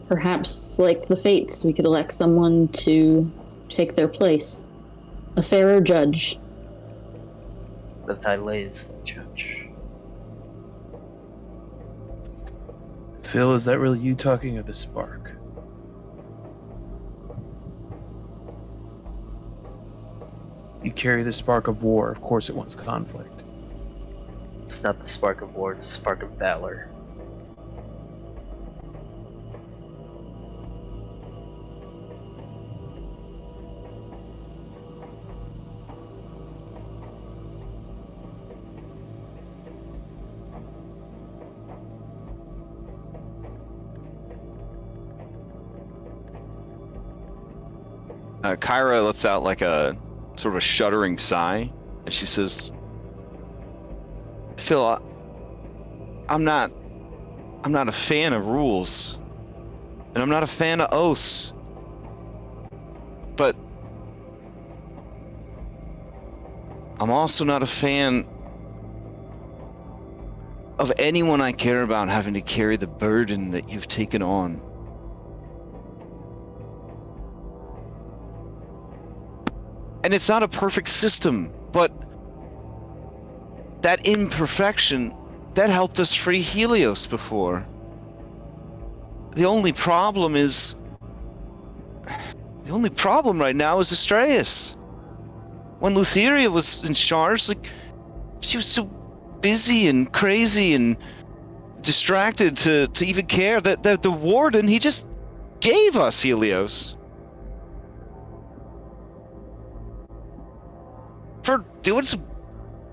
perhaps, like the Fates, we could elect someone to take their place. A fairer judge. The Thylea is the judge. Phil, is that really you talking, or the spark? You carry the spark of war, of course it wants conflict. It's not the spark of war, it's the spark of valor. Kyra lets out like a sort of a shuddering sigh, and she says, Phil, I'm not a fan of rules, and I'm not a fan of oaths, but I'm also not a fan of anyone I care about having to carry the burden that you've taken on. And it's not a perfect system, but that imperfection, that helped us free Helios before. The only problem right now is Astraeus. When Lutheria was in charge, like, she was so busy and crazy and distracted to even care that the warden, he just gave us Helios. For doing some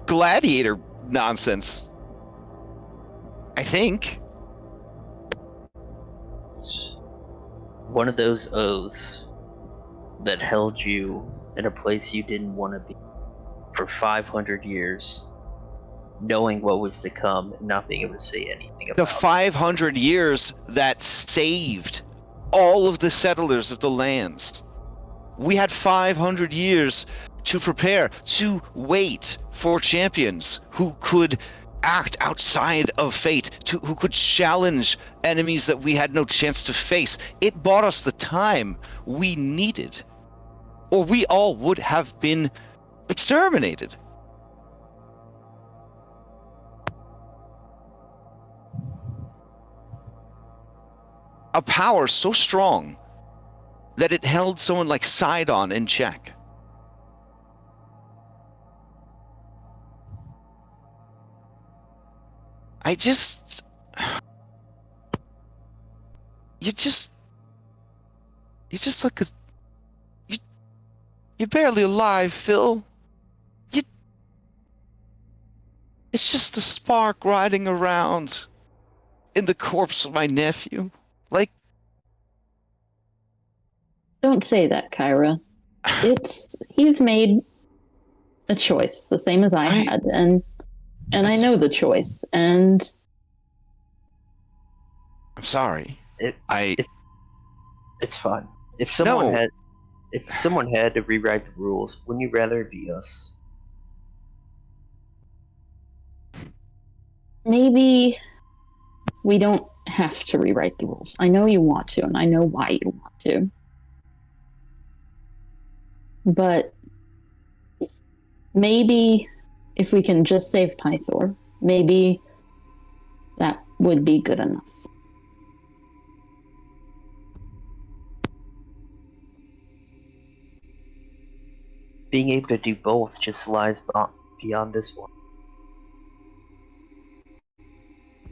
gladiator nonsense. I think. It's one of those oaths that held you in a place you didn't want to be for 500 years. knowing what was to come and not being able to say anything The about 500 years that saved all of the settlers of the lands. We had 500 years to prepare, to wait for champions who could act outside of fate, who could challenge enemies that we had no chance to face. It bought us the time we needed, or we all would have been exterminated. A power so strong that it held someone like Sydon in check. You're just like you're barely alive, Phil. It's just a spark riding around in the corpse of my nephew. Like, Don't say that, Kyra. He's made a choice, the same as I had, and I know the choice, and I'm sorry. It's fine. If someone had to rewrite the rules, wouldn't you rather it be us? maybe we don't have to rewrite the rules. I know you want to, and I know why you want to. But maybe if we can just save Pythor, maybe that would be good enough. Being able to do both just lies beyond this one.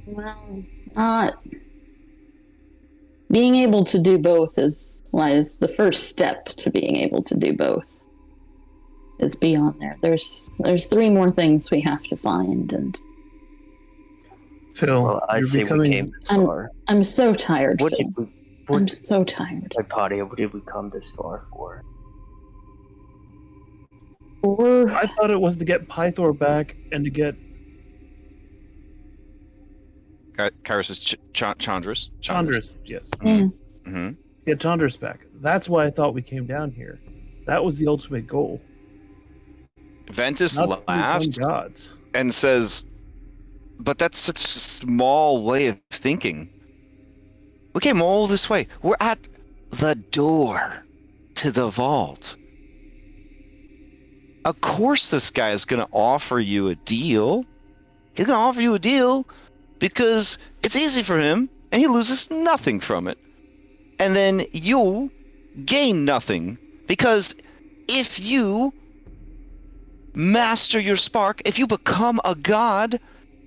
Well, not being able to do both lies the first step to being able to do both. It's beyond there. There's 3 more things we have to find, and Phil, Well, I you're say becoming. we came this far. I'm so tired. What Phil. did we? I'm so tired. Hypatia, what did we come this far for? Or I thought it was to get Pythor back and to get Kyra says Chandras. Chandras. Yes, Mm-hmm. get Chandras back. That's why I thought we came down here. That was the ultimate goal. Ventus Not to become laughs gods. and says, "But that's such a small way of thinking. We came all this way. We're at the door to the vault. Of course this guy is going to offer you a deal. He's going to offer you a deal because it's easy for him and he loses nothing from it. And then you gain nothing because if you master your spark, if you become a god,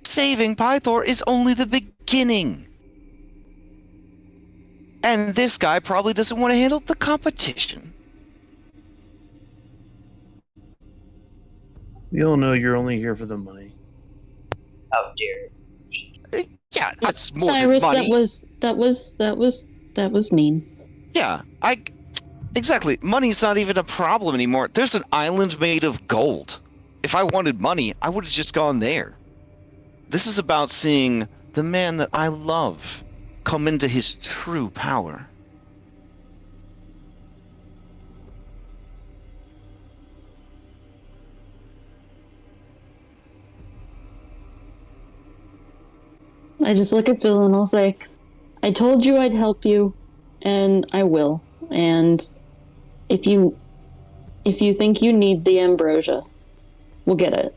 saving Pythor is only the beginning. And this guy probably doesn't want to handle the competition." We all know you're only here for the money. How dare! Yeah, that's more Cyrus, than money. that was mean. Yeah, exactly. Money's not even a problem anymore. There's an island made of gold. If I wanted money, I would have just gone there. This is about seeing the man that I love come into his true power. I just look at Phil and I'll say, I told you I'd help you, and I will. And if you think you need the ambrosia, we'll get it.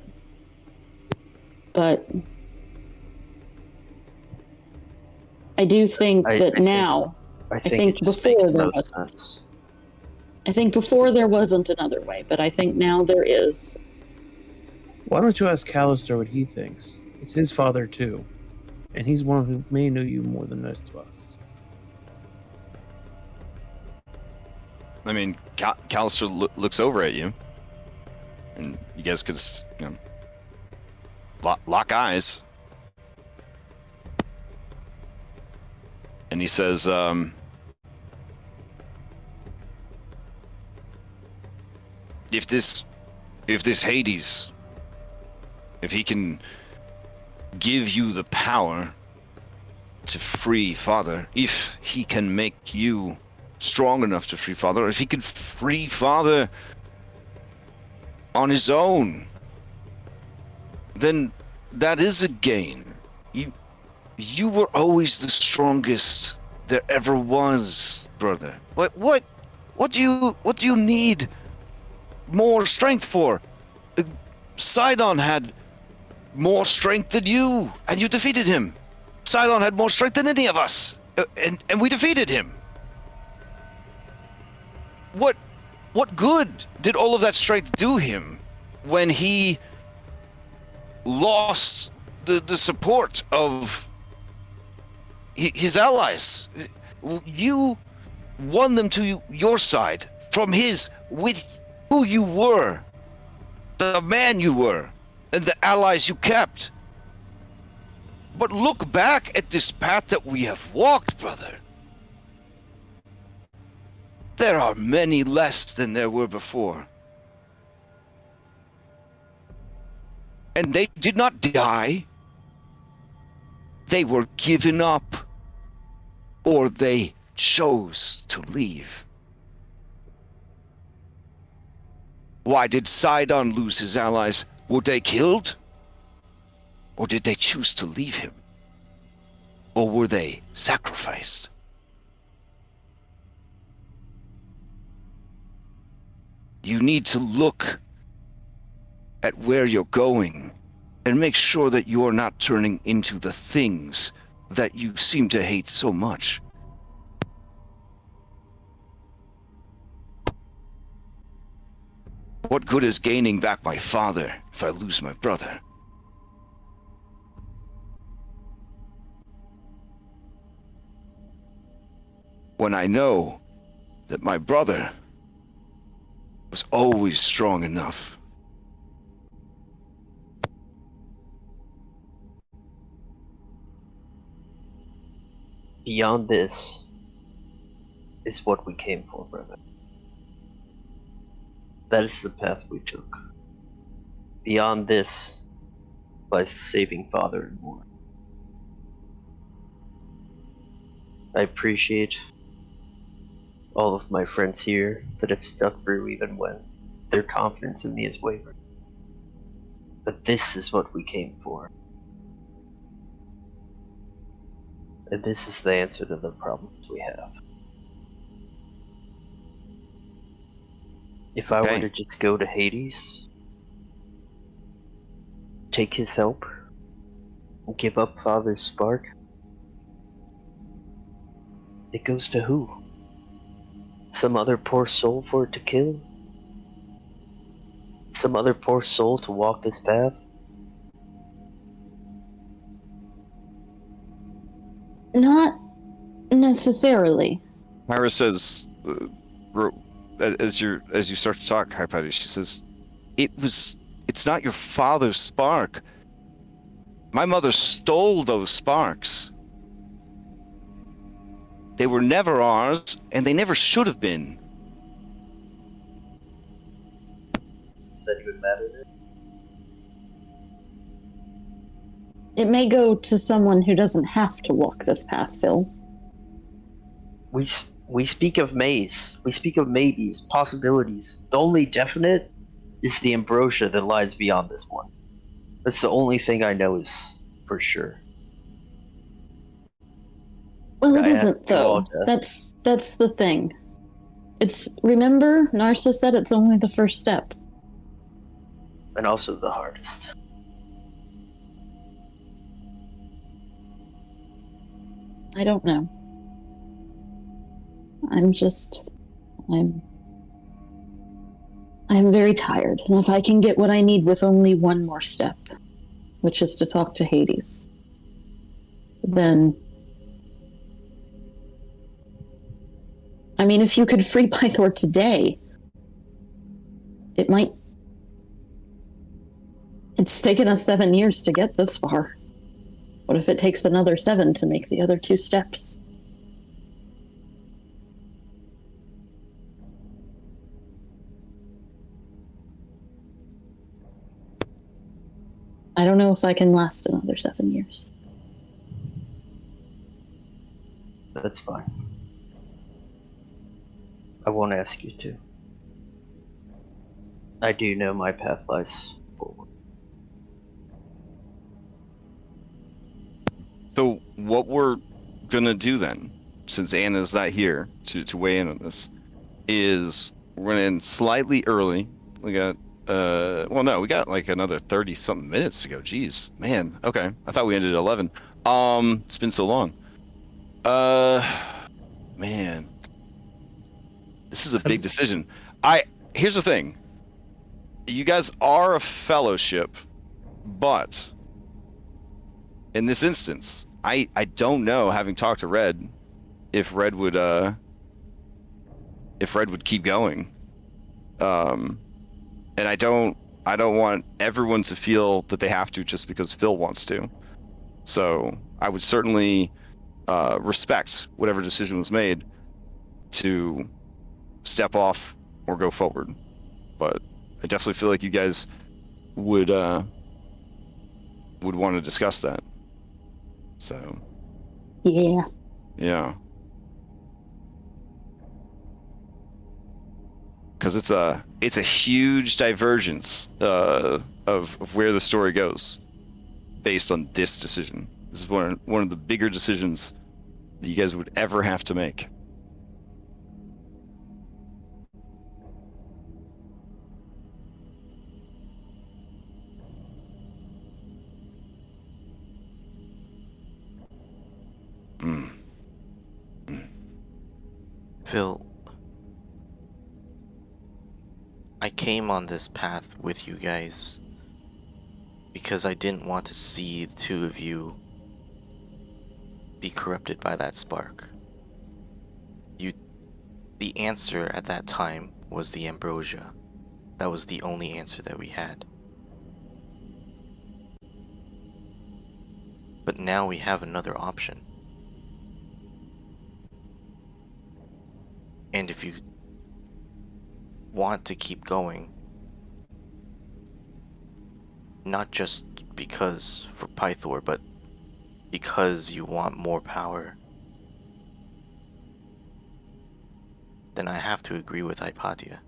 But I do think I think before there wasn't. I think before there wasn't another way, but I think now there is. Why don't you ask Callister what he thinks? It's his father too, and he's one who may know you more than most of us. I mean, Callister looks over at you, and you guys could, lock eyes. And he says, if this Hades, if he can give you the power to free Father, if he can make you strong enough to free Father, if he could free Father on his own, then that is a gain. You were always the strongest there ever was, brother. What do you need more strength for? Sydon had more strength than you, and you defeated him. Sydon had more strength than any of us, and we defeated him. What good did all of that strength do him when he lost the support of his allies? You won them to your side from his, with who you were, the man you were, and the allies you kept. But look back at this path that we have walked, brother. There are many less than there were before. And they did not die. They were given up, or they chose to leave. Why did Sydon lose his allies? Were they killed? Or did they choose to leave him? Or were they sacrificed? You need to look at where you're going and make sure that you're not turning into the things that you seem to hate so much. What good is gaining back my father if I lose my brother? When I know that my brother was always strong enough. Beyond this is what we came for, brother. That is the path we took. Beyond this lies saving Father and more. I appreciate all of my friends here that have stuck through even when their confidence in me is wavering. But this is what we came for. And this is the answer to the problems we have. If I were to just go to Hades, take his help, and give up Father's spark, it goes to who? Some other poor soul for it to kill? Some other poor soul to walk this path? Not necessarily. Myra says, as you start to talk, Hypatia, she says, it's not your father's spark. My mother stole those sparks. They were never ours, and they never should have been. Said you would matter then? It may go to someone who doesn't have to walk this path, Phil. We speak of mays. We speak of maybes, possibilities. The only definite is the ambrosia that lies beyond this one. That's the only thing I know is for sure. Well, it isn't, though. That's the thing. Remember, Narcissus said it's only the first step. And also the hardest. I don't know. I'm very tired, and if I can get what I need with only one more step, which is to talk to Hades, then... I mean, if you could free Pythor today, it might... It's taken us 7 years to get this far. What if it takes another 7 to make the other 2 steps? I I don't know if I can last another 7 years. That's fine. I won't ask you to. I do know my path lies forward. So what we're gonna do then, since Anna's not here to weigh in on this, is we're gonna end slightly early. We got well, no, we got like another 30 something minutes to go. Jeez, man. Okay, I thought we ended at 11. It's been so long. Man, this is a big decision. Here's the thing. You guys are a fellowship, but in this instance, I don't know, having talked to Red, if Red would keep going. And I don't want everyone to feel that they have to just because Phil wants to. So I would certainly respect whatever decision was made to step off or go forward. But I definitely feel like you guys would want to discuss that. So yeah, because it's a huge divergence of where the story goes based on this decision. This is one of the bigger decisions that you guys would ever have to make. Phil, I came on this path with you guys because I didn't want to see the two of you be corrupted by that spark. The answer at that time was the ambrosia. That was the only answer that we had. But now we have another option. And if you want to keep going, not just because for Pythor, but because you want more power, then I have to agree with Hypatia.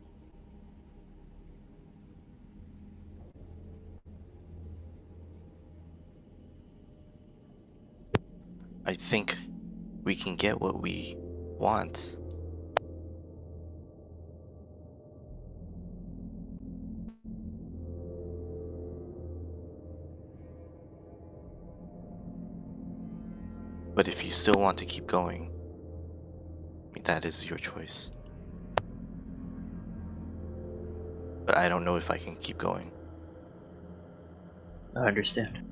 I think we can get what we want. But if you still want to keep going, that is your choice. But I don't know if I can keep going. I understand.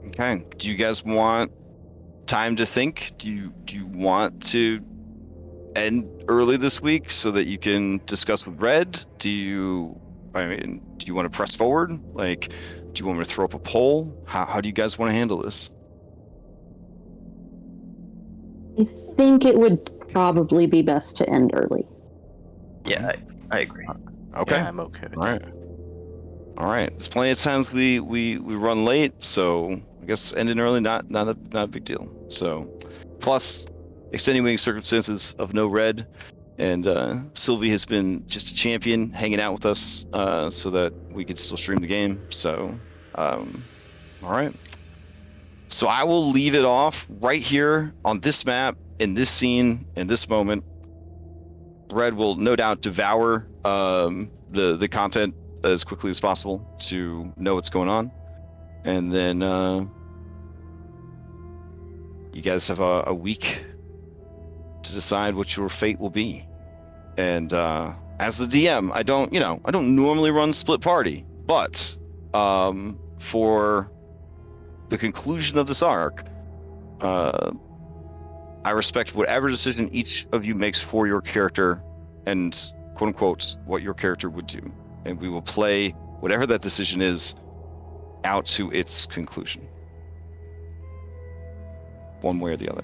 Okay. Do you guys want time to think? Do you want to end early this week so that you can discuss with Red? Do you want to press forward? Like, do you want me to throw up a poll? How do you guys want to handle this? I think it would probably be best to end early. Yeah, I agree. Okay. Yeah, I'm okay with All that. right. All right. There's plenty of times we run late, so I guess ending early not a big deal. So, plus extenuating circumstances of no Red, and Sylvie has been just a champion hanging out with us, so that we could still stream the game. So, all right. So I will leave it off right here on this map, in this scene, in this moment. Red will no doubt devour the content as quickly as possible to know what's going on, and then you guys have a week to decide what your fate will be. And as the DM, I don't normally run split party, but for the conclusion of this arc, I I respect whatever decision each of you makes for your character and quote unquote what your character would do. And we will play whatever that decision is out to its conclusion. One way or the other.